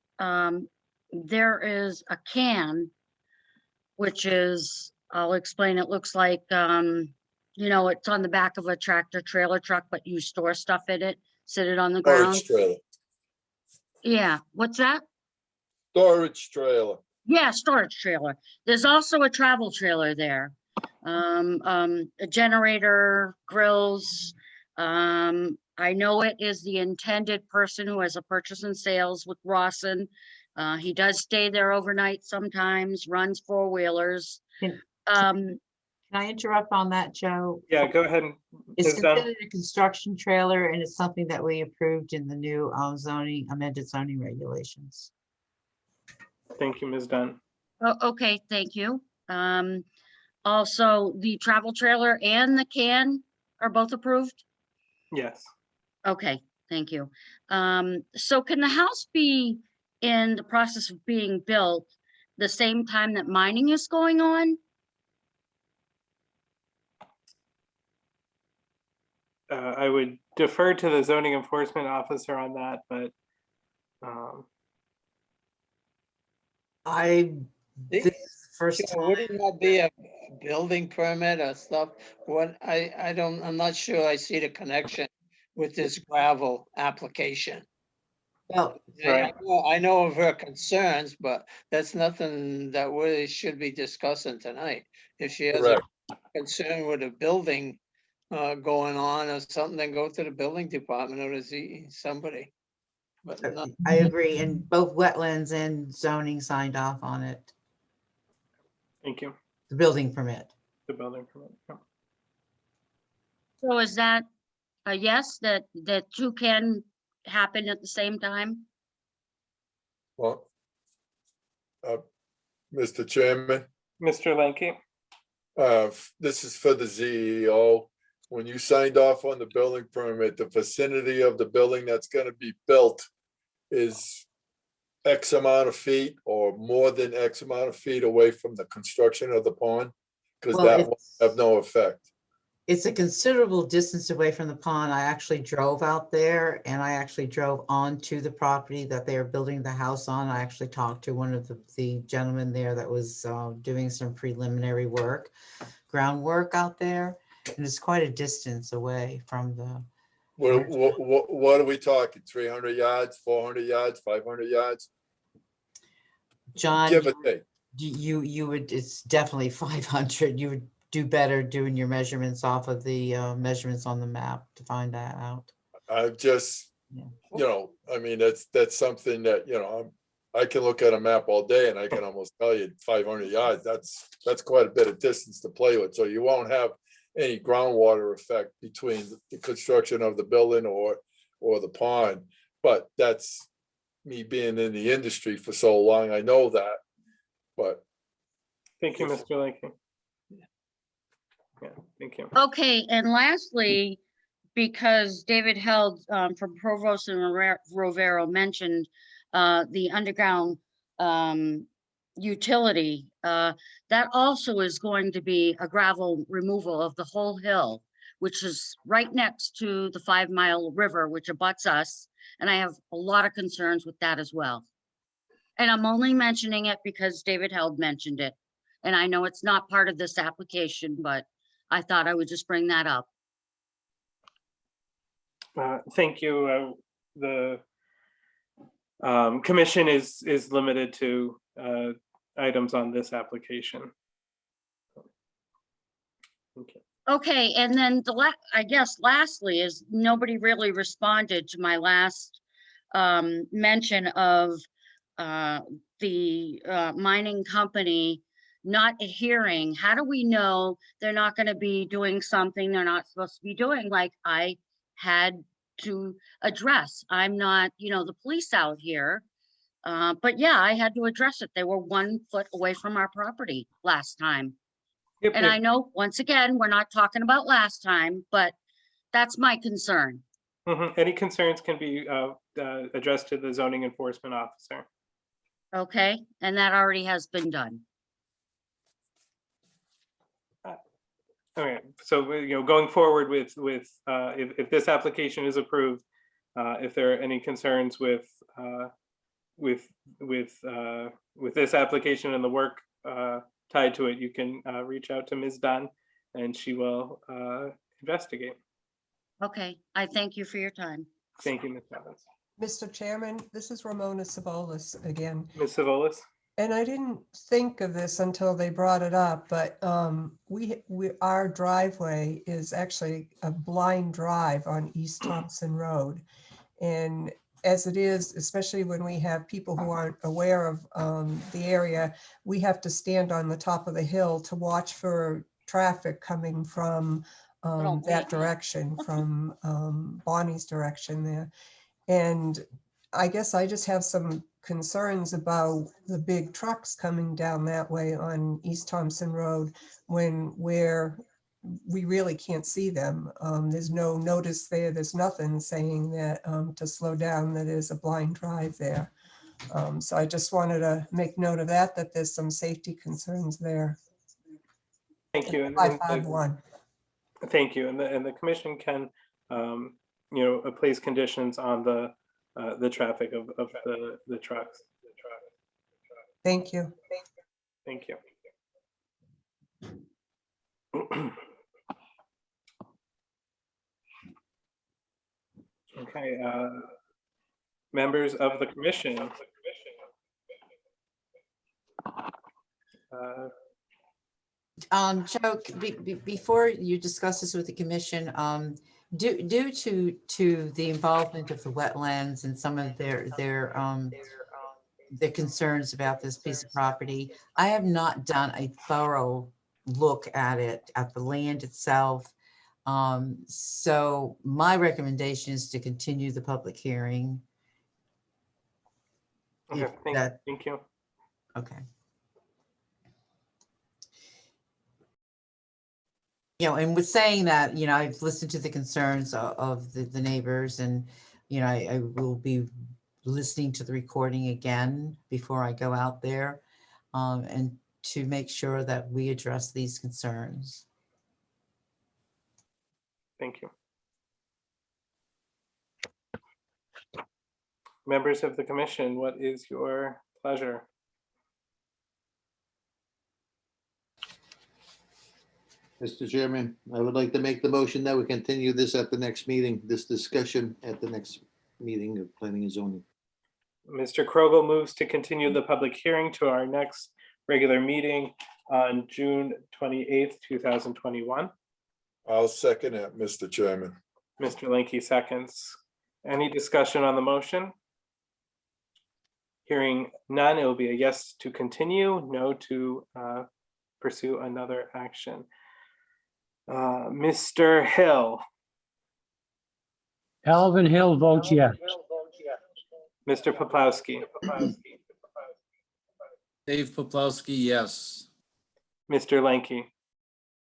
there is a can, which is, I'll explain, it looks like, you know, it's on the back of a tractor trailer truck, but you store stuff in it, sit it on the ground. Storage trailer. Yeah, what's that? Storage trailer. Yeah, storage trailer. There's also a travel trailer there. A generator, grills. I know it is the intended person who has a purchase and sales with Rawson. He does stay there overnight sometimes, runs four-wheelers. Can I interrupt on that, Joe? Yeah, go ahead. It's Ms. Dunn? considered a construction trailer and it's something that we approved in the new zoning, amended zoning regulations. Thank you, Ms. Dunn. Oh, okay, thank you. Also, the travel trailer and the can are both approved? Yes. Okay, thank you. So can the house be in the process of being built the same time that mining is going on? I would defer to the zoning enforcement officer on that, but this is the first Joe, time. wouldn't that be a building permit or stuff? What, I'm not sure I see the connection with this gravel application. Well, I know of her concerns, but that's nothing that we should be discussing tonight. If she has a Correct. concern with a building going on or something, then go to the building department or to see somebody. But not. I agree, and both wetlands and zoning signed off on it, thank you. the building permit. The building permit. Yeah. So is that a yes, that two can happen at the same time? Well, Mr. Chairman, Mr. Lanky? this is for the ZEO. When you signed off on the building permit, the vicinity of the building that's gonna be built is X amount of feet or more than X amount of feet away from the construction of the pond? Because Well, that will have no effect. It's a considerable distance away from the pond. I actually drove out there and I actually drove onto the property that they are building the house on. I actually talked to one of the gentlemen there that was doing some preliminary work, groundwork out there. And it's quite a distance away from the. What are we talking? 300 yards, 400 yards, 500 yards? John, Give or take. you would, it's definitely 500. You would do better doing your measurements off of the measurements on the map to find that out. I just, Yeah. you know, I mean, that's something that, you know, I can look at a map all day and I can almost tell you 500 yards. That's quite a bit of distance to play with. So you won't have any groundwater effect between the construction of the building or the pond. But that's me being in the industry for so long. I know that, but. Thank you, Mr. Lanky. Yeah, thank you. Okay, and lastly, because David Held from Provost and Rovero mentioned the underground utility, that also is going to be a gravel removal of the whole hill, which is right next to the 5 Mile River, which abuts us. And I have a lot of concerns with that as well. And I'm only mentioning it because David Held mentioned it. And I know it's not part of this application, but I thought I would just bring that up. Thank you. The commission is limited to items on this application. Okay. Okay, and then I guess lastly is nobody really responded to my last mention of the mining company not adhering? How do we know they're not going to be doing something they're not supposed to be doing? Like I had to address. I'm not, the police out here. But yeah, I had to address it. They were 1 foot away from our property last time. Yep, And yep. I know, once again, we're not talking about last time, but that's my concern. Any concerns can be addressed to the zoning enforcement officer. Okay, and that already has been done. Okay, so going forward with if this application is approved, if there are any concerns with this application and the work tied to it, you can reach out to Ms. Dunn and she will investigate. Okay, I thank you for your time. Thank you, Ms. Evans. Mr. Chairman, this is Ramona Savolas again. Ms. Savolas? And I didn't think of this until they brought it up, but our driveway is actually a blind drive on East Thompson Road. And as it is, especially when we have people who aren't aware of the area, we have to stand on the top of the hill to watch for traffic coming from that direction, from Bonnie's direction there. And I guess I just have some concerns about the big trucks coming down that way on East Thompson Road where we really can't see them. There's no notice there. There's nothing saying that to slow down, that is a blind drive there. So I just wanted to make note of that there's some safety concerns there. Thank you. And 551. thank you. And the commission can, place conditions on the traffic of the trucks. Thank you. Thank you. Okay, members of the commission. Joe, before you discuss this with the commission, due to the involvement of the wetlands and some of their concerns about this piece of property, I have not done a thorough look at it, at the land itself. So my recommendation is to continue the public hearing. Okay, thank you. Okay. And with saying that, I've listened to the concerns of the neighbors, and, I will be listening to the recording again before I go out there, and to make sure that we address these concerns. Thank you. Members of the commission, what is your pleasure? Mr. Chairman, I would like to make the motion that we continue this at the next meeting, this discussion at the next meeting of planning and zoning. Mr. Krogel moves to continue the public hearing to our next regular meeting on June 28th, 2021. I'll second it, Mr. Chairman. Mr. Linky seconds. Any discussion on the motion? Hearing none, it will be a yes to continue, no to pursue another action. Mr. Hill. Alvin Hill votes yes. Mr. Poplawski. Dave Poplawski, yes. Mr. Lanky.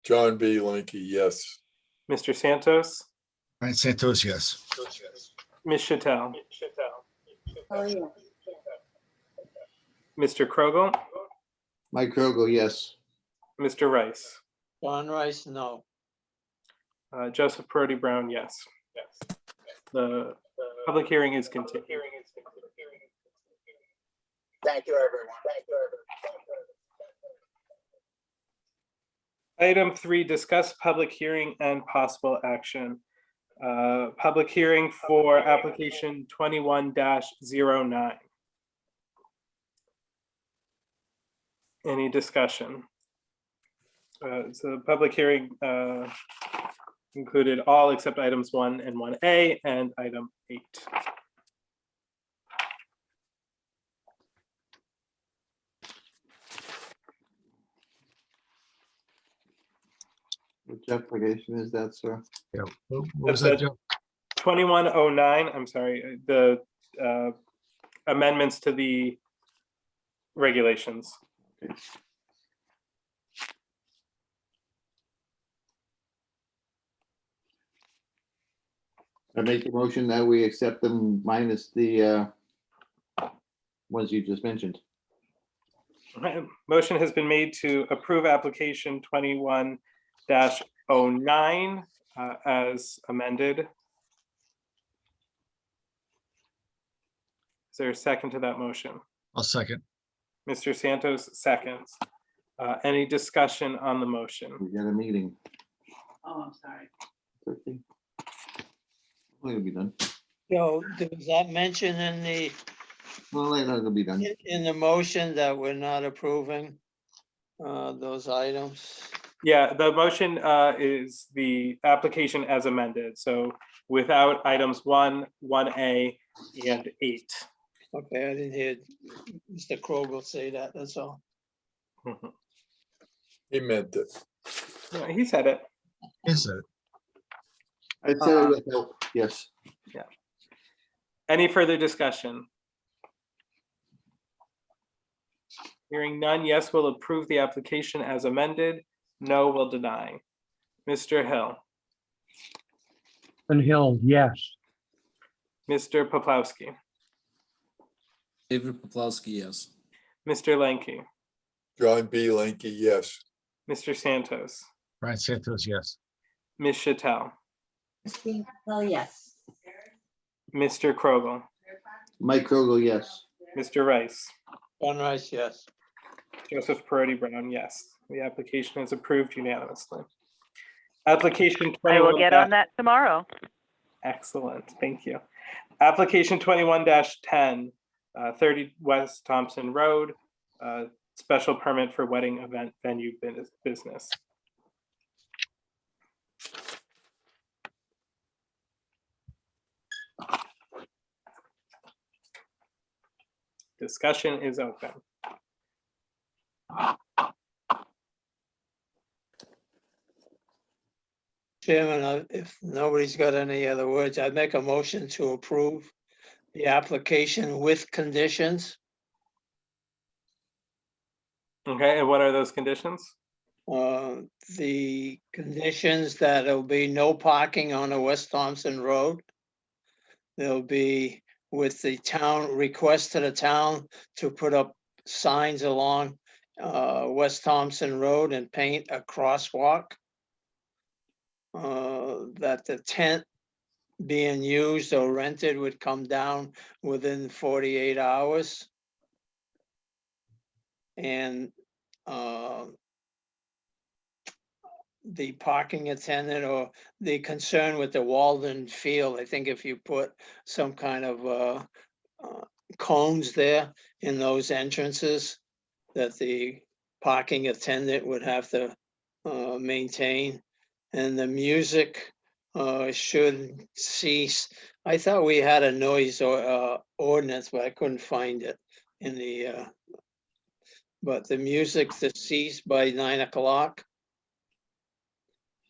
John B. Linky, yes. Mr. Santos. Brian Santos, yes. Ms. Chattel. Oh, yeah. Mr. Krogel. Mike Krogel, yes. Mr. Rice. John Rice, no. Joseph Perotti Brown, yes. The public hearing is continued. Thank you, everyone. Item 3, discuss public hearing and possible action. Public hearing for application 21-09. Any discussion? So the public hearing included all except items 1 and 1A and item 8. Which application is that, sir? Yeah. What was That's that, a Joe? 2109, I'm sorry, the amendments to the regulations. I make the motion that we accept them minus the ones you just mentioned. Motion has been made to approve application 21-09 as amended. Is there a second to that motion? I'll second. Mr. Santos seconds. Any discussion on the motion? We got a meeting. Oh, I'm sorry. Okay. It'll be done. So does that mention in the, Well, it'll be done. in the motion that we're not approving those items? Yeah, the motion is the application as amended. So without items 1, 1A, and 8. Okay, I didn't hear Mr. Krogel say that, that's all. He meant it. Yeah, he said it. Is it? I'd say with help, yes. Yeah. Any further discussion? Hearing none, yes, we'll approve the application as amended. No, will deny. Mr. Hill, And Hill, yes. Mr. Poplawski, David Poplawski, yes. Mr. Lanky, John B. Lanky, yes. Mr. Santos, Brian Santos, yes. Ms. Chattel, Christine Capel, yes. Mr. Krogel, Mike Krogel, yes. Mr. Rice, John Rice, yes. Joseph Perotti Brown, yes. The application is approved unanimously. Application 21. I will get on that tomorrow. Excellent, thank you. Application 21-10, 30 West Thompson Road, special permit for wedding event venue business. Discussion is open. Chairman, if nobody's got any other words, I'd make a motion to approve the application with conditions. Okay, and what are those conditions? The conditions that there'll be no parking on the West Thompson Road. There'll be with the town, request to the town to put up signs along West Thompson Road and paint a crosswalk. That the tent being used or rented would come down within 48 hours. And the parking attendant or the concern with the Walden Field, I think if you put some kind of cones there in those entrances, that the parking attendant would have to maintain. And the music should cease. I thought we had a noise ordinance, but I couldn't find it in the, but the music to cease by 9 o'clock.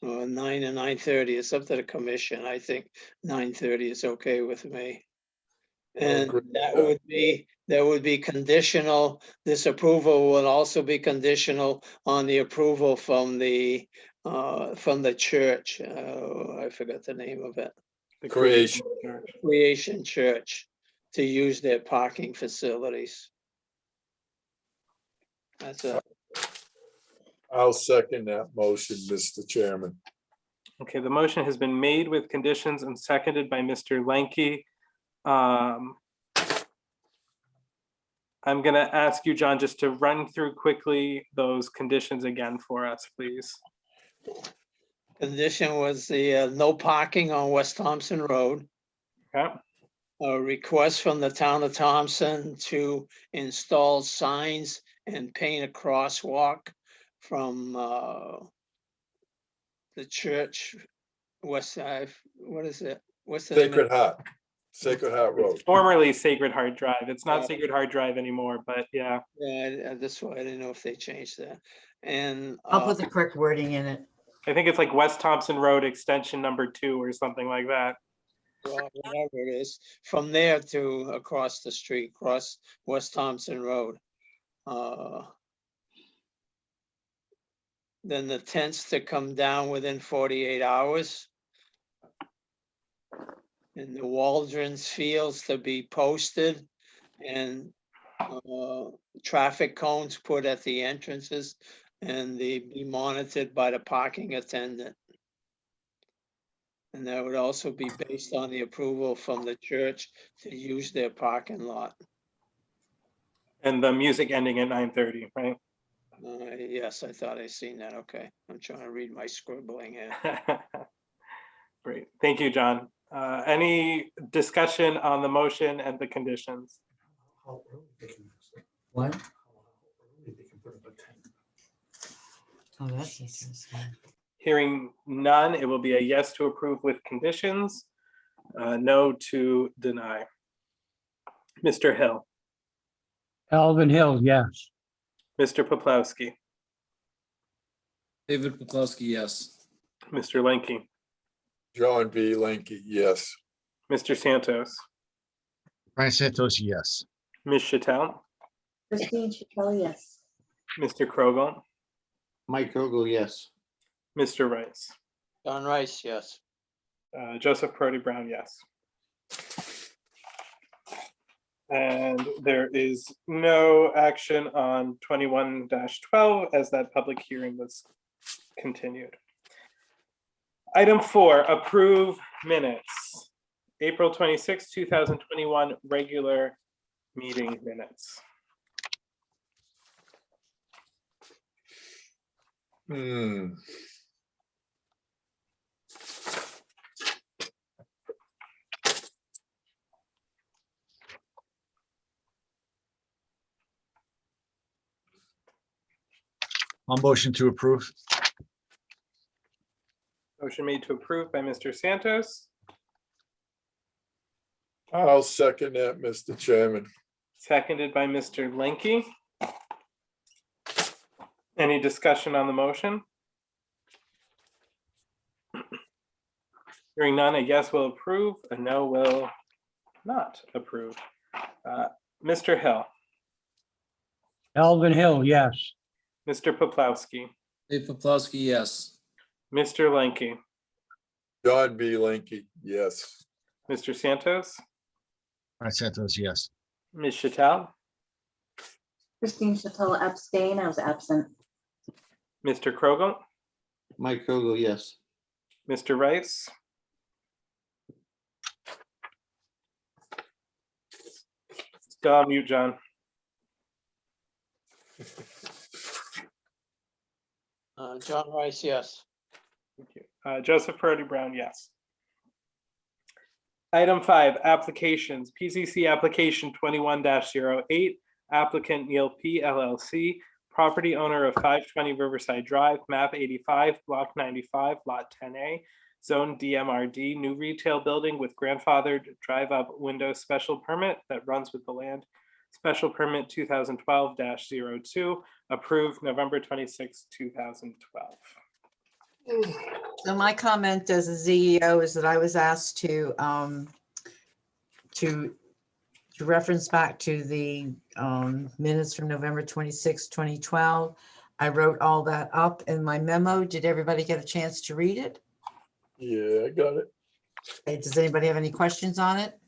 9 and 9:30, it's up to the commission. I think 9:30 is okay with me. And agree with that that. would be conditional. This approval would also be conditional on the approval from the church. I forgot the name of it. The Creation. Church. Creation Church, to use their parking facilities. That's it. I'll second that motion, Mr. Chairman. Okay, the motion has been made with conditions and seconded by Mr. Lanky. I'm going to ask you, John, just to run through quickly those conditions again for us, please. Condition was the no parking on West Thompson Road. Okay. A request from the town of Thompson to install signs and paint a crosswalk from the church, west side, what is it? What's the name of it? Sacred Heart Road. Formerly Sacred Heart Drive. It's not Sacred Heart Drive anymore, but yeah. Yeah, that's why I didn't know if they changed that. And I'll put the correct wording in it. I think it's like West Thompson Road Extension number 2 or something like that. Well, whatever it is, from there to across the street, across West Thompson Road. Then the tents to come down within 48 hours. And the Waldron's fields to be posted and traffic cones put at the entrances and they be monitored by the parking attendant. And that would also be based on the approval from the church to use their parking lot. And the music ending at 9:30, right? Yes, I thought I seen that. Okay, I'm trying to read my scribbling here. Great, thank you, John. Any discussion on the motion and the conditions? What? Oh, that's interesting. Hearing none, it will be a yes to approve with conditions, no to deny. Mr. Hill, Alvin Hill, yes. Mr. Poplawski, David Poplawski, yes. Mr. Lenke, John B. Linky, yes. Mr. Santos, Brian Santos, yes. Ms. Chattel, Christine Chacon, yes. Mr. Krogel, Mike Kogal, yes. Mr. Rice, John Rice, yes. Joseph Prody Brown, yes. And there is no action on 21-12 as that public hearing was continued. Item 4, approve minutes. April 26, 2021, regular meeting minutes. I'll motion to approve. Motion made to approve by Mr. Santos, I'll second that, Mr. Chairman. seconded by Mr. Lenke. Any discussion on the motion? Hearing none, a yes will approve, a no will not approve. Mr. Hill, Alvin Hill, yes. Mr. Poplawski, Dave Poplawski, yes. Mr. Lenke, John B. Linky, yes. Mr. Santos, Brian Santos, yes. Ms. Chattel, Christine Chacon abstain, I was absent. Mr. Krogel, Mike Kogal, yes. Mr. Rice, still on mute, John. John Rice, yes. Thank you. Joseph Prody Brown, yes. Item 5, applications. PZC application 21-08, applicant Neil P. LLC, property owner of 520 Riverside Drive, map 85, block 95, lot 10A, zone DMRD, new retail building with grandfathered drive-up window special permit that runs with the land. Special permit 2012-02, approved November 26, 2012. So my comment as a CEO is that I was asked to reference back to the minutes from November 26, 2012. I wrote all that up in my memo. Did everybody get a chance to read it? Yeah, I got it. Okay, does anybody have any questions on it?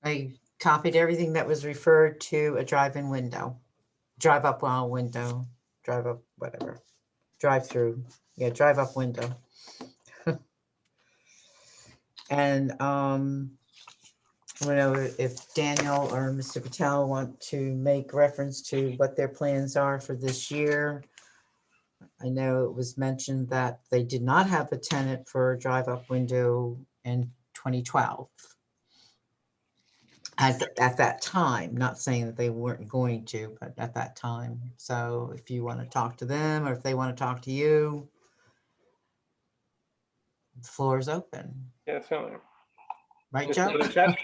I copied everything that was referred to a drive-in window, drive-up window, drive-up, whatever, drive-through, yeah, drive-up window. And I don't know if Daniel or Mr. Patel want to make reference to what their plans are for this year. I know it was mentioned that they did not have a tenant for a drive-up window in 2012. At that time, not saying that they weren't going to, but at that time. So if you want to talk to them or if they want to talk to you, the floor is open. Yeah, certainly. Right, Mr. Joe? Luchette?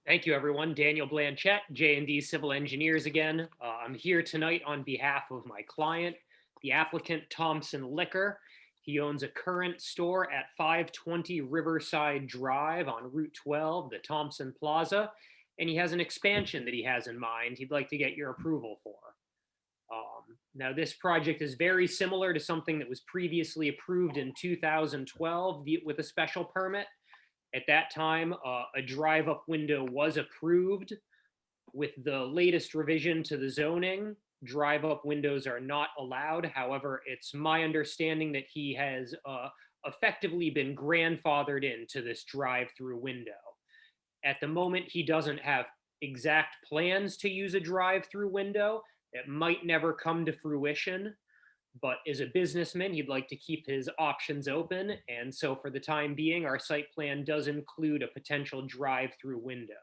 Thank you, everyone. Daniel Blanchette, J&D Civil Engineers again. I'm here tonight on behalf of my client, the applicant Thompson Liquor. He owns a current store at 520 Riverside Drive on Route 12, the Thompson Plaza, and he has an expansion that he has in mind he'd like to get your approval for. Now, this project is very similar to something that was previously approved in 2012 with a special permit. At that time, a drive-up window was approved. With the latest revision to the zoning, drive-up windows are not allowed. However, it's my understanding that he has effectively been grandfathered into this drive-through window. At the moment, he doesn't have exact plans to use a drive-through window. It might never come to fruition, but as a businessman, he'd like to keep his options open. And so for the time being, our site plan does include a potential drive-through window.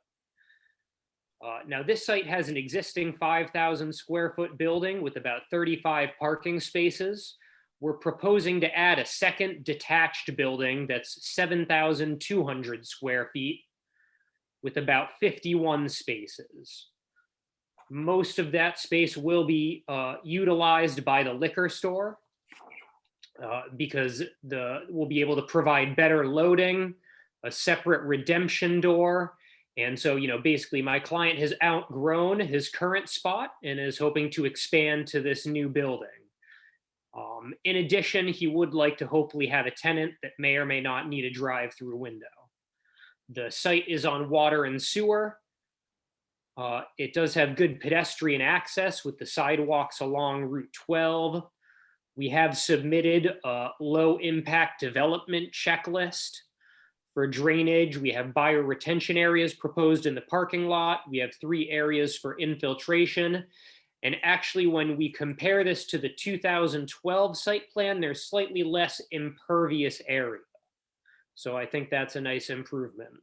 Now, this site has an existing 5,000 square foot building with about 35 parking spaces. We're proposing to add a second detached building that's 7,200 square feet with about 51 spaces. Most of that space will be utilized by the liquor store because we'll be able to provide better loading, a separate redemption door. And so, basically my client has outgrown his current spot and is hoping to expand to this new building. In addition, he would like to hopefully have a tenant that may or may not need a drive-through window. The site is on water and sewer. It does have good pedestrian access with the sidewalks along Route 12. We have submitted a low impact development checklist. For drainage, we have bioretention areas proposed in the parking lot. We have 3 areas for infiltration. And actually, when we compare this to the 2012 site plan, there's slightly less impervious area. So I think that's a nice improvement.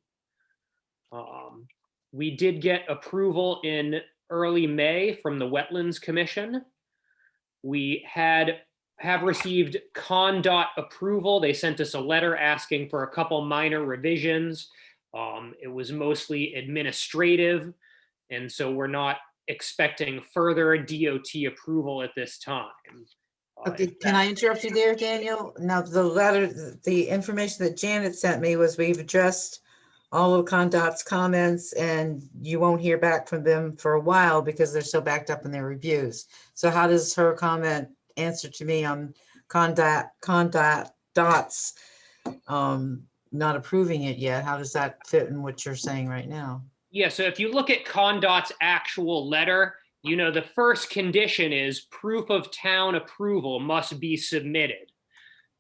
We did get approval in early May from the Wetlands Commission. We have received CONDOT approval. They sent us a letter asking for a couple minor revisions. It was mostly administrative, and so we're not expecting further DOT approval at this time. Okay, can I interrupt you there, Daniel? Now, the information that Janet sent me was we've addressed all of CONDOT's comments, and you won't hear back from them for a while because they're so backed up in their reviews. So how does her comment answer to me on CONDOT's not approving it yet? How does that fit in what you're saying right now? Yeah, so if you look at CONDOT's actual letter, the first condition is proof of town approval must be submitted.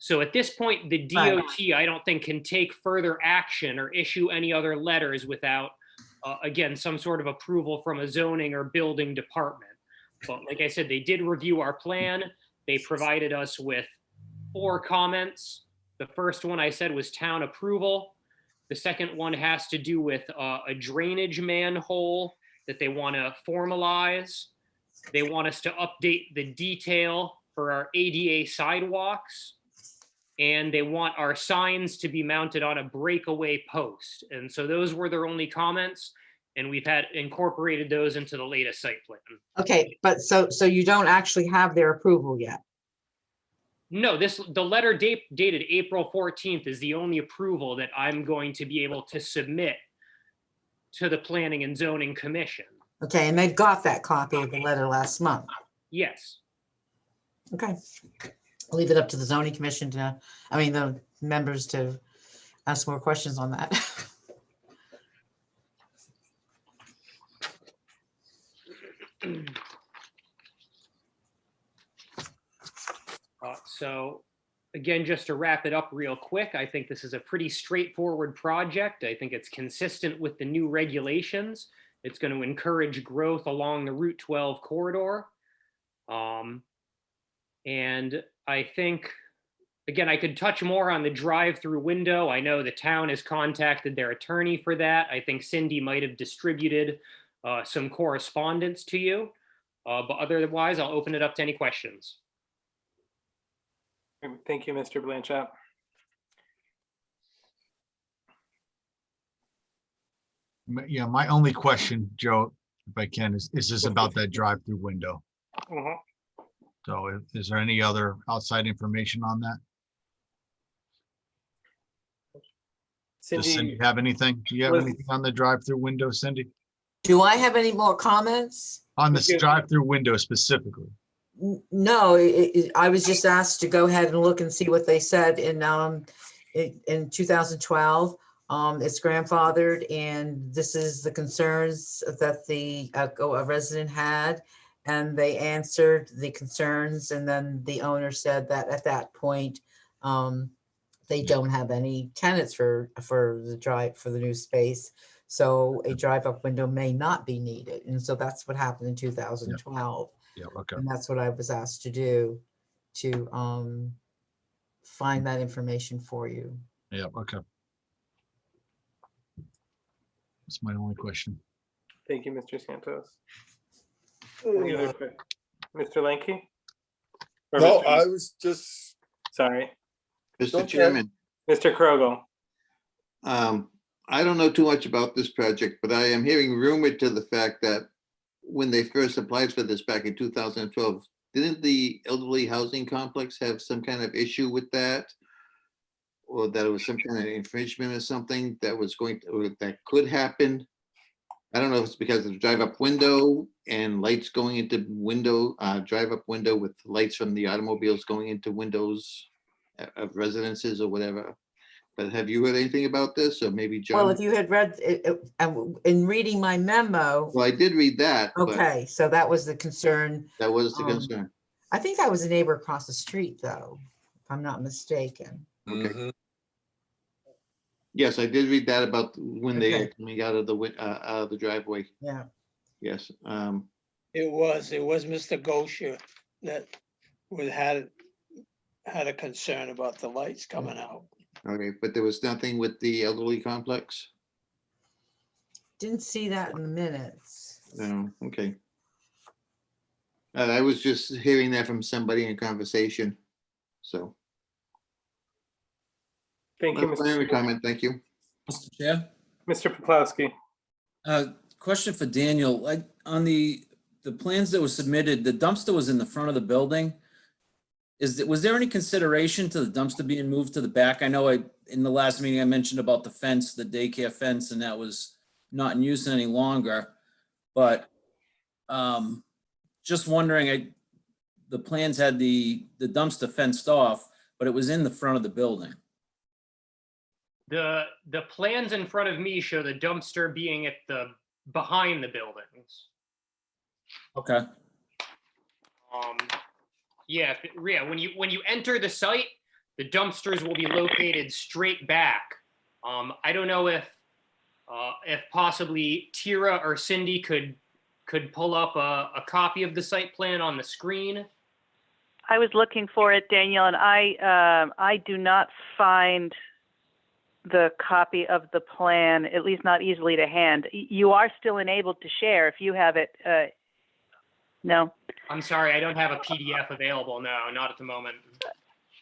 So at this point, the DOT, I don't think, can take further action or issue any other letters without, again, some sort of approval from a zoning or building department. But like I said, they did review our plan. They provided us with 4 comments. The first one I said was town approval. The second one has to do with a drainage manhole that they want to formalize. They want us to update the detail for our ADA sidewalks. And they want our signs to be mounted on a breakaway post. And so those were their only comments. And we've incorporated those into the latest site plan. Okay, but so you don't actually have their approval yet? No, the letter dated April 14th is the only approval that I'm going to be able to submit to the Planning and Zoning Commission. Okay, and they've got that copy of the letter last month? Yes. Okay. I'll leave it up to the zoning commission the members to ask more questions on that. So again, just to wrap it up real quick, I think this is a pretty straightforward project. I think it's consistent with the new regulations. It's going to encourage growth along the Route 12 corridor. And I think, again, I could touch more on the drive-through window. I know the town has contacted their attorney for that. I think Cindy might have distributed some correspondence to you. But otherwise, I'll open it up to any questions. Thank you, Mr. Blanchett. Yeah, my only question, Joe, if I can, is this about that drive-through window? Mhm. So is there any other outside information on that? Does Cindy Cindy, have anything? Do you have was- anything on the drive-through window, Cindy? Do I have any more comments? On the You do. drive-through window specifically? No, I was just asked to go ahead and look and see what they said in 2012. It's grandfathered, and this is the concerns that a resident had, and they answered the concerns, and then the owner said that at that point, they don't have any tenants for the new space. So a drive-up window may not be needed. And so that's what happened in 2012. Yeah, okay. And that's what I was asked to do, to find that information for you. Yeah, okay. That's my only question. Thank you, Mr. Santos. Any other Mr. Lanky? Or No, Mr. I was just, Sorry, Mr. Okay. Chairman, Mr. Krogel. I don't know too much about this project, but I am hearing rumored to the fact that when they first applied for this back in 2012, didn't the elderly housing complex have some kind of issue with that? Or that it was some kind of infringement or something that was going to, or that could happen? I don't know if it's because of the drive-up window and lights going into window, drive-up window with lights from the automobiles going into windows of residences or whatever. But have you heard anything about this, or maybe John? Well, if you had read, in reading my memo, Well, I did read that. but okay, so that was the concern. That was the concern. I think that was a neighbor across the street, though, if I'm not mistaken. Okay. Yes, I did read that about when they Okay. were coming out of the driveway. Yeah. Yes. It was Mr. Gosher that had a concern about the lights coming out. Okay, but there was nothing with the elderly complex? Didn't see that in the minutes. No, okay. I was just hearing that from somebody in conversation, so. Thank you, That's my only comment, thank you. Mr. Chair, Mr. Poplawski. question for Daniel. On the plans that were submitted, the dumpster was in the front of the building. Was there any consideration to the dumpster being moved to the back? I know in the last meeting I mentioned about the fence, the daycare fence, and that was not in use any longer. But just wondering, the plans had the dumpster fenced off, but it was in the front of the building. The plans in front of me show the dumpster being at behind the buildings. Okay. Yeah, when you enter the site, the dumpsters will be located straight back. I don't know if possibly Tira or Cindy could pull up a copy of the site plan on the screen. I was looking for it, Daniel, and I do not find the copy of the plan, at least not easily to hand. You are still enabled to share if you have it. No. I'm sorry, I don't have a PDF available. No, not at the moment.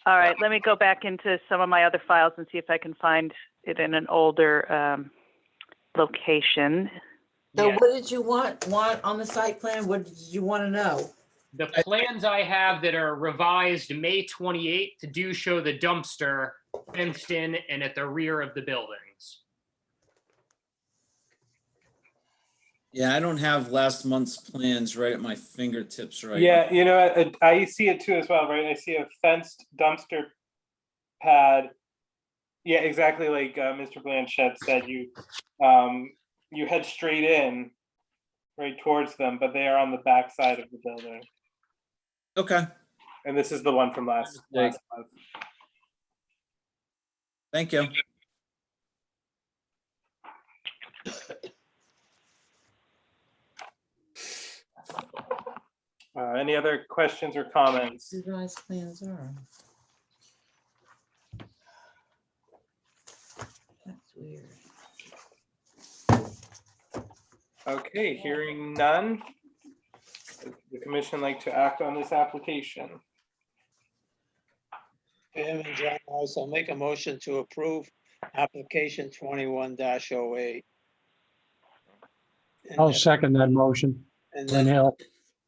All right, let me go back into some of my other files and see if I can find it in an older location. So Yes. what did you want on the site plan? What did you want to know? The plans I have that are revised May 28th do show the dumpster fenced in and at the rear of the buildings. Yeah, I don't have last month's plans right at my fingertips right Yeah, you know, I see it too as well, right? I see a fenced dumpster pad. Yeah, exactly like Mr. Blanchett said, you head straight in, right towards them, but they are on the back side of the building. Okay. And this is the one from last month. Thank you. Any other questions or comments? Revised plans are. That's weird. Okay, hearing none. Would the commission like to act on this application? Chairman John Rice, I'll make a motion to approve application 21-08. And I'll that- second that motion. And Glenn then, Hill.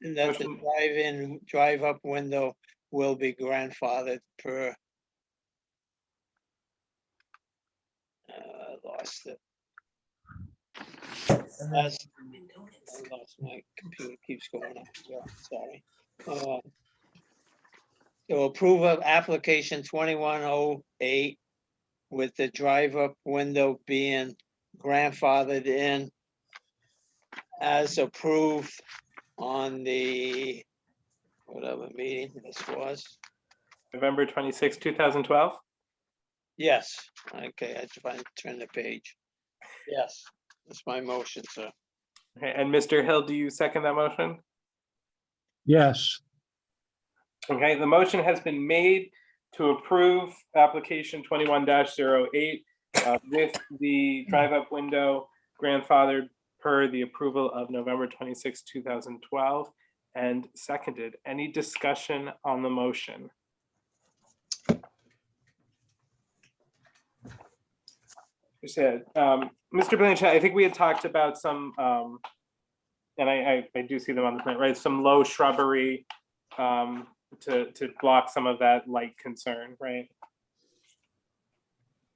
and that the drive-in, drive-up window will be grandfathered per. Lost it. As, I lost my computer, keeps going up, so, sorry. To approve of application 2108 with the drive-up window being grandfathered in as approved on the, whatever meeting this was. November 26, 2012. Yes, okay, I try and turn the page. Yes, that's my motion, sir. Okay, and Mr. Hill, do you second that motion? Yes, Okay, the motion has been made to approve application 21-08 with the drive-up window grandfathered per the approval of November 26, 2012, and seconded. Any discussion on the motion? Mr. Blanchett, I think we had talked about some, and I do see them on the plan, right? Some low shrubbery to block some of that light concern, right?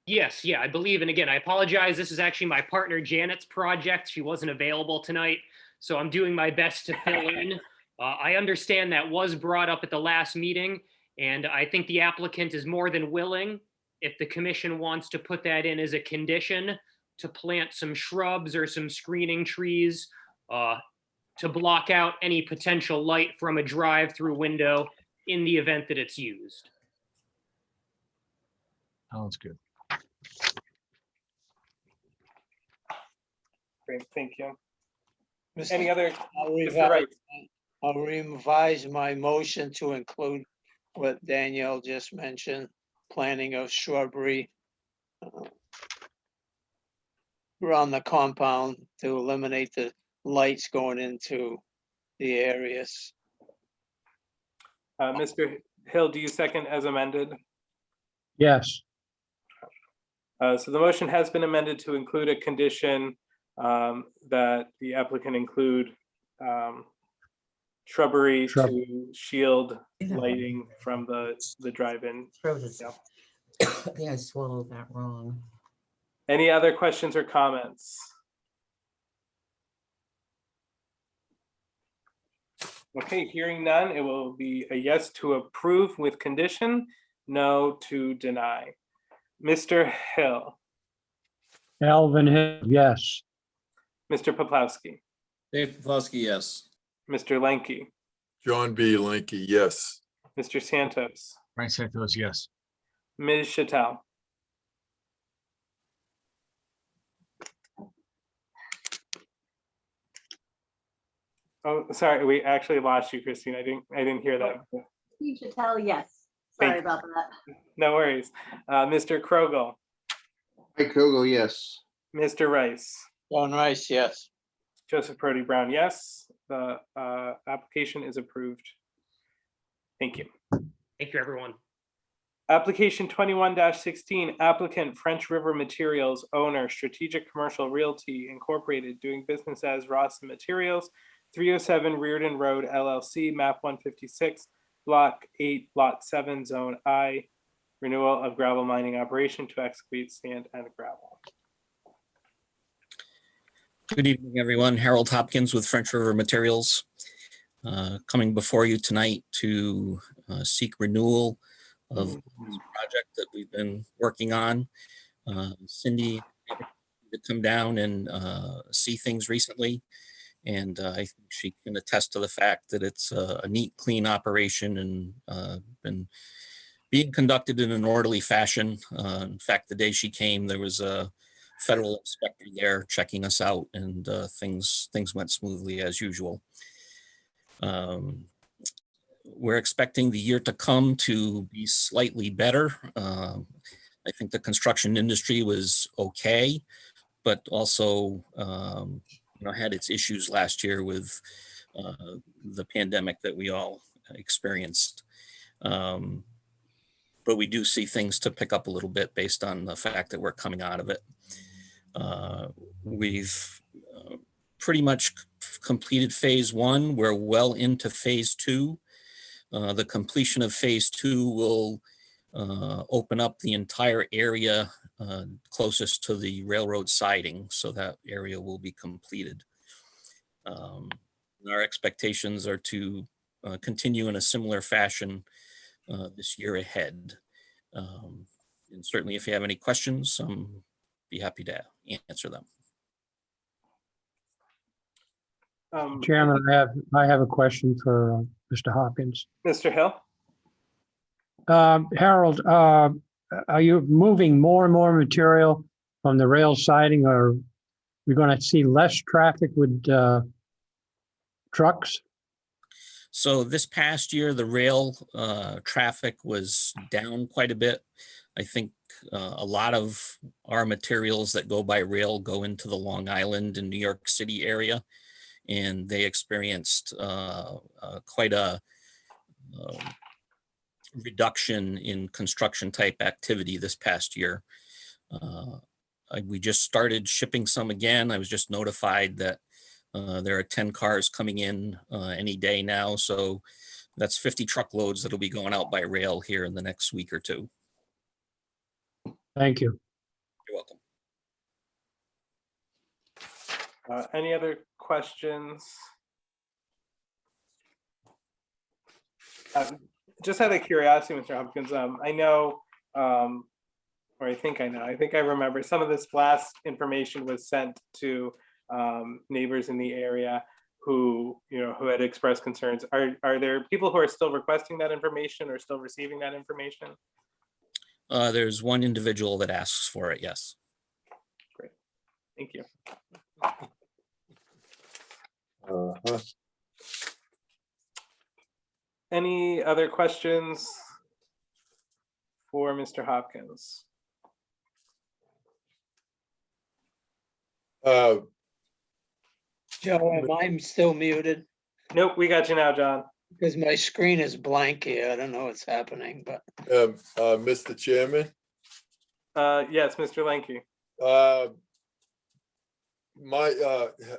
Yes, yeah, I believe, and again, I apologize. This is actually my partner Janet's project. She wasn't available tonight, so I'm doing my best to fill in. I understand that was brought up at the last meeting, and I think the applicant is more than willing, if the commission wants to put that in as a condition, to plant some shrubs or some screening trees to block out any potential light from a drive-through window in the event that it's used. Sounds good. Great, thank you. Mr. Any other, I'll Mr. Wright? I'll revise my motion to include what Danielle just mentioned, planting of shrubbery around the compound to eliminate the lights going into the areas. Mr. Hill, do you second as amended? yes, So the motion has been amended to include a condition that the applicant include shrubbery Shrub. to shield lighting from the drive-in. I think I swallowed that wrong. Any other questions or comments? Okay, hearing none, it will be a yes to approve with condition, no to deny. Mr. Hill, Alvin Hill, yes, Mr. Poplawski, Dave Plowski, yes. Mr. Lenke, John B. Lanky, yes. Mr. Santos, Frank Santos, yes. Ms. Chattel. Oh, sorry, we actually lost you, Christine. I didn't hear that. You should tell yes. Thank Sorry you. about that. No worries. Mr. Krogel, Mike Kogo, yes. Mr. Rice, John Rice, yes. Joseph Purdy Brown, yes. The application is approved. Thank you. Thank you, everyone. Application 21-16, applicant French River Materials, owner Strategic Commercial Realty Incorporated, doing business as Ross Materials, 307 Reardon Road LLC, map 156, block 8, lot 7, zone I, renewal of gravel mining operation to excavate sand and gravel. Good evening, everyone. Harold Hopkins with French River Materials, coming before you tonight to seek renewal of this project that we've been working on. Cindy had come down and see things recently, and I think she can attest to the fact that it's a neat, clean operation and been being conducted in an orderly fashion. In fact, the day she came, there was a federal inspector there checking us out, and things went smoothly as usual. We're expecting the year to come to be slightly better. I think the construction industry was okay, but also had its issues last year with the pandemic that we all experienced. But we do see things to pick up a little bit based on the fact that we're coming out of it. We've pretty much completed phase one. We're well into phase two. The completion of phase two will open up the entire area closest to the railroad siding, so that area will be completed. Our expectations are to continue in a similar fashion this year ahead. And certainly if you have any questions, be happy to answer them. Chairman, I have a question for Mr. Hopkins. Mr. Hill? Harold, are you moving more and more material from the rail siding, or are we going to see less traffic with trucks? So this past year, the rail traffic was down quite a bit. I think a lot of our materials that go by rail go into the Long Island and New York City area, and they experienced quite a reduction in construction type activity this past year. We just started shipping some again. I was just notified that there are 10 cars coming in any day now. So that's 50 truckloads that'll be going out by rail here in the next week or two. Thank you. You're welcome. Any other questions? Just out of curiosity, Mr. Hopkins, I know, or I think I remember some of this blast information was sent to neighbors in the area who had expressed concerns. Are there people who are still requesting that information or still receiving that information? There's one individual that asks for it, yes. Great, thank you. Any other questions for Mr. Hopkins? Joe, am I still muted? Nope, we got you now, John. Because my screen is blank here. I don't know what's happening, but. Mr. Chairman? Yes, Mr. Lanky.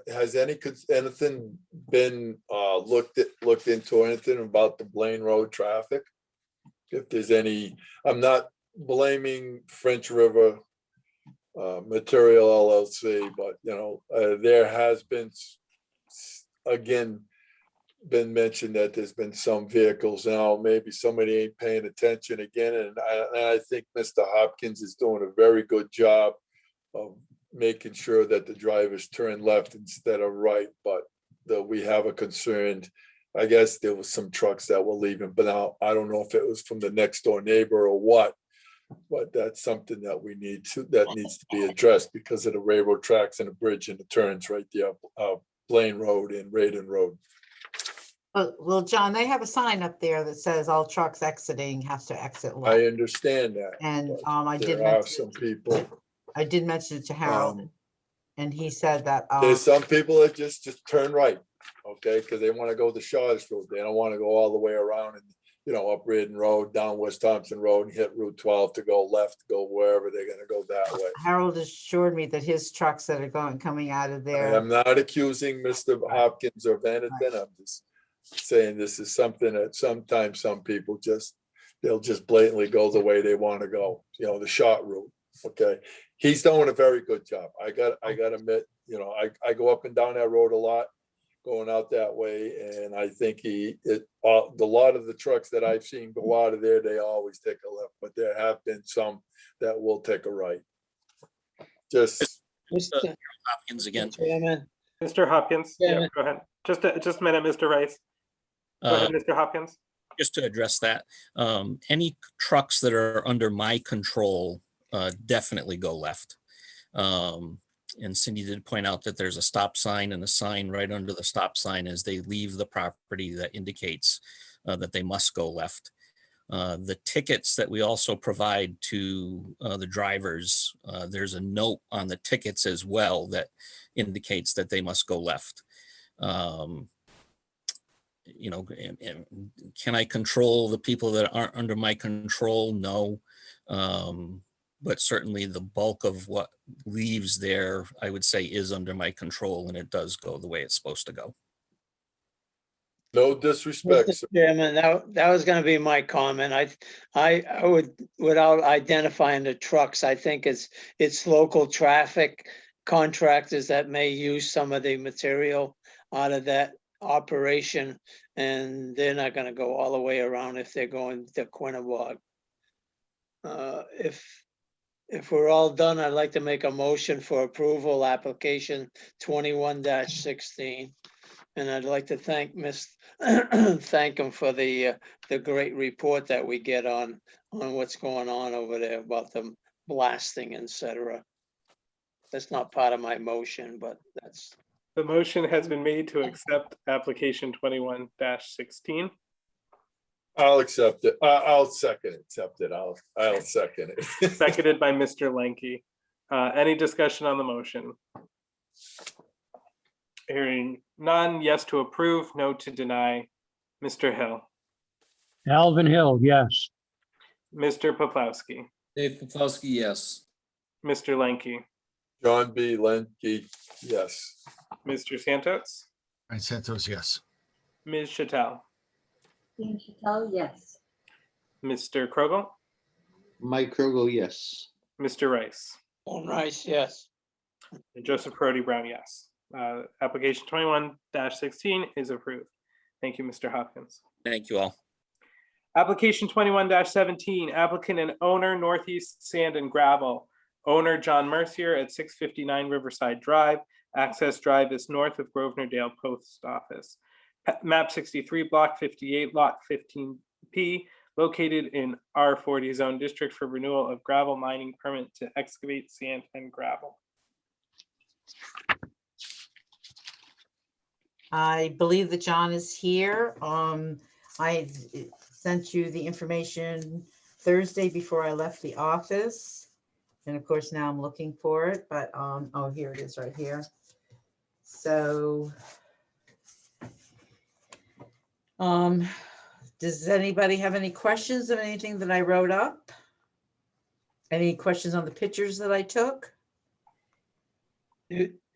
Has anything been looked into anything about the Blaine Road traffic? If there's any, I'm not blaming French River Material LLC, but there has been again been mentioned that there's been some vehicles now, maybe somebody ain't paying attention again, and I think Mr. Hopkins is doing a very good job of making sure that the drivers turn left instead of right, but we have a concern. I guess there was some trucks that were leaving, but now I don't know if it was from the next door neighbor or what, but that's something that needs to be addressed because of the railroad tracks and the bridge and the turns right there, Blaine Road and Radon Road. Well, John, they have a sign up there that says all trucks exiting has to exit left. I understand that. And I did there are mention some people. I did mention it to Harold, and he said that There's some people that just turn right, okay, because they want to go the shortest route. They don't want to go all the way around and up Radon Road, down West Thompson Road, and hit Route 12 to go left, go wherever they're going to go that way. Harold assured me that his trucks that are coming out of there. I'm not accusing Mr. Hopkins of anything. I'm just saying this is something that sometimes some people they'll just blatantly go the way they want to go, the short route. Okay. He's doing a very good job. I got to admit, I go up and down that road a lot going out that way. And I think the lot of the trucks that I've seen go out of there, they always take a left, but there have been some that will take a right. Just Mr. Hopkins again. Mr. Hopkins, Yeah. Go ahead. Just a minute, Mr. Rice. Go ahead, Mr. Hopkins. Just to address that, any trucks that are under my control definitely go left. And Cindy did point out that there's a stop sign and a sign right under the stop sign as they leave the property that indicates that they must go left. The tickets that we also provide to the drivers, there's a note on the tickets as well that indicates that they must go left. Can I control the people that aren't under my control? No. but certainly the bulk of what leaves there, I would say, is under my control, and it does go the way it's supposed to go. No disrespect, Mr. sir. Chairman, that was gonna be my comment. I would, without identifying the trucks, I think it's local traffic contractors that may use some of the material out of that operation, and they're not gonna go all the way around if they're going to Quinnebog. If we're all done, I'd like to make a motion for approval, application 21-16. And I'd like to thank thank him for the great report that we get on what's going on over there about them blasting, etc. That's not part of my motion, but that's, The motion has been made to accept application 21-16. I'll accept it. I'll accept it. I'll second it. Seconded by Mr. Lenke. Any discussion on the motion? Hearing none. Yes to approve, no to deny. Mr. Hill, Alvin Hill, yes. Mr. Poplawski, Dave Paplowski, yes. Mr. Lenke, John B. Lenke, yes. Mr. Santos, Brian Santos, yes. Ms. Chattel, Christine Chattel, yes. Mr. Krogel, Mike Krogel, yes. Mr. Rice, all right, yes. and Joseph Crody Brown, yes. Application 21-16 is approved. Thank you, Mr. Hopkins. Thank you all. Application 21-17, applicant and owner Northeast Sand and Gravel. Owner John Mercier at 659 Riverside Drive. Access drive is north of Grosvenor Post Office. Map 63, block 58, lot 15P, located in R40 zone district for renewal of gravel mining permit to excavate sand and gravel. I believe that John is here. I sent you the information Thursday before I left the office. And of course, now I'm looking for it, but, oh, here it is right here. So, does anybody have any questions of anything that I wrote up? Any questions on the pictures that I took?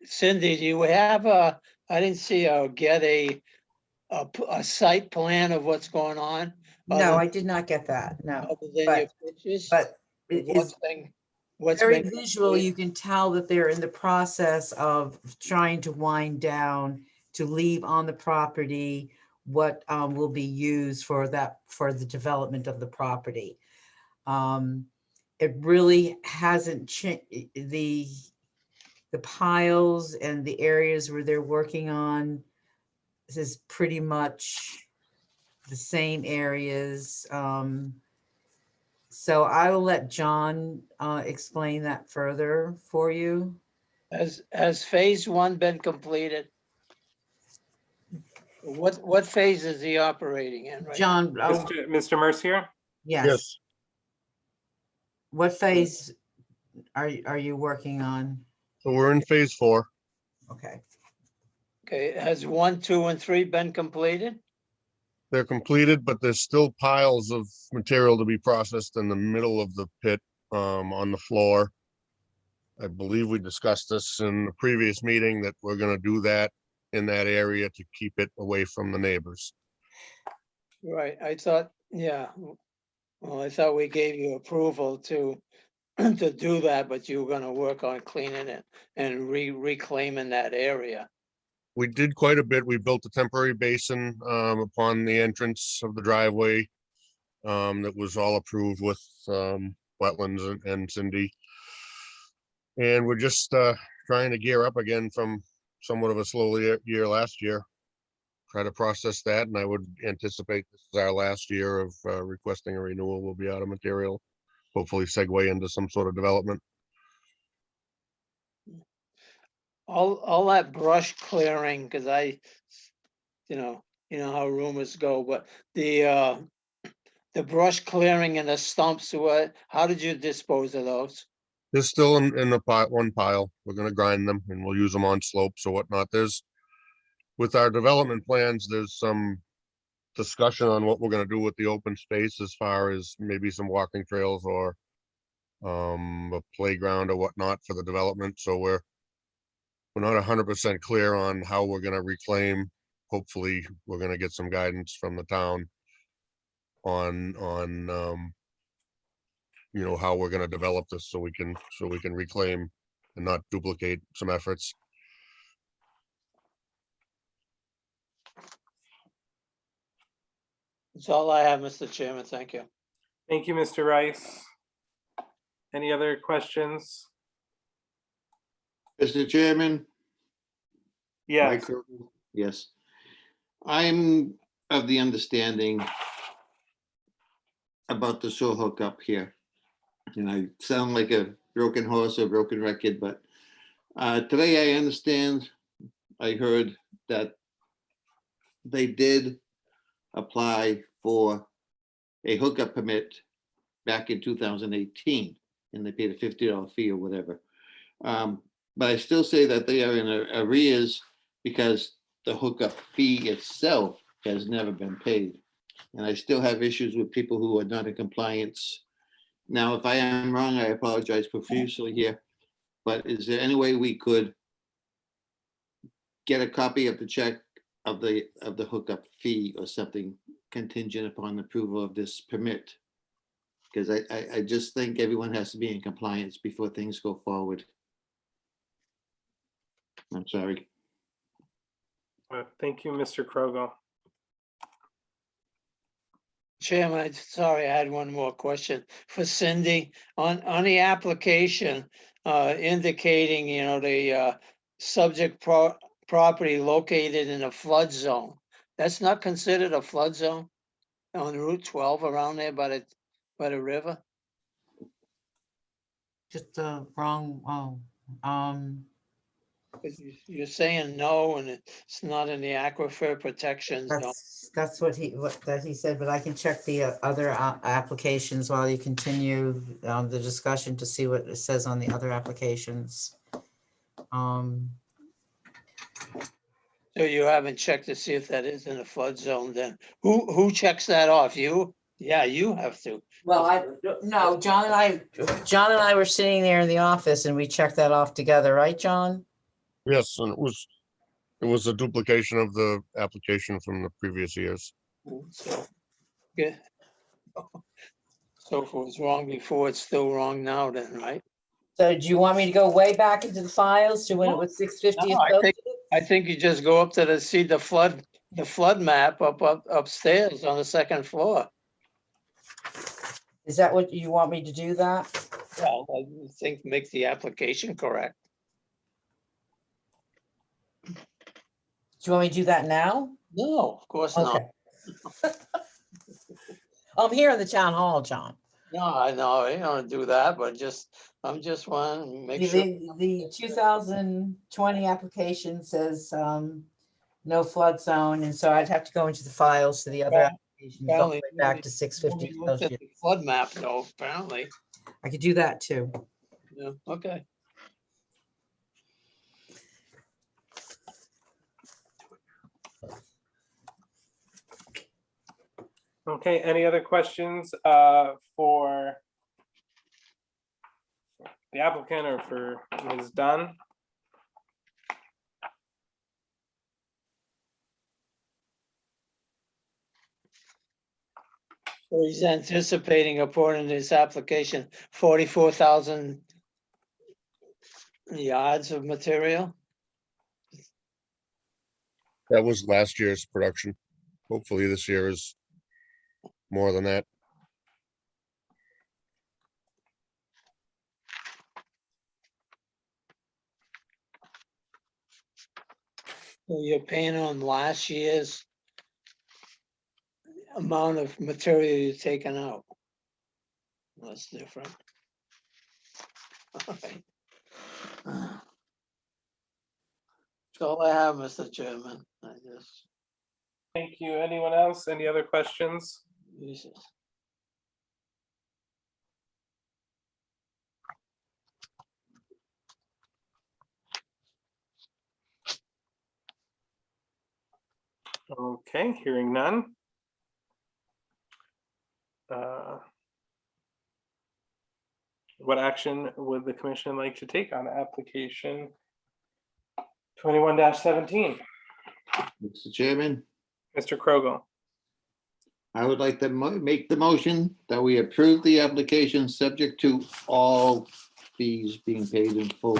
Cindy, do you have I didn't see get a site plan of what's going on? No, I did not get that, no. Other than your pictures? But it is What's very making- visual. You can tell that they're in the process of trying to wind down to leave on the property what will be used for the development of the property. It really hasn't changed. The piles and the areas where they're working on, this is pretty much the same areas. So I will let John explain that further for you. Has phase one been completed? What phase is he operating in right John, now? Mr. Mercier? Yes. What phase are you working on? So we're in phase 4. Okay. Okay, has 1, 2, and 3 been completed? They're completed, but there's still piles of material to be processed in the middle of the pit on the floor. I believe we discussed this in the previous meeting that we're gonna do that in that area to keep it away from the neighbors. Right, I thought, yeah. Well, I thought we gave you approval to to do that, but you were gonna work on cleaning it and reclaiming that area. We did quite a bit. We built a temporary basin upon the entrance of the driveway that was all approved with wetlands and Cindy. And we're just trying to gear up again from somewhat of a slow year last year. Try to process that, and I would anticipate this is our last year of requesting a renewal. We'll be out of material. Hopefully segue into some sort of development. All that brush clearing, because you know how rumors go, but the brush clearing and the stumps, how did you dispose of those? They're still in the one pile. We're gonna grind them and we'll use them on slopes or whatnot. With our development plans, there's some discussion on what we're gonna do with the open space as far as maybe some walking trails or a playground or whatnot for the development. So we're not 100% clear on how we're going to reclaim. Hopefully, we're going to get some guidance from the town on you know, how we're going to develop this so we can reclaim and not duplicate some efforts. That's all I have, Mr. Chairman. Thank you. Thank you, Mr. Rice. Any other questions? Mr. Chairman? Yes. Yes. I'm of the understanding about the sewer hookup here. And I sound like a broken horse or broken record, but today I understand, I heard that they did apply for a hookup permit back in 2018, and they paid a $50 fee or whatever. But I still say that they are in arrears because the hookup fee itself has never been paid. And I still have issues with people who are not in compliance. Now, if I am wrong, I apologize profusely here, but is there any way we could get a copy of the check of the hookup fee or something contingent upon approval of this permit? Because I just think everyone has to be in compliance before things go forward. I'm sorry. Thank you, Mr. Krogel. Chairman, sorry, I had one more question for Cindy. On the application, indicating, you know, the subject property located in a flood zone. That's not considered a flood zone on Route 12 around there by the river? Just the wrong, You're saying no, and it's not in the aquifer protection zone. that's what he said, but I can check the other applications while you continue the discussion to see what it says on the other applications. So you haven't checked to see if that is in a flood zone then? Who checks that off? You? Yeah, you have to. Well, no, John and I were sitting there in the office and we checked that off together, right, John? Yes, and it was a duplication of the application from the previous years. So, yeah. So if it was wrong before, it's still wrong now then, right? So do you want me to go way back into the files to when it was 650? No, I think you just go up to see the flood map upstairs on the second floor. Is that what you want me to do that? Well, I think make the application correct. Do you want me to do that now? No, of course not. I'm here in the town hall, John. No, I know, I don't do that, but I'm just want to make sure. The 2020 application says no flood zone, and so I'd have to go into the files to the other applications all the way back to 650. Looked at the flood map though, apparently. I could do that too. Yeah, okay. Okay, any other questions for the applicant or for Ms. Dunn? So he's anticipating according to his application, 44,000 yards of material. That was last year's production. Hopefully this year is more than that. So you're paying on last year's amount of material you're taking out. That's different. All right. That's all I have, Mr. Chairman. I just. Thank you. Anyone else? Any other questions? Jesus. Okay, hearing none. What action would the commission like to take on application 21-17? Mr. Chairman, Mr. Krogel, I would like to make the motion that we approve the application subject to all fees being paid in full.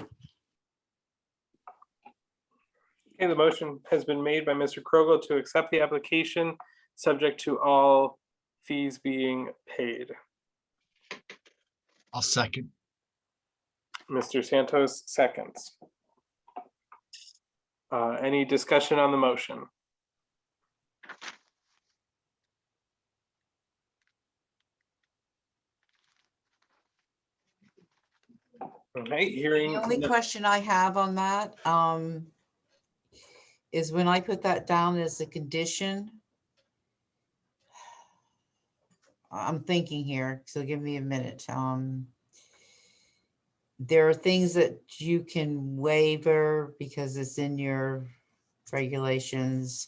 okay, the motion has been made by Mr. Krogel to accept the application subject to all fees being paid. I'll second. Mr. Santos seconds. Any discussion on the motion? Okay, hearing. The only question I have on that is when I put that down as a condition. I'm thinking here, so give me a minute. There are things that you can waiver because it's in your regulations.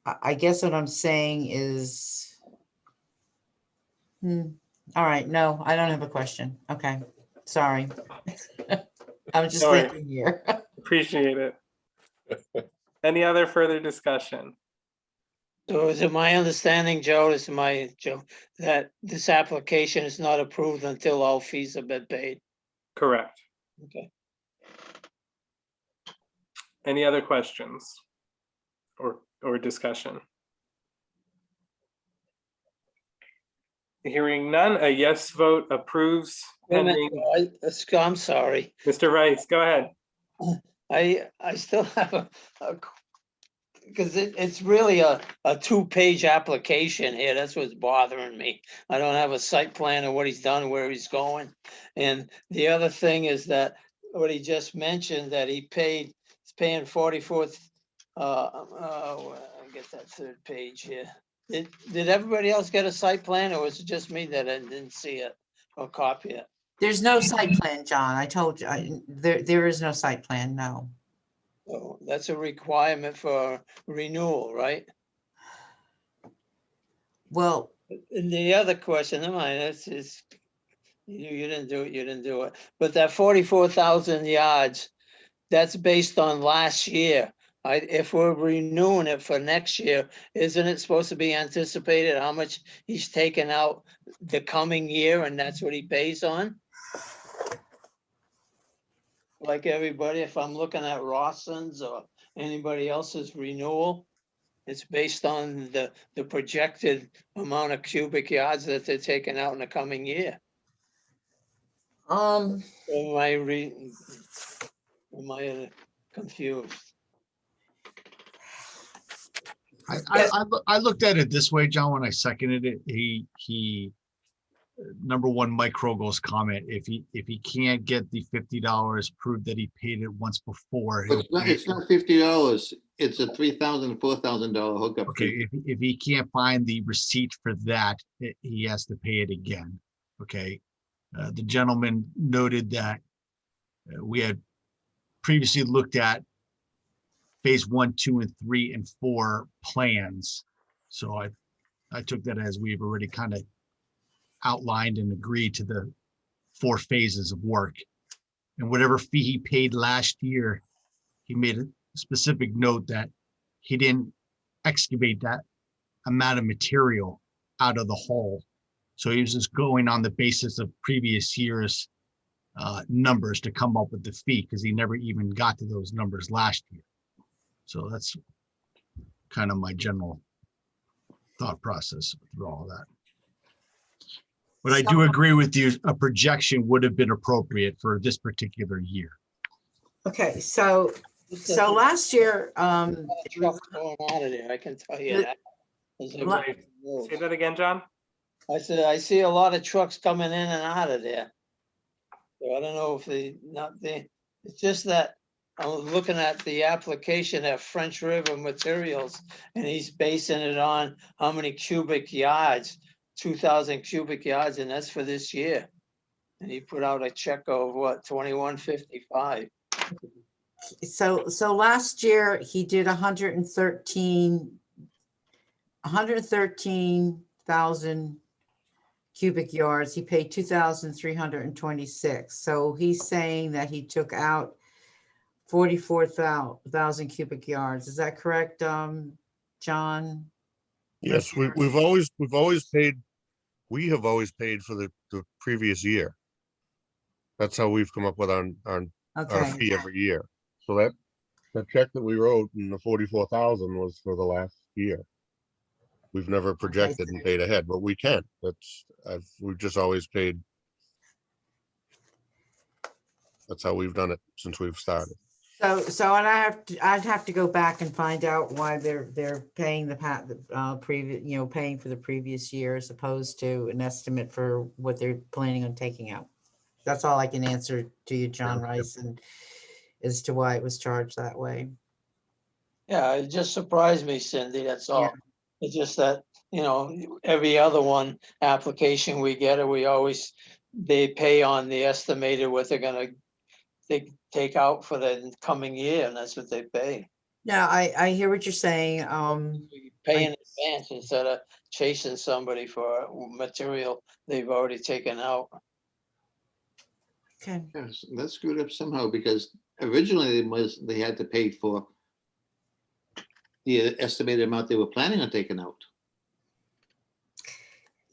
I guess what I'm saying is, all right, no, I don't have a question. Okay, sorry. I'm just No worries. thinking here. Appreciate it. Any other further discussion? So is it my understanding, Joe, that this application is not approved until all fees have been paid? Correct. Okay. Any other questions or discussion? Hearing none, a yes vote approves. Wait a minute, Pending. I'm sorry. Mr. Rice, go ahead. I still have because it's really a 2-page application here. That's what's bothering me. I don't have a site plan of what he's done, where he's going. And the other thing is that what he just mentioned, that he's paying 44th. I get that 3rd page here. Did everybody else get a site plan, or was it just me that I didn't see it or copy it? There's no site plan, John. I told you, there is no site plan, no. Oh, that's a requirement for renewal, right? Well, And the other question, never mind, that's is, you didn't do it, you didn't do it. But that 44,000 yards, that's based on last year. If we're renewing it for next year, isn't it supposed to be anticipated how much he's taken out the coming year, and that's what he pays on? Like everybody, if I'm looking at Rawson's or anybody else's renewal, it's based on the projected amount of cubic yards that they're taking out in the coming year. Am I confused? I looked at it this way, John, when I seconded it. He number one, Mike Krogel's comment, if he can't get the $50, prove that he paid it once before. It's not $50. It's a $3,000, $4,000 hookup. Okay, if he can't find the receipt for that, he has to pay it again. Okay. The gentleman noted that we had previously looked at phase 1, 2, and 3, and 4 plans. So I took that as we've already kind of outlined and agreed to the 4 phases of work. And whatever fee he paid last year, he made a specific note that he didn't excavate that amount of material out of the hole. So he was just going on the basis of previous year's numbers to come up with the fee, because he never even got to those numbers last year. So that's kind of my general thought process through all that. But I do agree with you, a projection would have been appropriate for this particular year. okay, so last year, Trucks going out of there, I can tell you that. Say that again, John? I said, I see a lot of trucks coming in and out of there. So I don't know if it's just that I'm looking at the application at French River Materials, and he's basing it on how many cubic yards, 2,000 cubic yards, and that's for this year. And he put out a check of what, 2155. so last year he did 113,000 cubic yards. He paid 2,326. So he's saying that he took out 44,000 cubic yards. Is that correct, John? Yes, we, we have always paid for the previous year. That's how we've come up with our Okay, fee every year. So that check that we wrote in the 44,000 was for the last year. We've never projected and paid ahead, but we can. We've just always paid. That's how we've done it since we've started. so I'd have to go back and find out why they're paying the previous, paying for the previous year as opposed to an estimate for what they're planning on taking out. That's all I can answer to you, John Rice, and as to why it was charged that way. Yeah, it just surprised me, Cindy, that's all. Yeah. It's just that, every other one application we get, they pay on the estimated what they take out for the coming year, and that's what they pay. Yeah, I hear what you're saying. Pay in advance instead of chasing somebody for material they've already taken out. Okay. Yes, that's screwed up somehow because originally they had to pay for the estimated amount they were planning on taking out.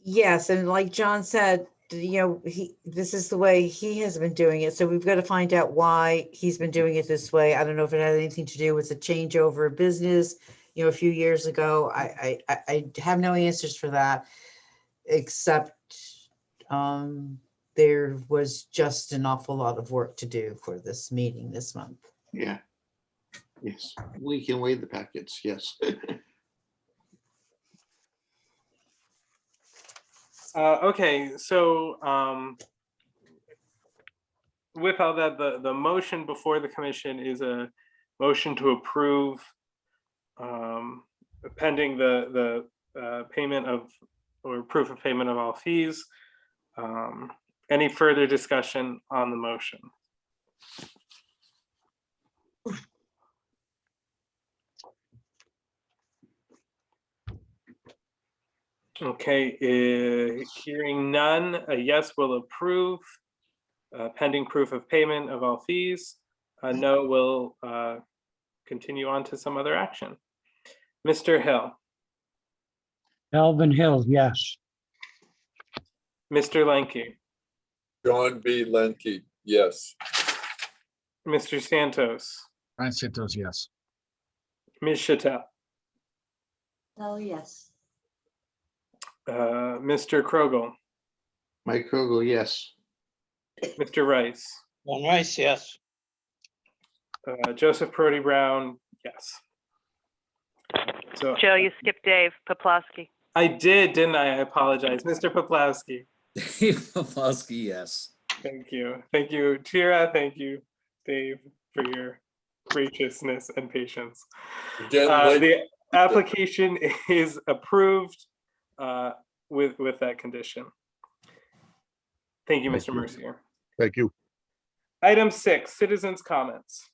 Yes, and like John said, this is the way he has been doing it. So we've got to find out why he's been doing it this way. I don't know if it had anything to do with the changeover of business, a few years ago. I have no answers for that, except there was just an awful lot of work to do for this meeting this month. Yeah. Yes, we can weigh the packets, yes. Okay, so with all that, the motion before the commission is a motion to approve pending the payment of, or proof of payment of all fees. Any further discussion on the motion? Okay, hearing none, a yes will approve pending proof of payment of all fees. A no will continue on to some other action. Mr. Hill, Melvin Hill, yes. Mr. Lenke, John B. Lenke, yes. Mr. Santos, Brian Santos, yes. Ms. Chattel, Oh, yes. Mr. Krogel, Mike Krogel, yes. Mr. Rice, One Rice, yes. Joseph Prody Brown, yes. So Joe, you skipped Dave Poplawski. I did, didn't I? I apologize. Mr. Poplawski. Dave Poplawski, yes. Thank you. Thank you, Tira. Thank you, Dave, for your graciousness and patience. The application is approved with that condition. Thank you, Mr. Mercier. Thank you. Item 6, citizens' comments.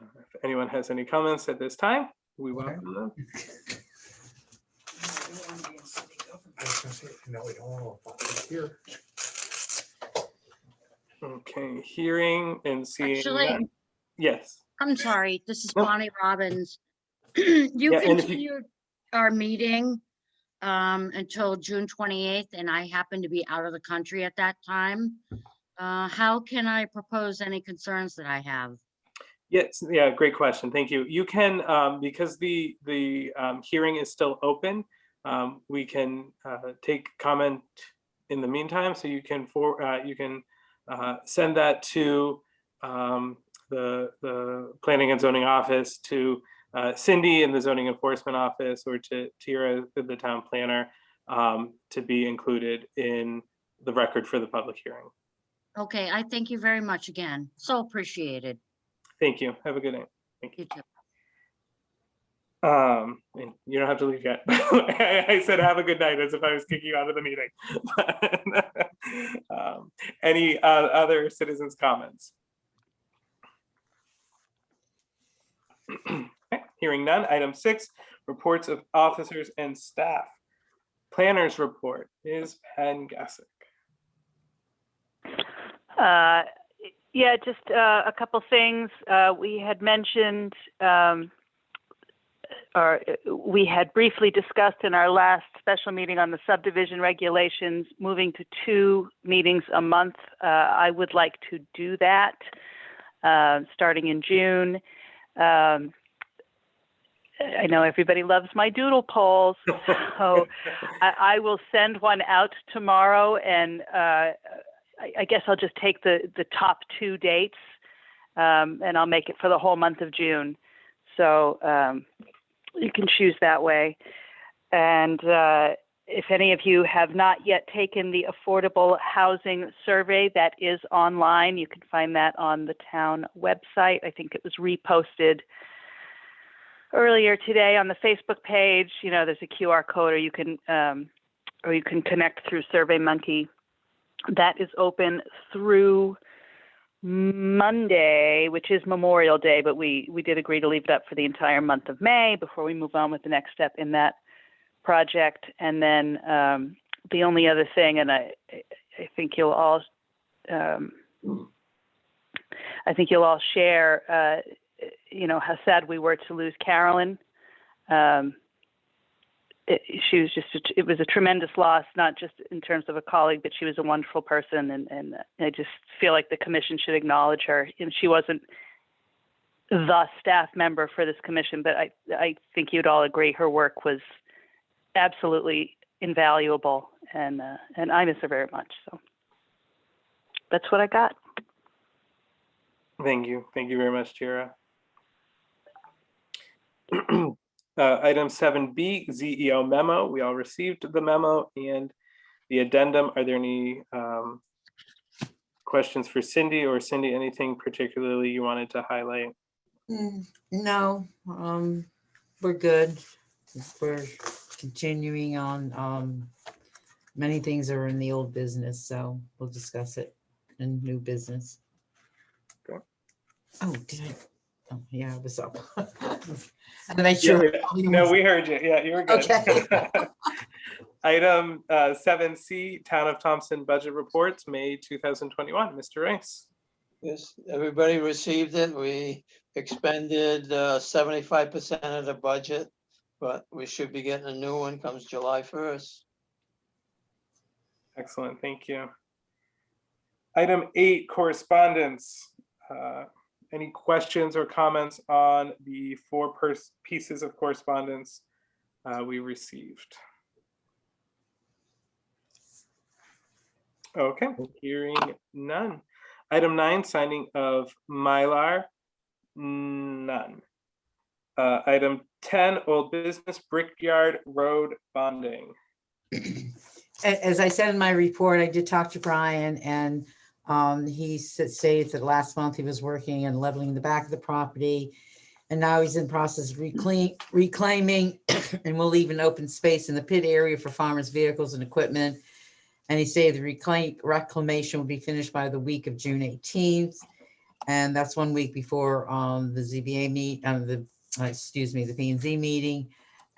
If anyone has any comments at this time, we welcome them. Okay, hearing and seeing. Actually, none. Yes. I'm sorry, this is No. Bonnie Robbins. You Yeah, and if you- continued our meeting until June 28th, and I happen to be out of the country at that time. How can I propose any concerns that I have? Yes, yeah, great question. Thank you. You can, because the hearing is still open, we can take comment in the meantime. So you can send that to the Planning and Zoning Office, to Cindy in the Zoning Enforcement Office, or to Tira, the town planner, to be included in the record for the public hearing. Okay, I thank you very much again. So appreciated. Thank you. Have a good night. Thank you. You too. And you don't have to leave yet. I said have a good night as if I was kicking you out of the meeting. Any other citizens' comments? Okay, hearing none. Item 6, reports of officers and staff. Planners report, Ms. Penn-Gessick. Yeah, just a couple things. We had mentioned, or we had briefly discussed in our last special meeting on the subdivision regulations, moving to 2 meetings a month. I would like to do that starting in June. I know everybody loves my doodle polls, so I will send one out tomorrow, and I guess I'll just take the top 2 dates, and I'll make it for the whole month of June. So you can choose that way. And if any of you have not yet taken the affordable housing survey, that is online. You can find that on the town website. I think it was reposted earlier today on the Facebook page. You know, there's a QR code, or you can connect through SurveyMonkey. That is open through Monday, which is Memorial Day, but we did agree to leave it up for the entire month of May before we move on with the next step in that project. And then the only other thing, and I think you'll all share, you know, how sad we were to lose Carolyn. She was it was a tremendous loss, not just in terms of a colleague, but she was a wonderful person. And I just feel like the commission should acknowledge her. And she wasn't the staff member for this commission, but I think you'd all agree her work was absolutely invaluable. And I miss her very much. So that's what I got. Thank you. Thank you very much, Tira. Item 7B, ZEO memo. We all received the memo and the addendum. Are there any questions for Cindy, or Cindy, anything particularly you wanted to highlight? No, we're good. We're continuing on. Many things are in the old business, so we'll discuss it in new business. Okay. Oh, did I? Oh, yeah, I was up. And make sure. No, we heard you. Yeah, you were good. Okay. Item 7C, Town of Thompson budget reports, May 2021. Mr. Rice. Yes, everybody received it. We expended 75% of the budget, but we should be getting a new one comes July 1st. Excellent, thank you. Item 8, correspondence. Any questions or comments on the 4 pieces of correspondence we received? Okay, hearing none. Item 9, signing of Mylar, none. Item 10, old business, Brickyard Road bonding. As I said in my report, I did talk to Brian, and he stated that last month he was working and leveling the back of the property, and now he's in the process of reclaiming and will leave an open space in the pit area for farmers' vehicles and equipment. And he said the reclamation will be finished by the week of June 18th. And that's 1 week before the ZBA the P&Z meeting.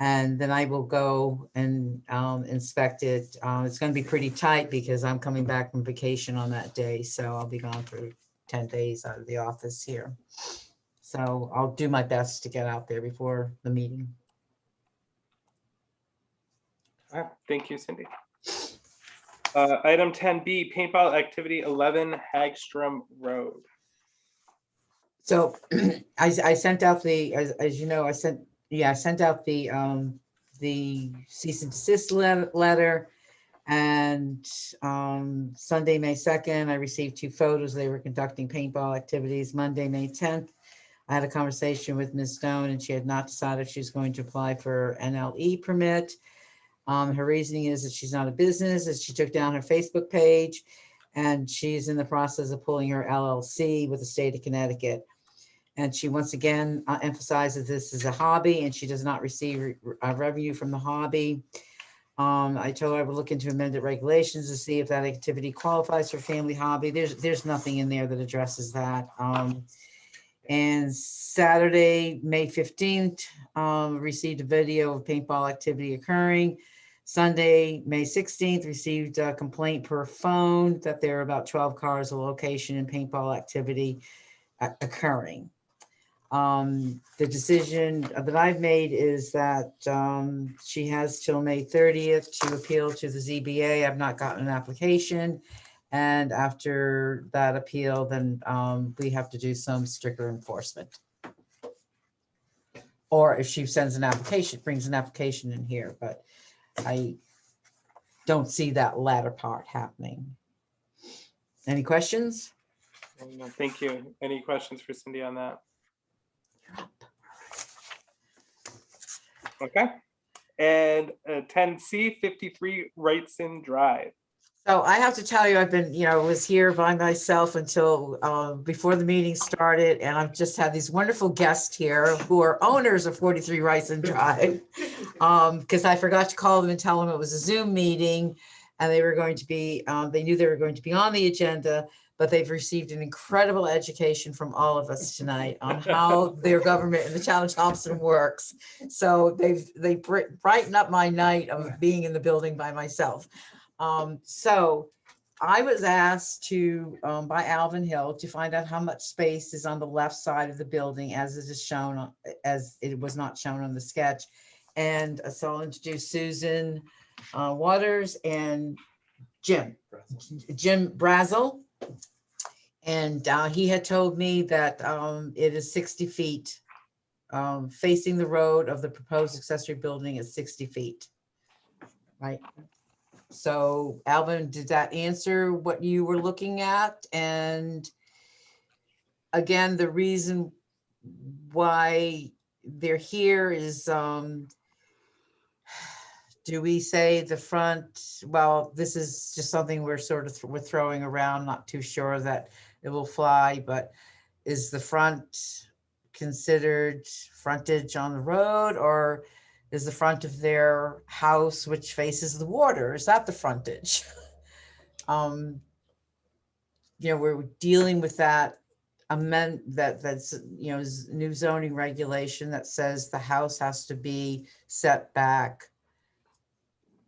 And then I will go and inspect it. It's going to be pretty tight because I'm coming back from vacation on that day. So I'll be gone for 10 days out of the office here. So I'll do my best to get out there before the meeting. All right, thank you, Cindy. Item 10B, paintball activity 11 Hagstrom Road. So I sent out the, as you know, I sent out the cease and desist letter, and Sunday, May 2nd, I received 2 photos. They were conducting paintball activities. Monday, May 10th, I had a conversation with Ms. Stone, and she had not decided if she was going to apply for NLE permit. Her reasoning is that she's not a business, as she took down her Facebook page, and she's in the process of pulling her LLC with the state of Connecticut. And she once again emphasizes this is a hobby, and she does not receive revenue from the hobby. I told her I would look into amended regulations to see if that activity qualifies for family hobby. There's nothing in there that addresses that. And Saturday, May 15th, received a video of paintball activity occurring. Sunday, May 16th, received a complaint per phone that there are about 12 cars of location and paintball activity occurring. The decision that I've made is that she has till May 30th to appeal to the ZBA. I've not gotten an application. And after that appeal, then we have to do some stricter enforcement. Or if she sends an application, brings an application in here, but I don't see that latter part happening. Any questions? No, thank you. Any questions for Cindy on that? Okay. And 10C, 53 Wrightson Drive. So I have to tell you, I've been, was here by myself until before the meeting started, and I've just had these wonderful guests here who are owners of 43 Wrightson Drive. Because I forgot to call them and tell them it was a Zoom meeting, and they were going to be, they knew they were going to be on the agenda, but they've received an incredible education from all of us tonight on how their government in the town of Thompson works. So they brighten up my night of being in the building by myself. So I was asked to, by Alvin Hill, to find out how much space is on the left side of the building as it is shown, as it was not shown on the sketch. And so I'll introduce Susan Waters and Jim Brazel. And he had told me that it is 60 feet facing the road of the proposed accessory building is 60 feet, right? So Alvin, did that answer what you were looking at? And again, the reason why they're here is, do we say the front? Well, this is just something we're sort of we're throwing around, not too sure that it will fly, but is the front considered frontage on the road, or is the front of their house, which faces the water, is that the frontage? We're dealing with that that's new zoning regulation that says the house has to be set back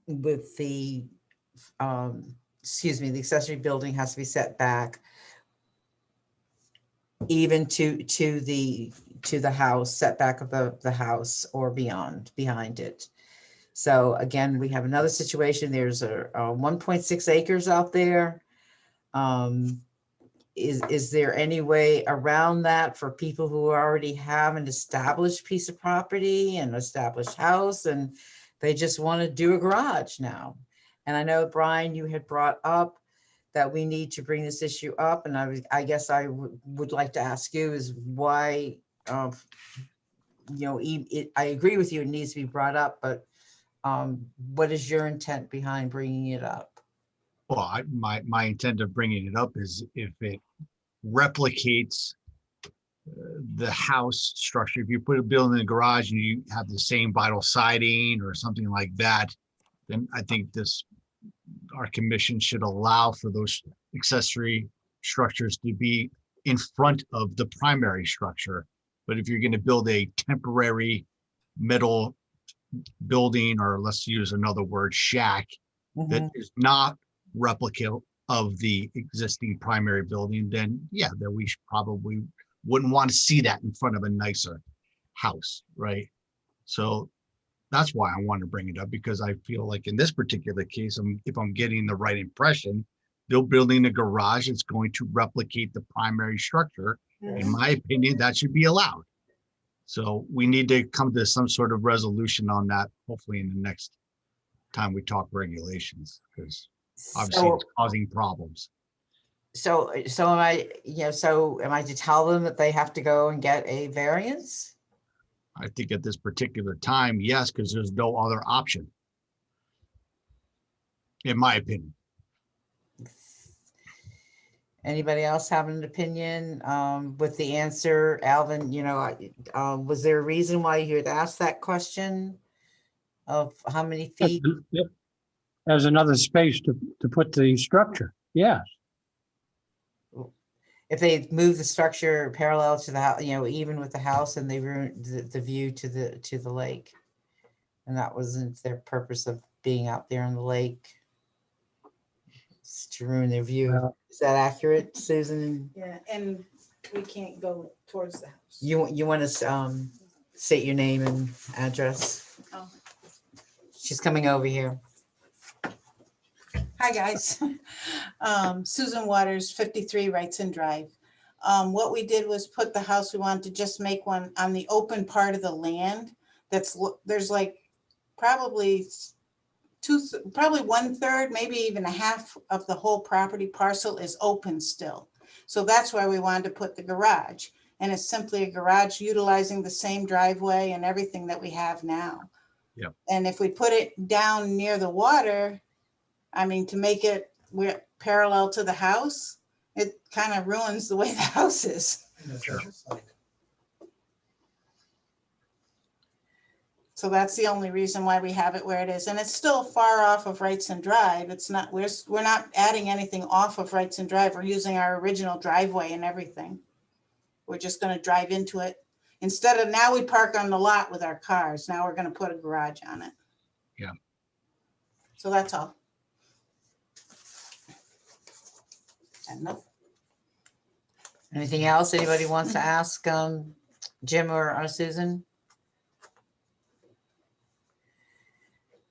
with the the accessory building has to be set back even to the house, setback of the house or behind it. So again, we have another situation. There's a 1.6 acres out there. Is there any way around that for people who already have an established piece of property and established house, and they just want to do a garage now? And I know, Brian, you had brought up that we need to bring this issue up, and I guess I would like to ask you is why, I agree with you, it needs to be brought up, but what is your intent behind bringing it up? Well, my intent of bringing it up is if it replicates the house structure. If you put a building in a garage and you have the same vinyl siding or something like that, then I think our commission should allow for those accessory structures to be in front of the primary structure. But if you're going to build a temporary metal building, or let's use another word, shack, that is not replica of the existing primary building, then yeah, then we probably wouldn't want to see that in front of a nicer house, right? So that's why I want to bring it up, because I feel like in this particular case, if I'm getting the right impression, they're building a garage that's going to replicate the primary structure. In my opinion, that should be allowed. So we need to come to some sort of resolution on that, hopefully in the next time we talk regulations, because obviously it's causing problems. So am I, am I to tell them that they have to go and get a variance? I think at this particular time, yes, because there's no other option, in my opinion. Anybody else have an opinion with the answer? Alvin, was there a reason why you had asked that question of how many feet? Yep. There's another space to put the structure. Yes. If they move the structure parallel to the house, even with the house, and they ruin the view to the lake. And that wasn't their purpose of being out there on the lake. It's to ruin their view. Well- Is that accurate, Susan? Yeah, and we can't go towards the house. You want to state your name and address? Oh. She's coming over here. Hi, guys. Susan Waters, 53 Wrightson Drive. What we did was put the house, we wanted to just make one on the open part of the land. There's like probably probably 1/3, maybe even a half of the whole property parcel is open still. So that's why we wanted to put the garage. And it's simply a garage utilizing the same driveway and everything that we have now. Yep. And if we put it down near the water, I mean, to make it parallel to the house, it kind of ruins the way the house is. Sure. So that's the only reason why we have it where it is. And it's still far off of Wrightson Drive. It's not, we're not adding anything off of Wrightson Drive. We're using our original driveway and everything. We're just going to drive into it. Instead of, now we park on the lot with our cars. Now we're going to put a garage on it. Yeah. So that's all. And nope. Anything else anybody wants to ask Jim or Susan?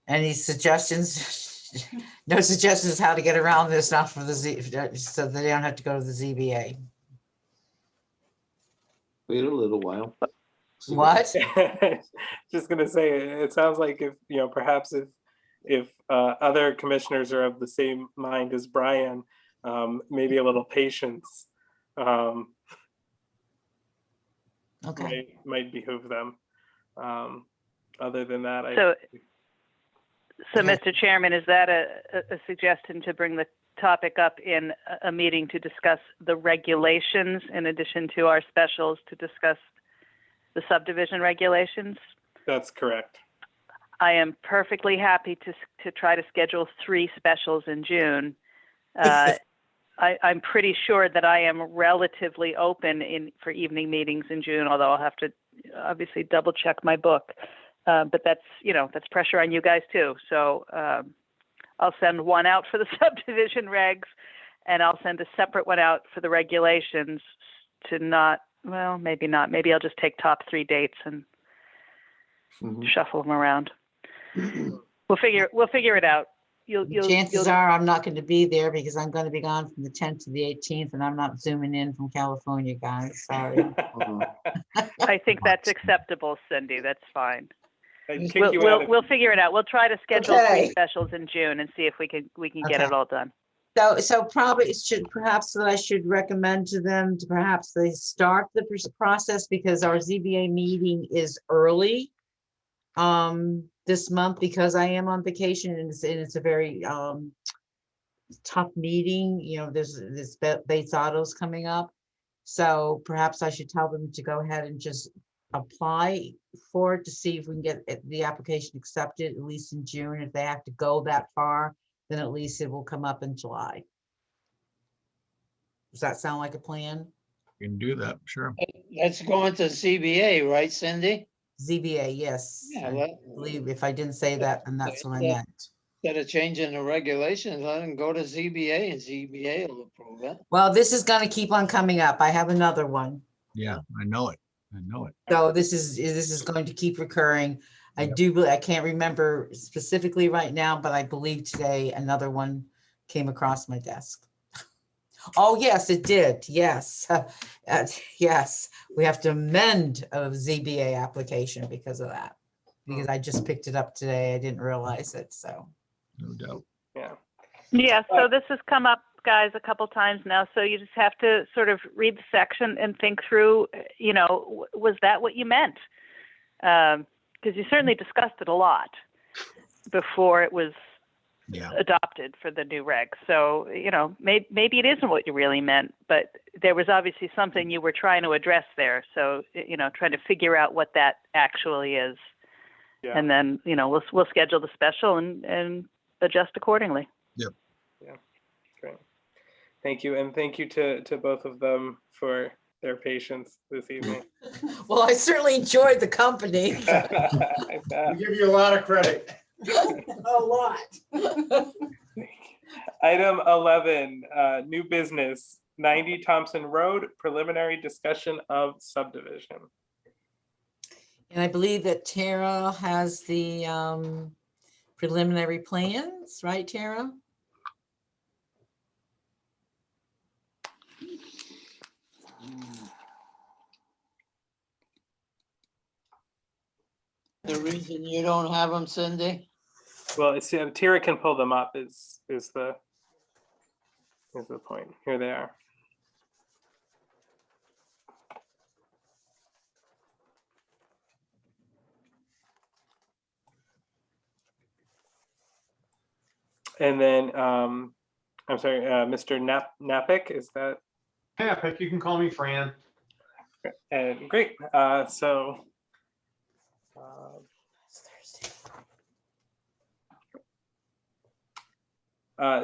Any suggestions? No suggestions how to get around this, not for the so they don't have to go to the ZBA. Wait a little while. What? Just gonna say, it sounds like if, perhaps if other commissioners are of the same mind as Brian, maybe a little patience Okay. might behoove them. Other than that, So, Mr. Chairman, is that a suggestion to bring the topic up in a meeting to discuss the regulations in addition to our specials to discuss the subdivision regulations? That's correct. I am perfectly happy to try to schedule 3 specials in June. I'm pretty sure that I am relatively open for evening meetings in June, although I'll have to obviously double check my book. But that's, that's pressure on you guys too. So I'll send one out for the subdivision regs, and I'll send a separate one out for the regulations to maybe not. Maybe I'll just take top 3 dates and shuffle them around. We'll figure it out. Chances are I'm not going to be there because I'm going to be gone from the 10th to the 18th, and I'm not zooming in from California, guys. Sorry. I think that's acceptable, Cindy. That's fine. I'd kick you out of- We'll figure it out. We'll try to schedule Okay. 3 specials in June and see if we can get it all done. So probably perhaps I should recommend to them to perhaps they start the process because our ZBA meeting is early this month because I am on vacation and it's a very tough meeting. There's Bates Autos coming up. So perhaps I should tell them to go ahead and just apply for it to see if we can get the application accepted, at least in June. If they have to go that far, then at least it will come up in July. Does that sound like a plan? You can do that, sure. That's going to ZBA, right, Cindy? ZBA, yes. Yeah, I believe if I didn't say that, then that's what I meant. Instead of changing the regulations, let them go to ZBA and ZBA will approve it. Well, this is going to keep on coming up. I have another one. Yeah, I know it. So this is going to keep recurring. I can't remember specifically right now, but I believe today another one came across my desk. Oh, yes, it did. Yes. Yes, we have to amend a ZBA application because of that. Because I just picked it up today. I didn't realize it, so. No doubt. Yeah. Yeah, so this has come up, guys, a couple times now. So you just have to sort of read the section and think through, was that what you meant? Because you certainly discussed it a lot before it was adopted for the new regs. So, maybe it isn't what you really meant, but there was obviously something you were trying to address there. So, trying to figure out what that actually is. Yeah. And then, we'll schedule the special and adjust accordingly. Yep. Yeah. Great. Thank you. And thank you to both of them for their patience this evening. Well, I certainly enjoyed the company. I We give you a lot of credit. A lot. Item 11, new business, 90 Thompson Road, preliminary discussion of subdivision. And I believe that Tara has the preliminary plans, right, Tara? The reason you don't have them, Cindy? Well, it's Tara can pull them up is the point. Here they are. And then I'm sorry, Mr. Napick, is that? Napick, you can call me Fran. And great.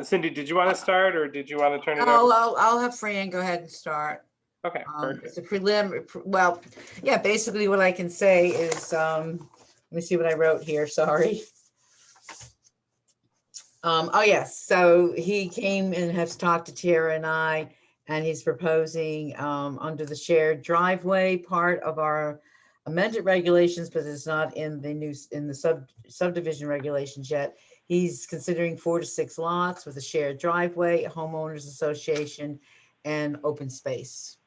Cindy, did you want to start or did you want to turn it over? I'll have Fran go ahead and start. Okay, It's a prelim, well, yeah, basically what I can say is, let me see what I wrote here, sorry. Oh yes, so he came and has talked to Tara and I, and he's proposing under the shared driveway part of our amended regulations, but it's not in the subdivision regulations yet. He's considering 4 to 6 lots with a shared driveway, a homeowners association, and open space.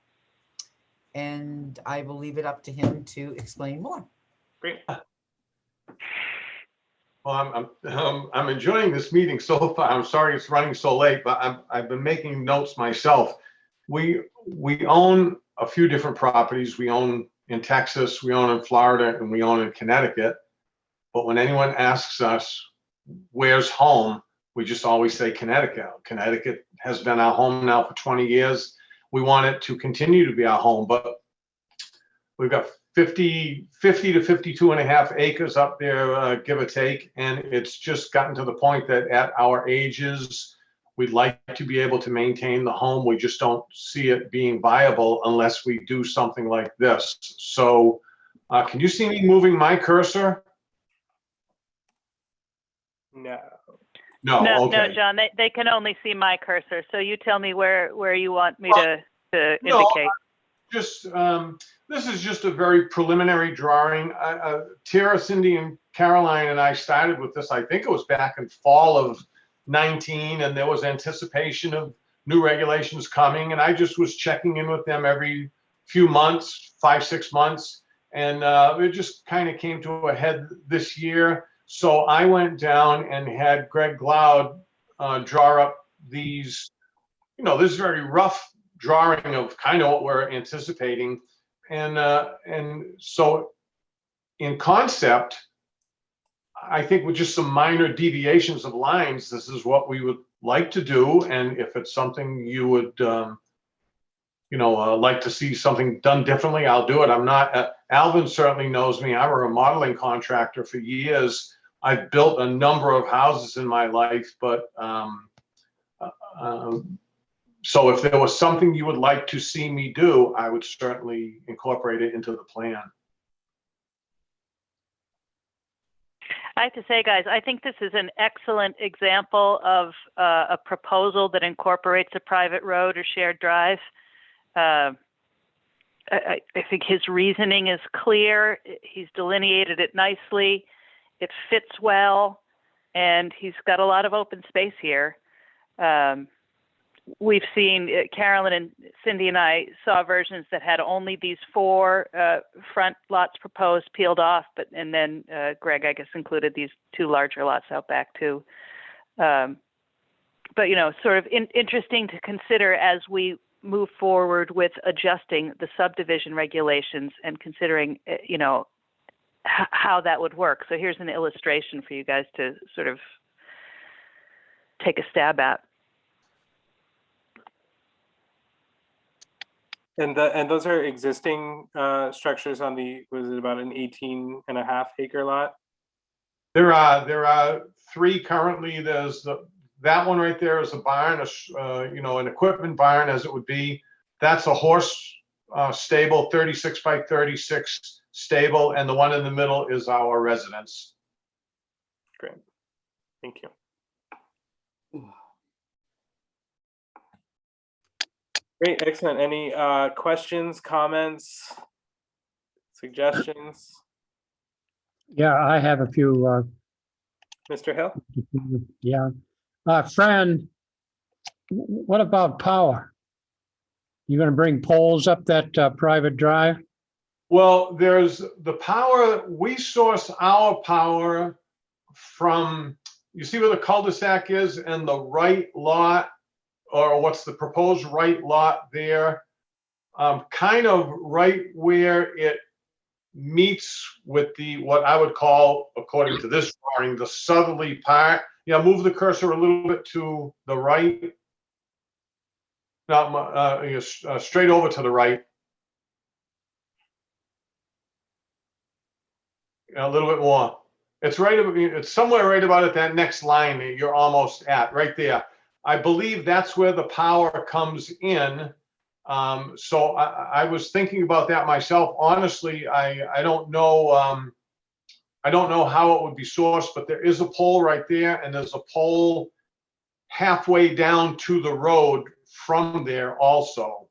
And I will leave it up to him to explain more. Great. Well, I'm enjoying this meeting so far. I'm sorry it's running so late, but I've been making notes myself. We own a few different properties. We own in Texas, we own in Florida, and we own in Connecticut. But when anyone asks us, where's home? We just always say Connecticut. Connecticut has been our home now for 20 years. We want it to continue to be our home, but we've got 50 to 52 and a half acres up there, give or take. And it's just gotten to the point that at our ages, we'd like to be able to maintain the home. We just don't see it being viable unless we do something like this. So can you see me moving my cursor? No. No, okay. No, John, they can only see my cursor. So you tell me where you want me to No, indicate. Just, this is just a very preliminary drawing. Tara, Cindy, and Caroline and I started with this, I think it was back in fall of 19, and there was anticipation of new regulations coming. And I just was checking in with them every few months, 5-6 months. And it just kind of came to a head this year. So I went down and had Greg Glaude draw up these, this very rough drawing of kind of what we're anticipating. And so in concept, I think with just some minor deviations of lines, this is what we would like to do. And if it's something you would, like to see something done differently, I'll do it. I'm not, Alvin certainly knows me. I was a modeling contractor for years. I've built a number of houses in my life, but so if there was something you would like to see me do, I would certainly incorporate it into the plan. I have to say, guys, I think this is an excellent example of a proposal that incorporates a private road or shared drive. I think his reasoning is clear. He's delineated it nicely. It fits well, and he's got a lot of open space here. We've seen, Carolyn and Cindy and I saw versions that had only these 4 front lots proposed, peeled off, and then Greg, I guess, included these 2 larger lots out back too. But, sort of interesting to consider as we move forward with adjusting the subdivision regulations and considering, how that would work. So here's an illustration for you guys to sort of take a stab at. And those are existing structures on was it about an 18.5 acre lot? There are 3 currently. There's that one right there is a barn, an equipment barn as it would be. That's a horse stable, 36 by 36 stable, and the one in the middle is our residence. Great. Thank you. Great, excellent. Any questions, comments, suggestions? Yeah, I have a few, Mr. Hill? yeah. Fran, what about power? You gonna bring poles up that private drive? Well, there's the power, we source our power from, you see where the cul-de-sac is and the right lot, or what's the proposed right lot there? Kind of right where it meets with the, what I would call, according to this drawing, the southerly part. Yeah, move the cursor a little bit to the right. Not straight over to the right. A little bit more. It's right. It's somewhere right about at that next line that you're almost at, right there. I believe that's where the power comes in. So I was thinking about that myself. Honestly, I don't know. I don't know how it would be sourced, but there is a pole right there, and there's a pole halfway down to the road from there also.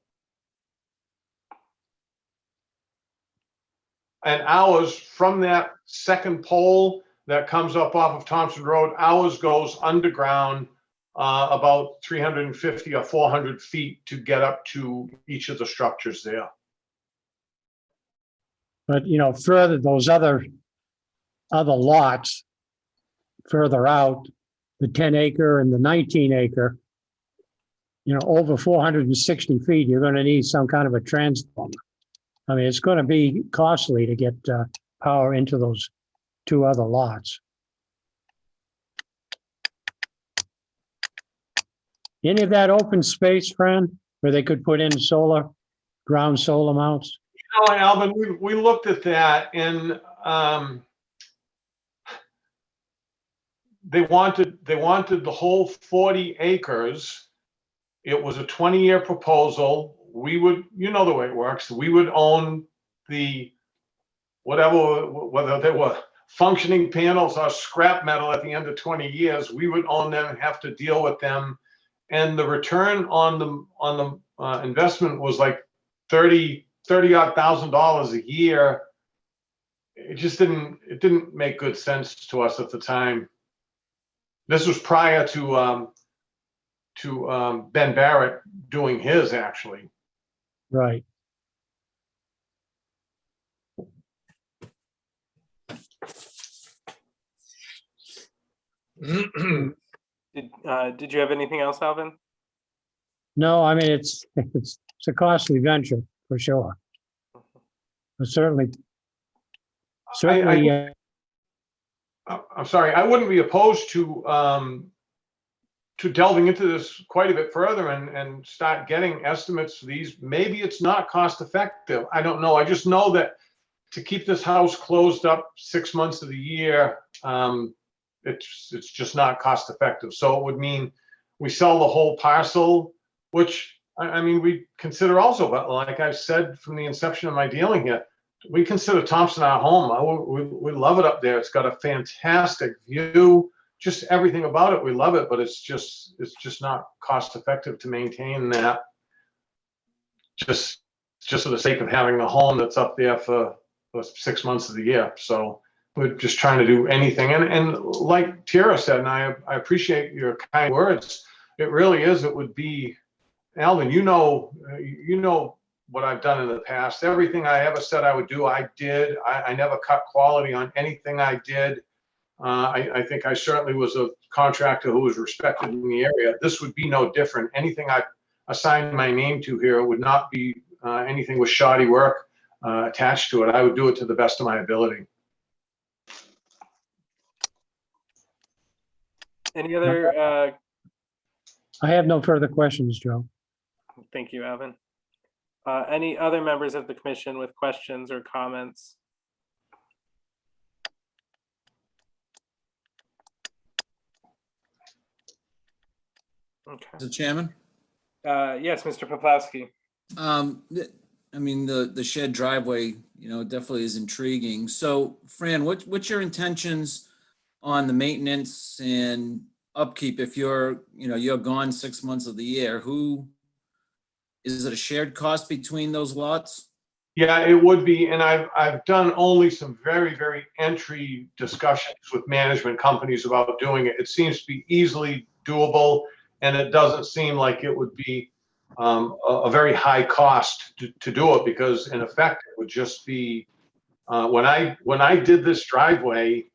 And ours, from that second pole that comes up off of Thompson Road, ours goes underground about 350 or 400 feet to get up to each of the structures there. But, you know, further, those other lots further out, the 10 acre and the 19 acre, you know, over 460 feet, you're gonna need some kind of a transformer. I mean, it's gonna be costly to get power into those two other lots. Any of that open space, Fran, where they could put in ground solar mounts? You know, Alvin, we looked at that, and they wanted the whole 40 acres. It was a 20-year proposal. We would, you know the way it works, we would own the whatever, whether they were functioning panels or scrap metal at the end of 20 years, we would own them and have to deal with them. And the return on the investment was like $30,000 odd a year. It just didn't make good sense to us at the time. This was prior to Ben Barrett doing his, actually. Right. Did you have anything else, Alvin? No, I mean, it's a costly venture for sure. But certainly, I'm sorry, I wouldn't be opposed to delving into this quite a bit further and start getting estimates for these. Maybe it's not cost effective. I don't know. I just know that to keep this house closed up 6 months of the year, it's just not cost effective. So it would mean we sell the whole parcel, which I mean, we consider also, but like I've said from the inception of my dealing here, we consider Thompson our home. We love it up there. It's got a fantastic view, just everything about it. We love it, but it's just not cost effective to maintain that just for the sake of having a home that's up there for 6 months of the year. So we're just trying to do anything. And like Tara said, and I appreciate your kind words, it really is, it would be, Alvin, you know what I've done in the past. Everything I ever said I would do, I did. I never cut quality on anything I did. I think I certainly was a contractor who was respected in the area. This would be no different. Anything I assigned my name to here would not be anything with shoddy work attached to it. I would do it to the best of my ability. Any other? I have no further questions, Joe. Thank you, Alvin. Any other members of the commission with questions or comments? Okay. Mr. Chairman? Yes, Mr. Poplawski. I mean, the shed driveway, you know, definitely is intriguing. So, Fran, what's your intentions on the maintenance and upkeep if you're, you're gone 6 months of the year? Is it a shared cost between those lots? Yeah, it would be, and I've done only some very, very entry discussions with management companies about doing it. It seems to be easily doable, and it doesn't seem like it would be a very high cost to do it, because in effect, it would just be, when I did this driveway,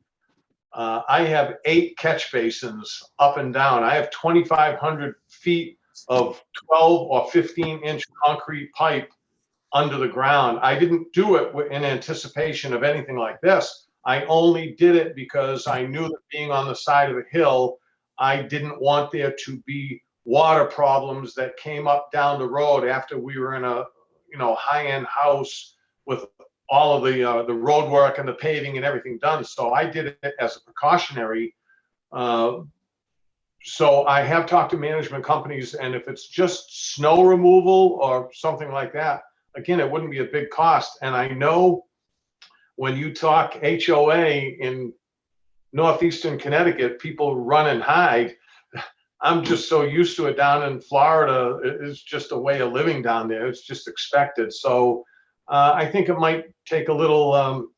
I have 8 catch basins up and down. I have 2,500 feet of 12 or 15-inch concrete pipe under the ground. I didn't do it in anticipation of anything like this. I only did it because I knew that being on the side of a hill, I didn't want there to be water problems that came up down the road after we were in a, high-end house with all of the road work and the paving and everything done. So I did it as a precautionary. So I have talked to management companies, and if it's just snow removal or something like that, again, it wouldn't be a big cost. And I know when you talk HOA in northeastern Connecticut, people run and hide. I'm just so used to it down in Florida. It's just a way of living down there. It's just expected. So I think it might take a little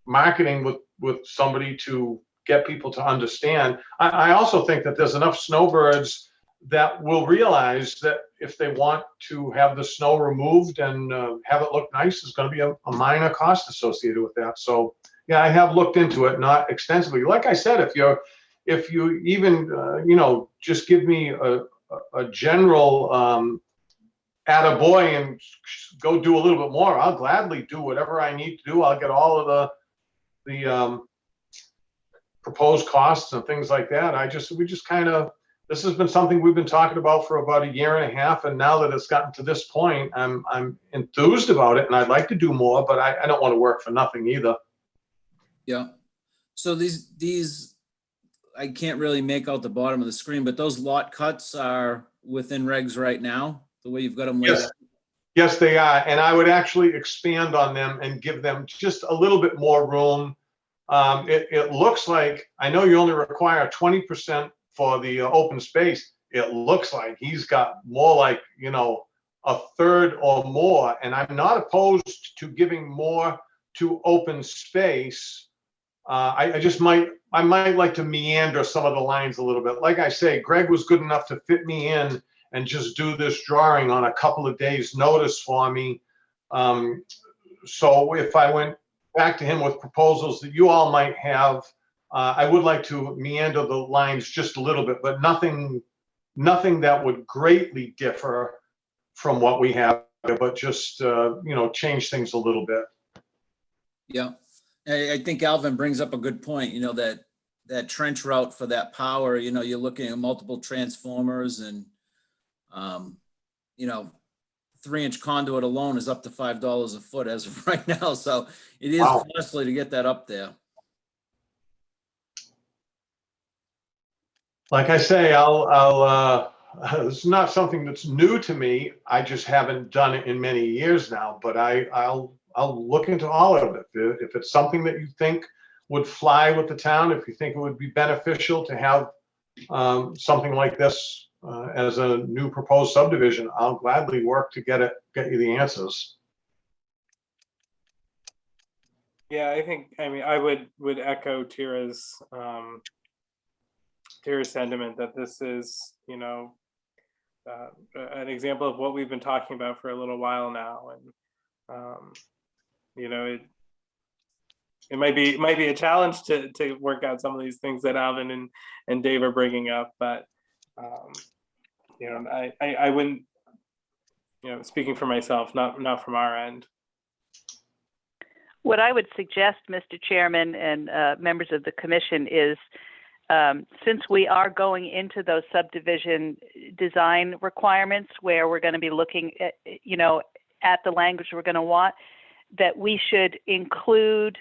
marketing with somebody to get people to understand. I also think that there's enough snowbirds that will realize that if they want to have the snow removed and have it look nice, there's going to be a minor cost associated with that. So yeah, I have looked into it, not extensively. Like I said, if you even just give me a general attaboy and go do a little bit more, I'll gladly do whatever I need to do. I'll get all of the proposed costs and things like that. We just kind of, this has been something we've been talking about for about 1.5 years, and now that it's gotten to this point, I'm enthused about it, and I'd like to do more, but I don't want to work for nothing either. Yeah. So these, I can't really make out the bottom of the screen, but those lot cuts are within regs right now, the way you've got them laid out? Yes, they are, and I would actually expand on them and give them just a little bit more room. It looks like, I know you only require 20% for the open space. It looks like he's got more like, a third or more. And I'm not opposed to giving more to open space. I might like to meander some of the lines a little bit. Like I say, Greg was good enough to fit me in and just do this drawing on a couple of days' notice for me. So if I went back to him with proposals that you all might have, I would like to meander the lines just a little bit, but nothing that would greatly differ from what we have, but just, change things a little bit. Yeah. I think Alvin brings up a good point, that trench route for that power, you're looking at multiple transformers and, 3-inch conduit alone is up to $5 a foot as of right now. So it is costly to get that up there. Like I say, it's not something that's new to me. I just haven't done it in many years now, but I'll look into all of it. If it's something that you think would fly with the town, if you think it would be beneficial to have something like this as a new proposed subdivision, I'll gladly work to get you the answers. Yeah, I would echo Tira's sentiment that this is, an example of what we've been talking about for a little while now. And, it might be a challenge to work out some of these things that Alvin and Dave are bringing up, but, I wouldn't, speaking for myself, not from our end. What I would suggest, Mr. Chairman and members of the commission, is since we are going into those subdivision design requirements where we're going to be looking at, at the language we're going to want, that we should include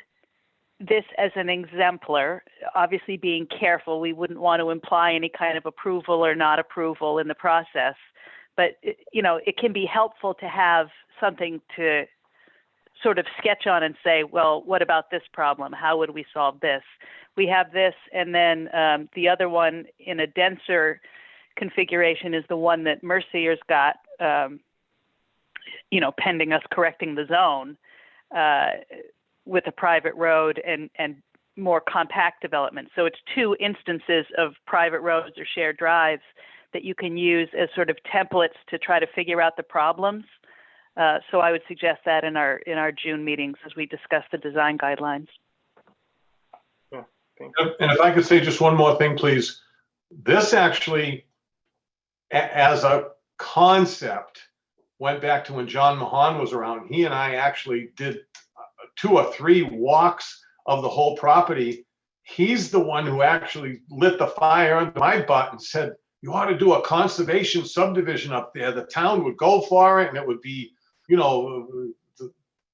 this as an exemplar, obviously being careful. We wouldn't want to imply any kind of approval or not approval in the process, but it can be helpful to have something to sort of sketch on and say, well, what about this problem? How would we solve this? We have this, and then the other one in a denser configuration is the one that Mercier's got, pending us correcting the zone with a private road and more compact development. So it's two instances of private roads or shared drives that you can use as sort of templates to try to figure out the problems. So I would suggest that in our June meetings as we discuss the design guidelines. Yeah, thank you. And if I could say just one more thing, please. This actually, as a concept, went back to when John Mahan was around. He and I actually did 2 or 3 walks of the whole property. He's the one who actually lit the fire under my butt and said, you ought to do a conservation subdivision up there. The town would go for it, and it would be, the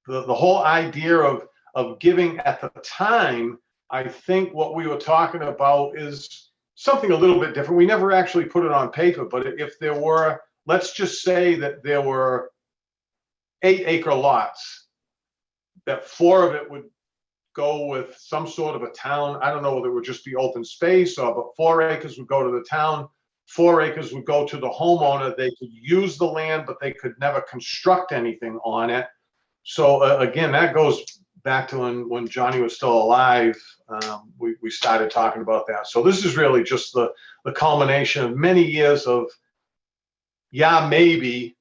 whole idea of giving at the time. I think what we were talking about is something a little bit different. We never actually put it on paper, but if there were, let's just say that there were 8-acre lots, that 4 of it would go with some sort of a town. I don't know whether it would just be open space but 4 acres would go to the town. 4 acres would go to the homeowner. They could use the land, but they could never construct anything on it. So again, that goes back to when Johnny was still alive. We started talking about that. So this is really just the culmination of many years of, yeah, maybe.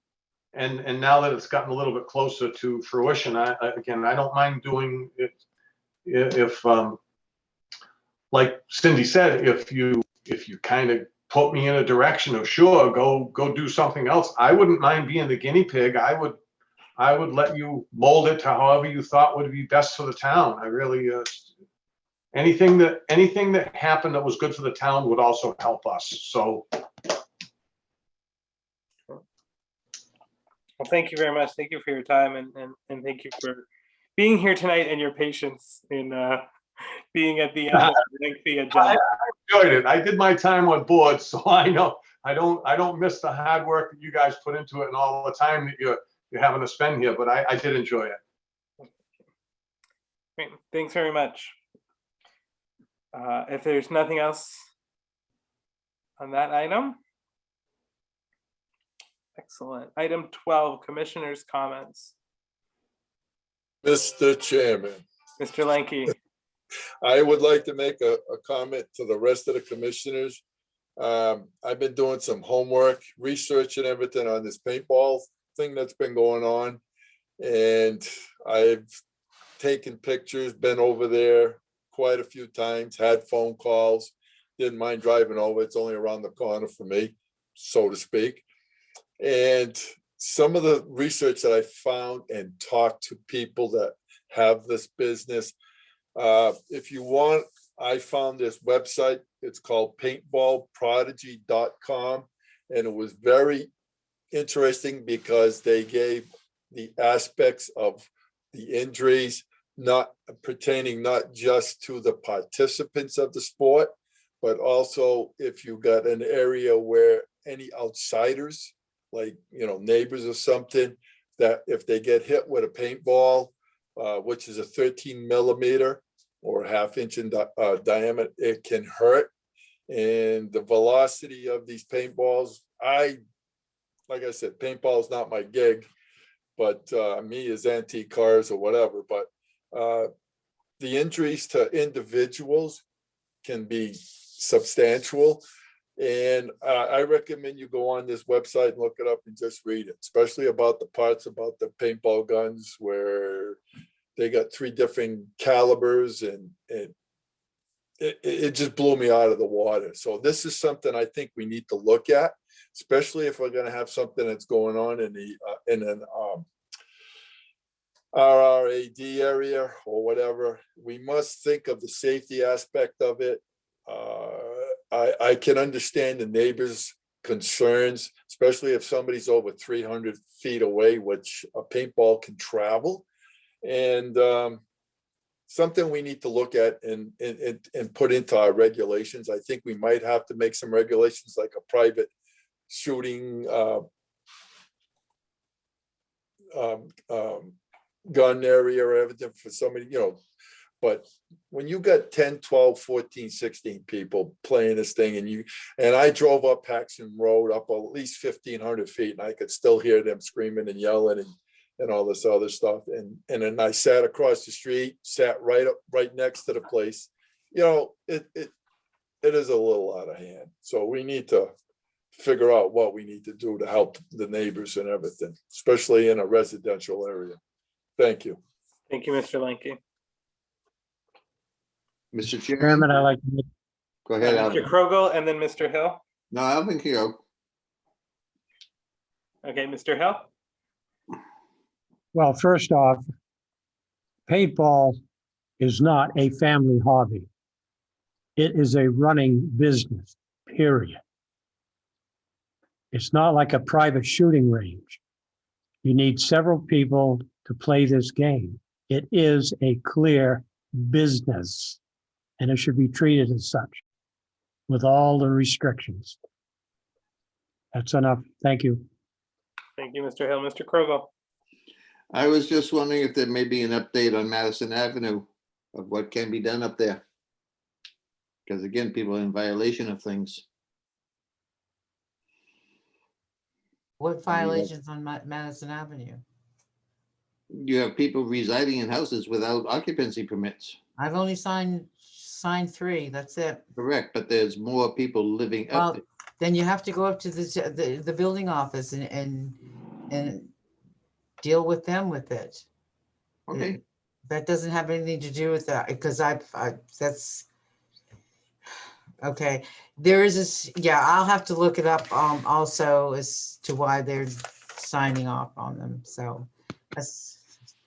And now that it's gotten a little bit closer to fruition, I don't mind doing it if like Cindy said, if you kind of put me in a direction of, sure, go do something else, I wouldn't mind being the guinea pig. I would let you mold it to however you thought would be best for the town. I really anything that happened that was good for the town would also help us. So Well, thank you very much. Thank you for your time, and thank you for being here tonight and your patience in being at the end of the lengthy agenda. I enjoyed it. I did my time on board, so I know I don't miss the hard work that you guys put into it and all the time that you're having to spend here. But I did enjoy it. Great. Thanks very much. If there's nothing else on that item. Excellent. Item 12, commissioners' comments. Mr. Chairman. Mr. Lanky. I would like to make a comment to the rest of the commissioners. I've been doing some homework, research and everything on this paintball thing that's been going on. And I've taken pictures, been over there quite a few times, had phone calls, didn't mind driving over. It's only around the corner for me, so to speak. And some of the research that I found and talked to people that have this business, if you want, I found this website. It's called paintballprodigy.com. And it was very interesting because they gave the aspects of the injuries, not pertaining not just to the participants of the sport, but also if you got an area where any outsiders, like, neighbors or something, that if they get hit with a paintball, which is a 13 millimeter or ½ inch in diameter, it can hurt. And the velocity of these paintballs, like I said, paintball is not my gig, but me is antique cars or whatever. But the injuries to individuals can be substantial. And I recommend you go on this website and look it up and just read it, especially about the parts about the paintball guns where they got 3 different calibers, and it just blew me out of the water. So this is something I think we need to look at, especially if we're going to have something that's going on in an RRAD area or whatever. We must think of the safety aspect of it. I can understand the neighbors' concerns, especially if somebody's over 300 feet away, which a paintball can travel. And something we need to look at and put into our regulations. I think we might have to make some regulations like a private shooting gun area or everything for somebody, but when you got 10, 12, 14, 16 people playing this thing and I drove up Paxton Road up at least 1,500 feet and I could still hear them screaming and yelling and all this other stuff. And then I sat across the street, sat right next to the place. It is a little out of hand. So we need to figure out what we need to do to help the neighbors and everything, especially in a residential area. Thank you. Thank you, Mr. Lanky. Mr. Chairman, Chairman, I like to make go ahead, Mr. Alvin. Krogel and then Mr. Hill. No, Alvin can go. Okay, Mr. Hill. Well, first off, paintball is not a family hobby. It is a running business, period. It's not like a private shooting range. You need several people to play this game. It is a clear business, and it should be treated as such with all the restrictions. That's enough. Thank you. Thank you, Mr. Hill. Mr. Krogel. I was just wondering if there may be an update on Madison Avenue of what can be done up there. Because again, people are in violation of things. What violations on Madison Avenue? You have people residing in houses without occupancy permits. I've only signed 3, that's it. Correct, but there's more people living up Well, there. then you have to go up to the building office and deal with them with it. Okay. That doesn't have anything to do with that, because that's, okay. There is this, yeah, I'll have to look it up also as to why they're signing off on them. So that's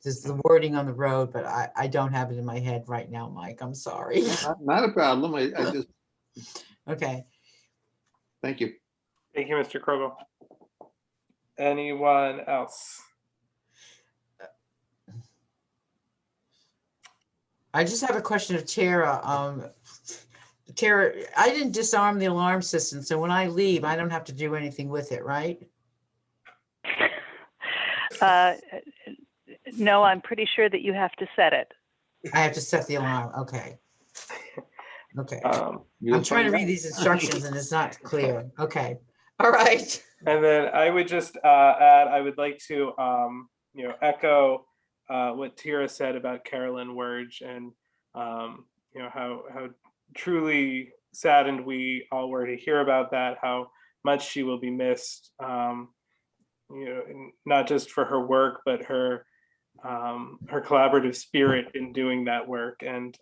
just the wording on the road, but I don't have it in my head right now, Mike. I'm sorry. Not a problem. I just, Okay. thank you. Thank you, Mr. Krogel. Anyone else? I just have a question of Tara. Tara, I didn't disarm the alarm system, so when I leave, I don't have to do anything with it, right? No, I'm pretty sure that you have to set it. I have to set the alarm. Okay. Okay. You'll I'm trying to find read out. these instructions and it's not clear. Okay. All right. And then I would just add, I would like to, echo what Tira said about Carolyn Werge and, how truly saddened we all were to hear about that, how much she will be missed, not just for her work, but her collaborative spirit in doing that work. And,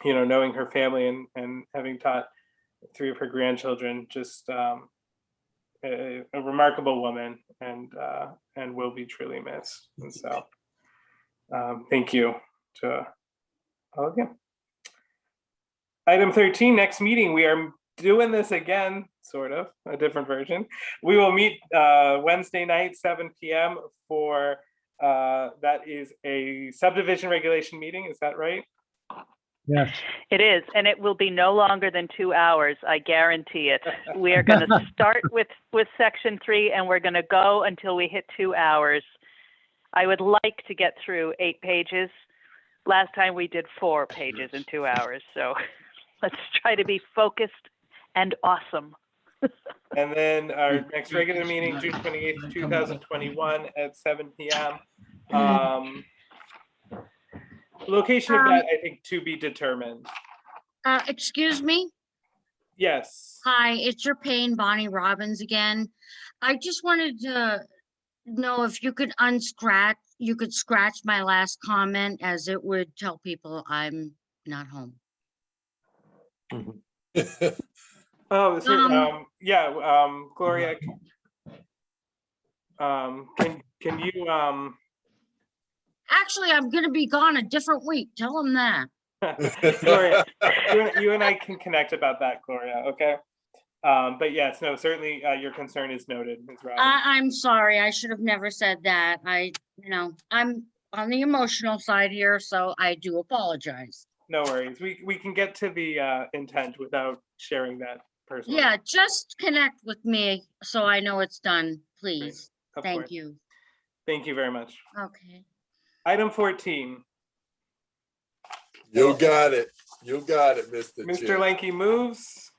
knowing her family and having taught 3 of her grandchildren, just a remarkable woman and will be truly missed. And so thank you to all of you. Item 13, next meeting. We are doing this again, sort of, a different version. We will meet Wednesday night, 7 p.m. for, that is a subdivision regulation meeting, is that right? Yes. It is, and it will be no longer than 2 hours. I guarantee it. We are going to start with section 3, and we're going to go until we hit 2 hours. I would like to get through 8 pages. Last time we did 4 pages in 2 hours. So let's try to be focused and awesome. And then our next regular meeting, June 28th, 2021 at 7 p.m. Location of that, I think, to be determined. Excuse me? Yes. Hi, it's your Payne, Bonnie Robbins again. I just wanted to know if you could scratch my last comment, as it would tell people I'm not home. Oh, so, Gloria, can you, Actually, I'm gonna be gone a different week. Tell them that. Gloria, you and I can connect about that, Gloria, okay? But yes, no, certainly your concern is noted, Ms. Robbins. I'm sorry. I should have never said that. I'm on the emotional side here, so I do apologize. No worries. We can get to the intent without sharing that personally. Yeah, just connect with me so I know it's done, please. Of Thank course. you. Thank you very much. Okay. Item 14. You got it. You got it, Mr. Mr. Chair. Lanky moves.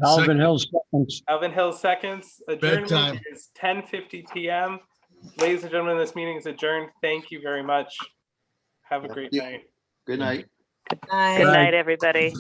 Alvin Hill seconds. Alvin Hill seconds. Adjournment Bedtime. is 10:50 p.m. Ladies and gentlemen, this meeting is adjourned. Thank you very much. Have a great you. night. Good night. Good night, everybody.